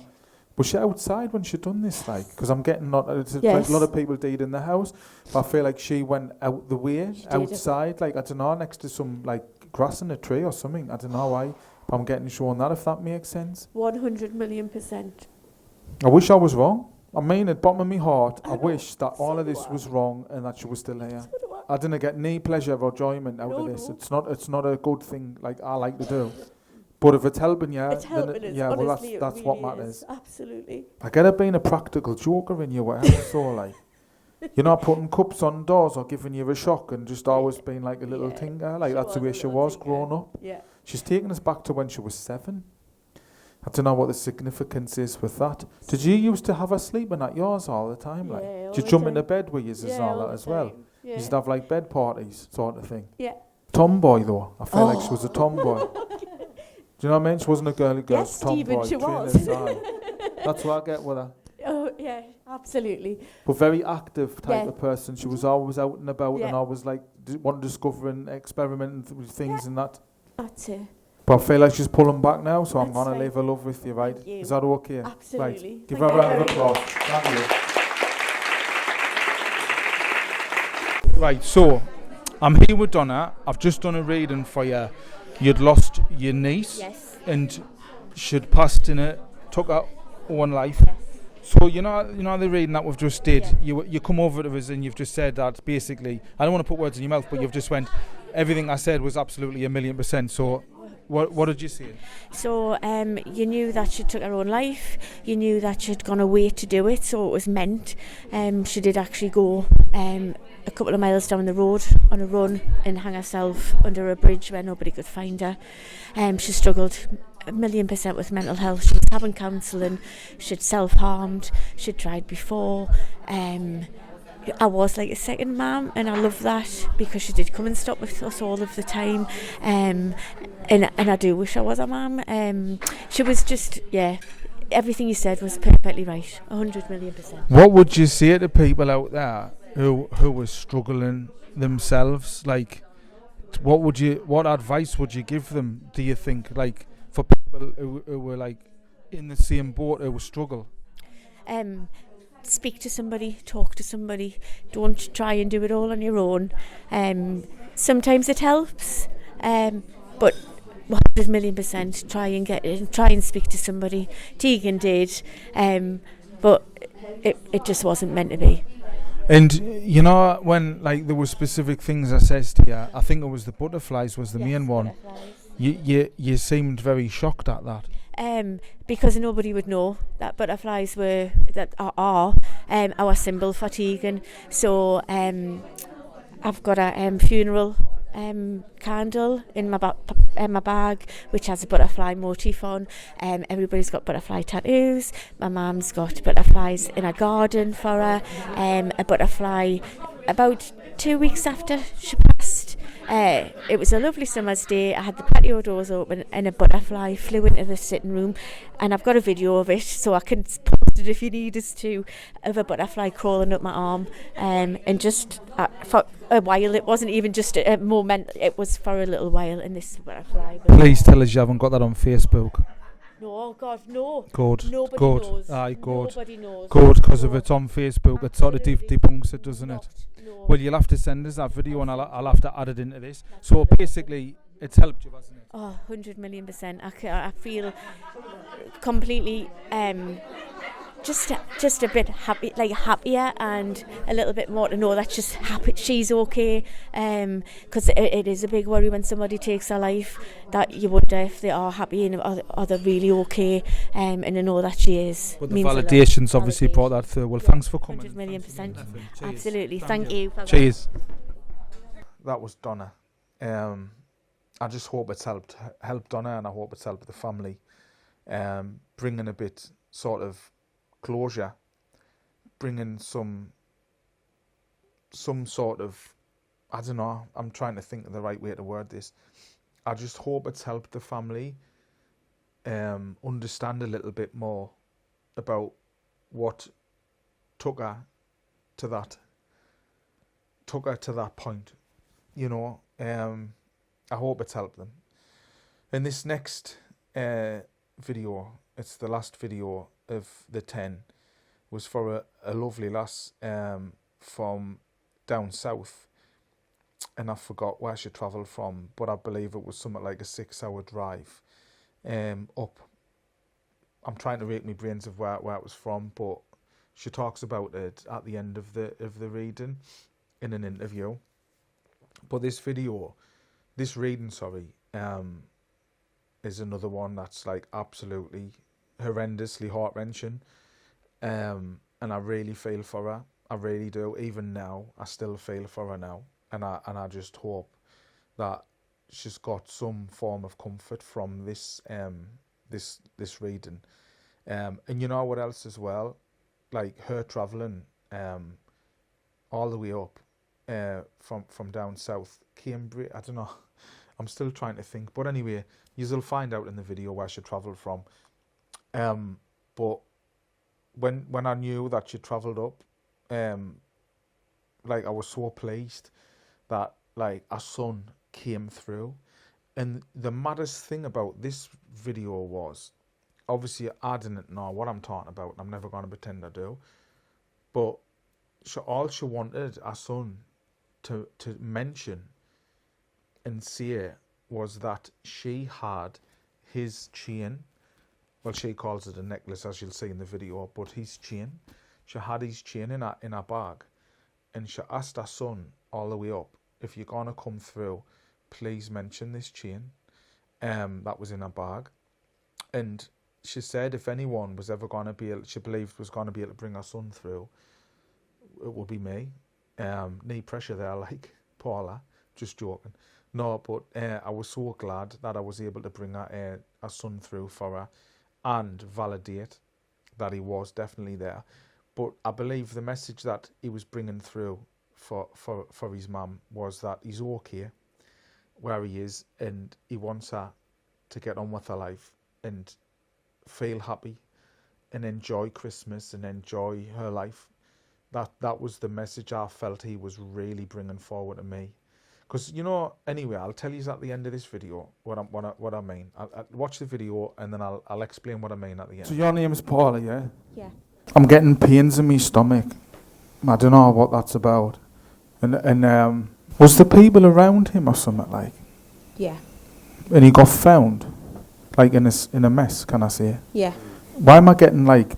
Was she outside when she done this, like? Because I'm getting like a lot of people did in the house, but I feel like she went out the way, outside, like I don't know, next to some like grass in a tree or something. I don't know why, but I'm getting shown that if that makes sense. 100,000,000%. I wish I was wrong. I mean, at the bottom of my heart, I wish that all of this was wrong and that she was still here. I didn't get any pleasure or enjoyment out of this. No. It's not a good thing like I like to do. But if it's helping you, it's helping us. yeah, honestly, well, that's it what really matters. Is. Absolutely. I get it being a practical joker in your house, so like, you're not putting cups on doors or giving you a shock and just always being like a little tinker. Like that's the way she was growing up. Yeah. She's taken us back to when she was 7. I don't know what the significance is with that. Did you used to have her sleeping at yours all the time? Like, did you jump into bed with you and all that as well? Yeah. You used to have like bed parties, sort of thing. Yeah. Tomboy though. I feel like she was a tomboy. Do you know what I mean? She wasn't a girly girl. Yes, tomboy. Stephen, she was. That's what I get with her. Oh, yeah, absolutely. But very active type of person. She was always out and about and always like wanting to discover and experimenting with things and that. That's it. But I feel like she's pulling back now, so I'm That's going to fine. leave her love with you, right? Thank you. Is that okay? Absolutely. Right. Give Thank her a you round of very applause. Thank you. Right, so I'm here with Donna. I've just done a reading for you. You'd lost your niece. Yes. And she'd passed in it, took her own life. So you know the reading that we've just did. Yeah. You come over to us and you've just said that basically. I don't want to put words in your mouth, but you've just went. Everything I said was absolutely 1,000,000%. So, what did you say? So you knew that she took her own life. You knew that she'd gone away to do it, so it was meant. She did actually go a couple of miles down the road on a run and hang herself under a bridge where nobody could find her. She struggled 1,000,000% with mental health. She was having counselling. She'd self-harmed. She'd tried before. I was like a second mum, and I love that because she did come and stop with us all of the time. And I do wish I was a mum. She was just, everything you said was perfectly right, 100,000,000%. What would you say to people out there who were struggling themselves? Like, what advice would you give them? Do you think, like, for people who were like in the same boat who struggle? Speak to somebody, talk to somebody. Don't try and do it all on your own. Sometimes it helps, but 100,000,000% try and speak to somebody. Tegan did, but it just wasn't meant to be. And you know, when like there were specific things I says to you, I think it was the butterflies was the main one. You seemed very shocked at that. Because nobody would know that butterflies are our symbol for Tegan. So I've got a funeral candle in my bag, which has a butterfly motif on. Everybody's got butterfly tattoos. My mum's got butterflies in a garden for her. A butterfly about 2 weeks after she passed. It was a lovely summer's day. I had the patio doors open and a butterfly flew into the sitting room, and I've got a video of it, so I can post it if you need us to, of a butterfly crawling up my arm. And just for a while, it wasn't even just a moment, it was for a little while, and this butterfly. Please tell us you haven't got that on Facebook. No, God, no. Good. Nobody good. knows. Aye, good. Nobody knows. Good, because if it's on Facebook, it sort of debunks it, doesn't it? No. Well, you'll have to send us that video, and I'll have to add it into this. So basically, it's helped you, hasn't it? Oh, 100,000,000%. I feel completely just a bit happy, like happier, and a little bit more to know that she's okay. Because it is a big worry when somebody takes their life, that you wonder if they are happy and are they really okay. And to know that she is. But the validation's obviously brought that through. Well, thanks for coming. 100,000,000%. Absolutely. Thank you. Cheers. That was Donna. I just hope it's helped Donna, and I hope it's helped the family. Bringing a bit sort of closure, bringing some sort of, I don't know, I'm trying to think of the right way to word this. I just hope it's helped the family understand a little bit more about what took her to that point, you know. I hope it's helped them. In this next video, it's the last video of the 10, was for a lovely lass from down south, and I forgot where she travelled from, but I believe it was something like a 6-hour drive up. I'm trying to rake my brains of where it was from, but she talks about it at the end of the reading in an interview. But this reading, is another one that's like absolutely horrendously heart-wrenching, and I really feel for her. I really do. Even now, I still feel for her now, and I just hope that she's got some form of comfort from this this reading. And you know what else as well? Like her travelling all the way up from down south, Cambridge. I don't know. I'm still trying to think. But anyway, you'll find out in the video where she travelled from. But when I knew that she travelled up, like I was so pleased that like a son came through, And the maddest thing about this video was, obviously I didn't know what I'm talking about, and I'm never going to pretend I do, but all she wanted our son to mention and say was that she had his chain. Well, she calls it a necklace, as you'll see in the video, but his chain. She had his chain in her bag, and she asked her son all the way up, if you're going to come through, please mention this chain that was in her bag. And she said if anyone was ever going to be able, she believed was going to be able to bring her son through, it would be me. Knee pressure there, like Paula, just joking. No, but I was so glad that I was able to bring her son through for her and validate that he was definitely there. But I believe the message that he was bringing through for his mum was that he's okay where he is, and he wants her to get on with her life and feel happy and enjoy Christmas and enjoy her life. That was the message I felt he was really bringing forward to me. Because, you know, anyway, I'll tell you at the end of this video what I mean. I'll watch the video and then I'll explain what I mean at the end. So your name is Paula, yeah? Yeah. I'm getting pains in my stomach. I don't know what that's about. And was the people around him or something like? Yeah. And he got found, like in a mess, can I say? Yeah. Why am I getting like,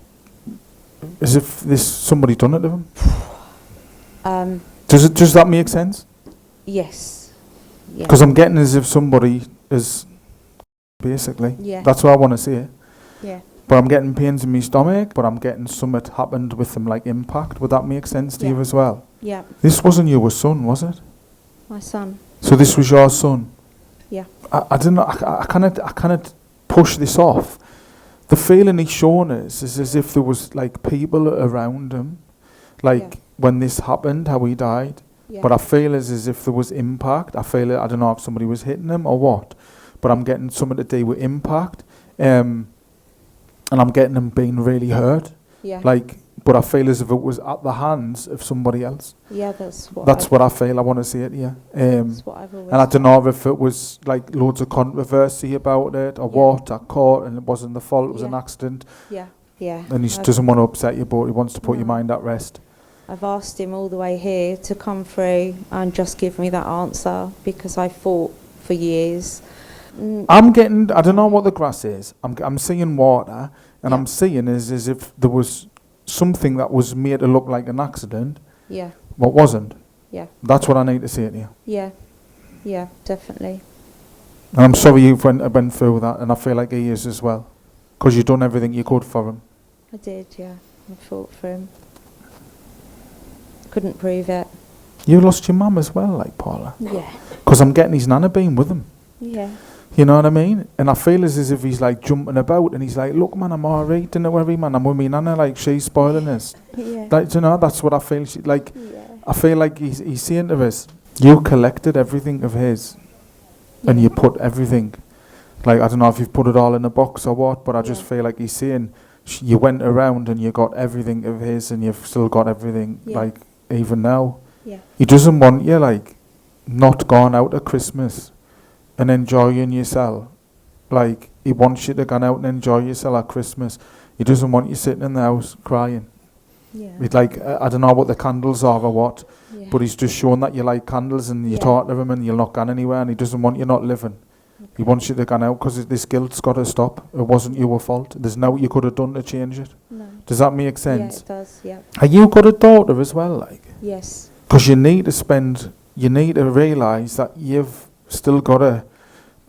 as if somebody done it to him? Does that make sense? Yes. Yeah. Because I'm getting as if somebody is, basically. Yeah. That's what I want to say. Yeah. But I'm getting pains in my stomach, but I'm getting something happened with them, like impact. Would that make sense to you as well? Yeah. This wasn't your son, was it? My son. So this was your son? Yeah. I don't know, I cannot push this off. The feeling he's shown us is as if there was like people around him, like when this happened, how he died. Yeah. But I feel as if there was impact. I feel I don't know if somebody was hitting him or what, but I'm getting something to do with impact, and I'm getting him being really hurt. Yeah. Like, but I feel as if it was at the hands of somebody else. Yeah, that's what. That's what I feel. I want to say it. Yeah. That's what I've always. And I don't know if it was like loads of controversy about it or what, at court, and it wasn't the fault. It was an accident. Yeah. Yeah. And he doesn't want to upset you, but he wants to put your mind at rest. I've asked him all the way here to come through and just give me that answer because I fought for years. I'm getting, I don't know what the grass is. I'm seeing water, and I'm seeing as if there was something that was made to look like an accident. Yeah. But wasn't. Yeah. That's what I need to say to you. Yeah. Yeah, definitely. And I'm sorry you went through that, and I feel like he is as well. Because you've done everything you could for him. I did, yeah. I fought for him. Couldn't prove it. You lost your mum as well, like Paula. Yeah. Because I'm getting his nana being with him. Yeah. You know what I mean? And I feel as if he's like jumping about, and he's like, look man, I'm alright, don't worry man, I'm with me nana, like she's spoiling us. Yeah. Like, you know, that's what I feel. I feel like he's saying to us, you collected everything of his, and you put everything, like, I don't know if you've put it all in a box or what, but I just feel like he's saying, you went around and you got everything of his, and you've still got everything, like, even now. Yeah. He doesn't want you, like, not going out at Christmas and enjoying yourself. Like, he wants you to go out and enjoy yourself at Christmas. He doesn't want you sitting in the house crying. Yeah. He's like, I don't know what the candles are or what, but he's just showing that you like candles, and you talk to him and you're not going anywhere, and he doesn't want you not living. Okay. He wants you to go out because this guilt's got to stop. It wasn't your fault. There's no what you could have done to change it. No. Does that make sense? Yeah, it does, yeah. Are you got a daughter as well, like? Yes. Because you need to realise that you've still got to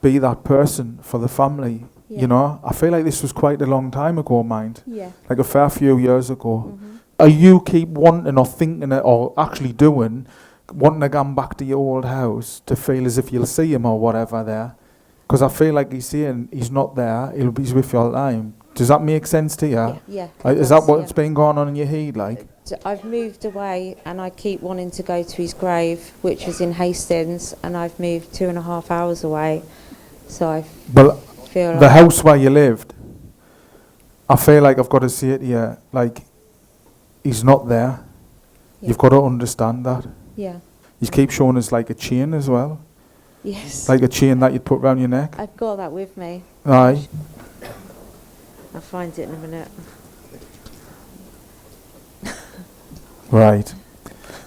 be that person for the family. Yeah. You know, I feel like this was quite a long time ago, mind. Yeah. Like a fair few years ago. Are you keep wanting or thinking it or actually doing, wanting to go back to your old house to feel as if you'll see him or whatever there? Because I feel like he's saying he's not there, he's with you all the time. Does that make sense to you? Yeah. Is that what's been going on in your head, like? I've moved away and I keep wanting to go to his grave, which is in Hastings, and I've moved 2.5 hours away. So I feel the house where you lived, I feel like I've got to say it to you, like, he's not there. Yeah. You've got to understand that. Yeah. You keep showing us like a chain as well. Yes. Like a chain that you'd put round your neck? I've got that with me. Aye. I'll find it in a minute. Right.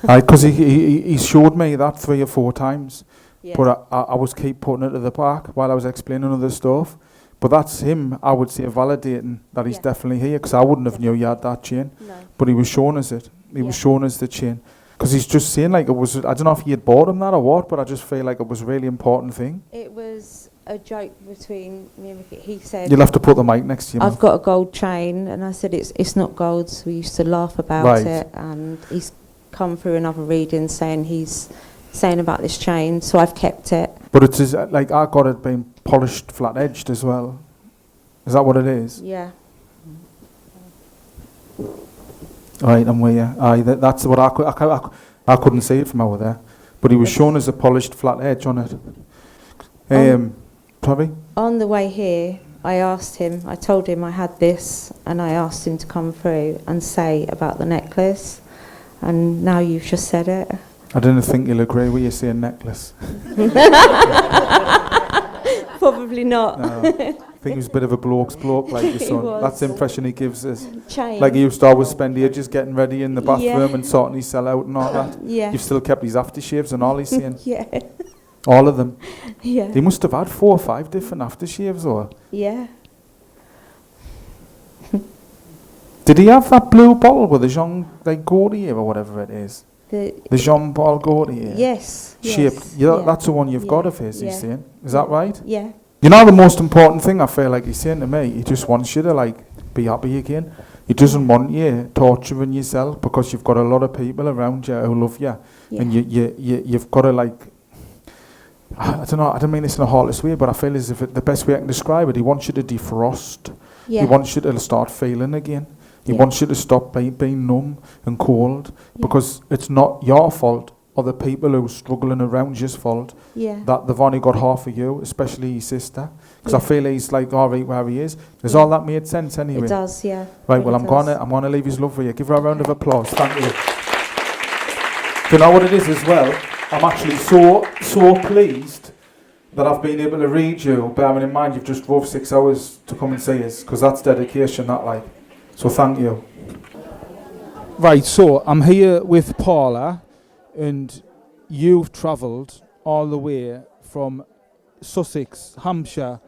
Because he showed me that 3 or 4 times. Yeah. But I was keep putting it at the back while I was explaining other stuff. But that's him, I would say, validating that he's definitely here, because I wouldn't have knew he had that chain. No. But he was showing us it. He was showing us the chain. Because he's just saying, like, it was, I don't know if he had bought him that or what, but I just feel like it was a really important thing. It was a joke between me and Ricky. He said, You'll have to put the mic next to you. I've got a gold chain, and I said, it's not gold. So we used to laugh about it, and he's come through another reading saying he's saying about this chain, so I've kept it. But it's like, I got it being polished, flat edged as well. Is that what it is? Yeah. Right, I'm with you. Aye, that's what I couldn't see it from over there. But he was showing us a polished flat edge on it. Probably? On the way here, I told him I had this, and I asked him to come through and say about the necklace. And now you've just said it. I didn't think you'll agree with you saying necklace. Probably not. No. I think he was a bit of a bloke like your son. That's the impression he gives us. Chain. Like he used to always spend ages getting ready in the bathroom and sorting his cell out and all that. Yeah. You've still kept his aftershaves and all he's saying. Yeah. All of them. Yeah. He must have had 4 or 5 different aftershaves, or? Yeah. Did he have that blue bottle with the Jean Gaultier or whatever it is? The Jean-Paul Gaultier? Yes. Shaped. Yes. That's the one you've got of his, he's saying. Is that right? Yeah. You know the most important thing I feel like he's saying to me, he just wants you to like be happy again. He doesn't want you torturing yourself, because you've got a lot of people around you who love you. And you've got to like, I don't know, I don't mean this in a heartless way, but I feel as if the best way I can describe it, he wants you to defrost. Yeah. He wants you to start feeling again. He wants you to stop being numb and cold, because it's not your fault or the people who are struggling around you's fault that they've only got half of you, especially your sister. Because I feel he's like all right where he is. Does all that made sense anyway? It does, yeah. Right, well, I'm gonna leave his love for you. Give her a round of applause. Thank you. Do you know what it is as well? I'm actually so pleased that I've been able to read you, bearing in mind you've just drove 6 hours to come and see us, because that's dedication, that like. So thank you. Right, so I'm here with Paula, and you've travelled all the way from Sussex, Hampshire,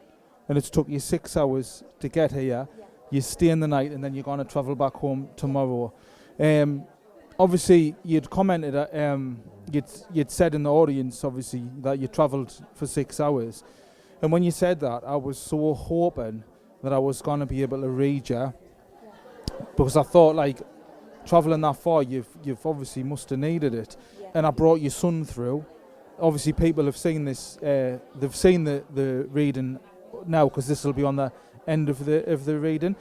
and it's took you 6 hours to get here. You stay in the night, and then you're going to travel back home tomorrow. Obviously, you'd commented, you'd said in the audience, obviously, that you travelled for 6 hours. And when you said that, I was so hoping that I was going to be able to read you, because I thought, like, travelling that far, you've obviously must have needed it. And I brought your son through. Obviously, people have seen this. They've seen the reading now, because this will be on the end of the reading.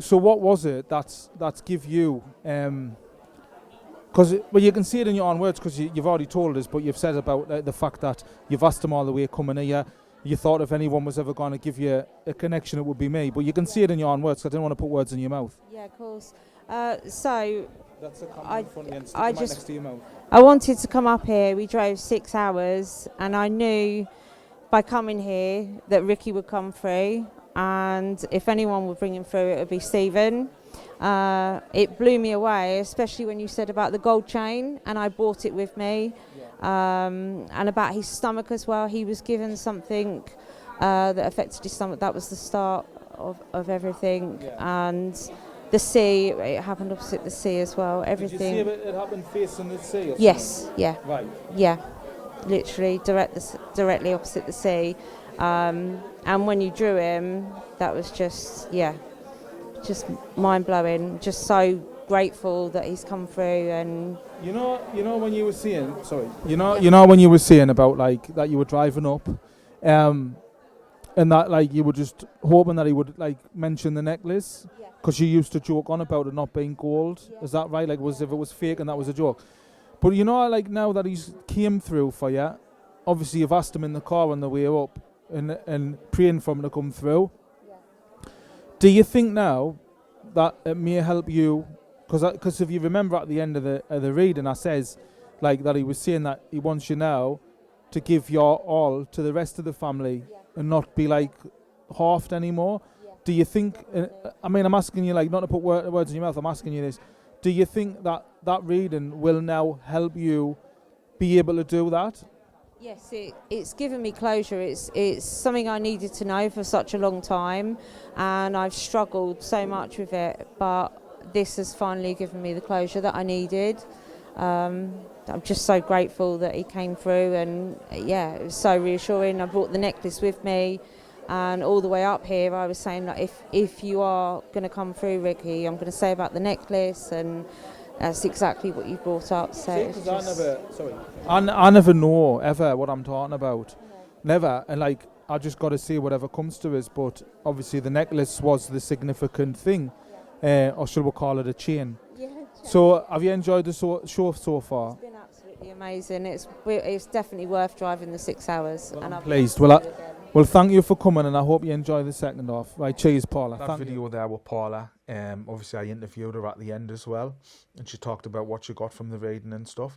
So what was it that's give you? Because you can see it in your own words, because you've already told us, but you've said about the fact that you've asked him all the way coming here. You thought if anyone was ever going to give you a connection, it would be me. But you can see it in your own words, so I didn't want to put words in your mouth. Yeah, of course. So that's a comment in front of you and stick I the mic next to your mouth. I wanted to come up here. We drove 6 hours, and I knew by coming here that Ricky would come through, and if anyone would bring him through, it would be Stephen. It blew me away, especially when you said about the gold chain, and I brought it with me. And about his stomach as well. He was given something that affected his stomach. That was the start of everything. And the sea, it happened opposite the sea as well. Everything. Did you see it happened facing the sea? Or yes, yeah. Right. Yeah, literally directly opposite the sea. And when you drew him, that was just mind-blowing. Just so grateful that he's come through. And you know when you were saying, sorry, you know when you were saying about like that you were driving up, and that like you were just hoping that he would like mention the necklace, because you used to joke on about it not being gold. Is that right? Like, was if it was fake and that was a joke. But you know, like now that he's came through for you, obviously you've asked him in the car on the way up and praying for him to come through. Do you think now that it may help you? Because if you remember at the end of the reading, I says like that he was saying that he wants you now to give your all to the rest of the family and not be like halved anymore. Do you think, I mean, I'm asking you, like, not to put words in your mouth, I'm asking you this. Do you think that that reading will now help you be able to do that? Yes, it's given me closure. It's something I needed to know for such a long time, and I've struggled so much with it, but this has finally given me the closure that I needed. I'm just so grateful that he came through, and yeah, it was so reassuring. I brought the necklace with me, and all the way up here I was saying that if you are going to come through, Ricky, I'm going to say about the necklace, and that's exactly what you brought up. So it's just I never know ever what I'm talking about. Never. And like, I just got to see whatever comes to us. But obviously the necklace was the significant thing. Or should we call it a chain? Yeah. So have you enjoyed the show so far? It's been absolutely amazing. It's definitely worth driving the 6 hours. Well, and I'm pleased. Well, thank you for coming, and I hope you enjoy the second half. Right, cheers, Paula. That video there with Paula, obviously I interviewed her at the end as well, and she talked about what she got from the reading and stuff.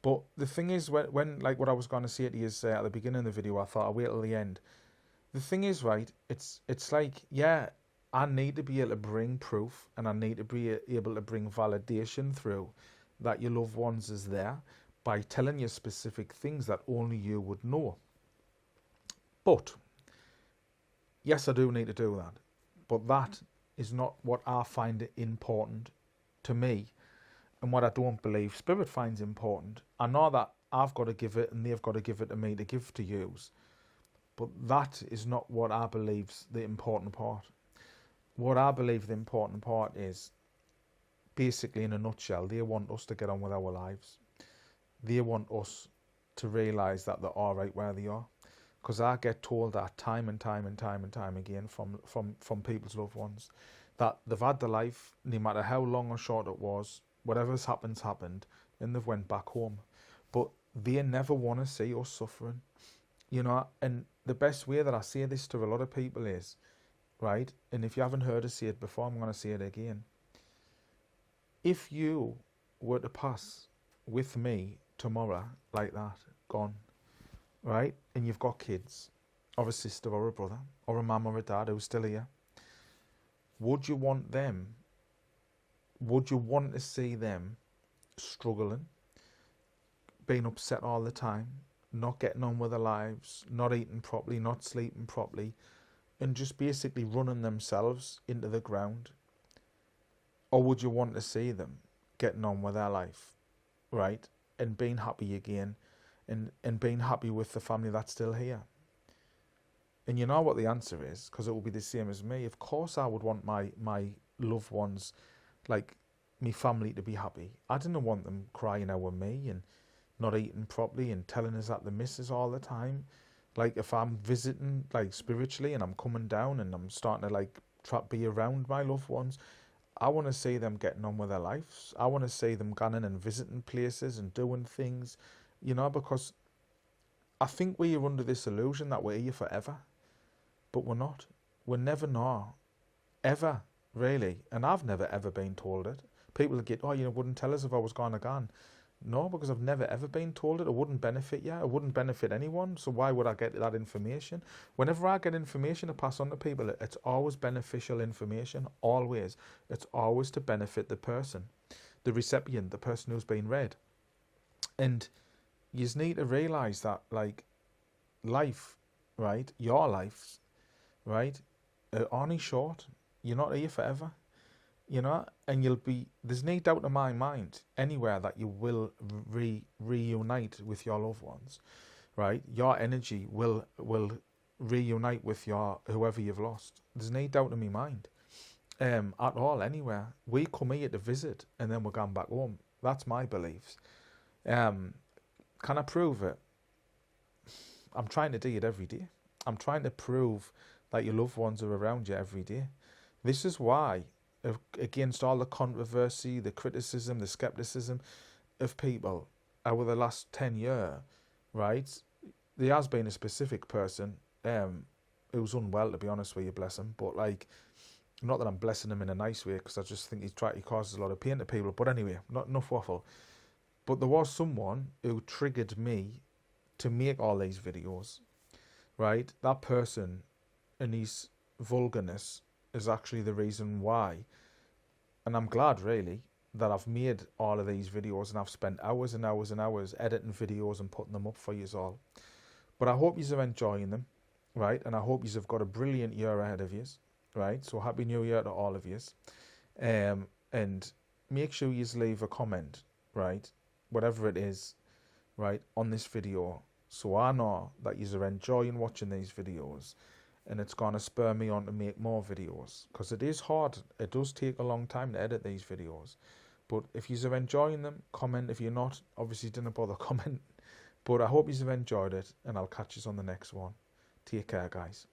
But the thing is, when like what I was going to say to you is at the beginning of the video, I thought I'll wait till the end. The thing is, right, it's like, yeah, I need to be able to bring proof, and I need to be able to bring validation through that your loved ones is there by telling you specific things that only you would know. But, yes, I do need to do that. But that is not what I find important to me, and what I don't believe Spirit finds important. I know that I've got to give it, and they've got to give it to me to give to you. But that is not what I believe's the important part. What I believe the important part is, basically in a nutshell, they want us to get on with our lives. They want us to realise that they're all right where they are. Because I get told that time and time again from people's loved ones, that they've had their life, no matter how long or short it was, whatever's happened, and they've went back home. But they never want to see us suffering, you know. And the best way that I say this to a lot of people is, right, and if you haven't heard us say it before, I'm going to say it again. If you were to pass with me tomorrow like that, gone, right, and you've got kids, or a sister or a brother, or a mum or a dad who's still here, would you want to see them struggling, being upset all the time, not getting on with their lives, not eating properly, not sleeping properly, and just basically running themselves into the ground? Or would you want to see them getting on with their life, right, and being happy again, and being happy with the family that's still here? And you know what the answer is, because it will be the same as me. Of course I would want my loved ones, like me family, to be happy. I didn't want them crying over me and not eating properly and telling us that they miss us all the time. Like, if I'm visiting, like, spiritually, and I'm coming down and I'm starting to, like, be around my loved ones, I want to see them getting on with their lives. I want to see them going and visiting places and doing things, you know, because I think we're under this illusion that we're here forever, but we're not. We're never know, ever, really. And I've never ever been told it. People get, oh, you wouldn't tell us if I was gone again. No, because I've never ever been told it. It wouldn't benefit you. It wouldn't benefit anyone. So why would I get that information? Whenever I get information to pass on to people, it's always beneficial information. Always. It's always to benefit the person, the recipient, the person who's been read. And you just need to realise that, like, life, right, your life, right, only short. You're not here forever. You know, and there's no doubt in my mind anywhere that you will reunite with your loved ones, right? Your energy will reunite with whoever you've lost. There's no doubt in my mind, at all, anywhere. We come here to visit and then we're going back home. That's my beliefs. Can I prove it? I'm trying to do it every day. I'm trying to prove that your loved ones are around you every day. This is why, against all the controversy, the criticism, the skepticism of people over the last 10 years, right, there has been a specific person who's unwell, to be honest with you, bless him, but, like, not that I'm blessing him in a nice way, because I just think he causes a lot of pain to people, but anyway, not enough waffle. But there was someone who triggered me to make all these videos, right? That person and his vulgarness is actually the reason why. And I'm glad, really, that I've made all of these videos and I've spent hours and hours and hours editing videos and putting them up for you all. But I hope you're enjoying them, right? And I hope you've got a brilliant year ahead of you, right? So Happy New Year to all of you. And make sure you leave a comment, right? Whatever it is, right, on this video, so I know that you're enjoying watching these videos, and it's going to spur me on to make more videos, because it is hard. It does take a long time to edit these videos. But if you're enjoying them, comment. If you're not, obviously didn't bother comment. But I hope you've enjoyed it, and I'll catch you on the next one. Take care, guys.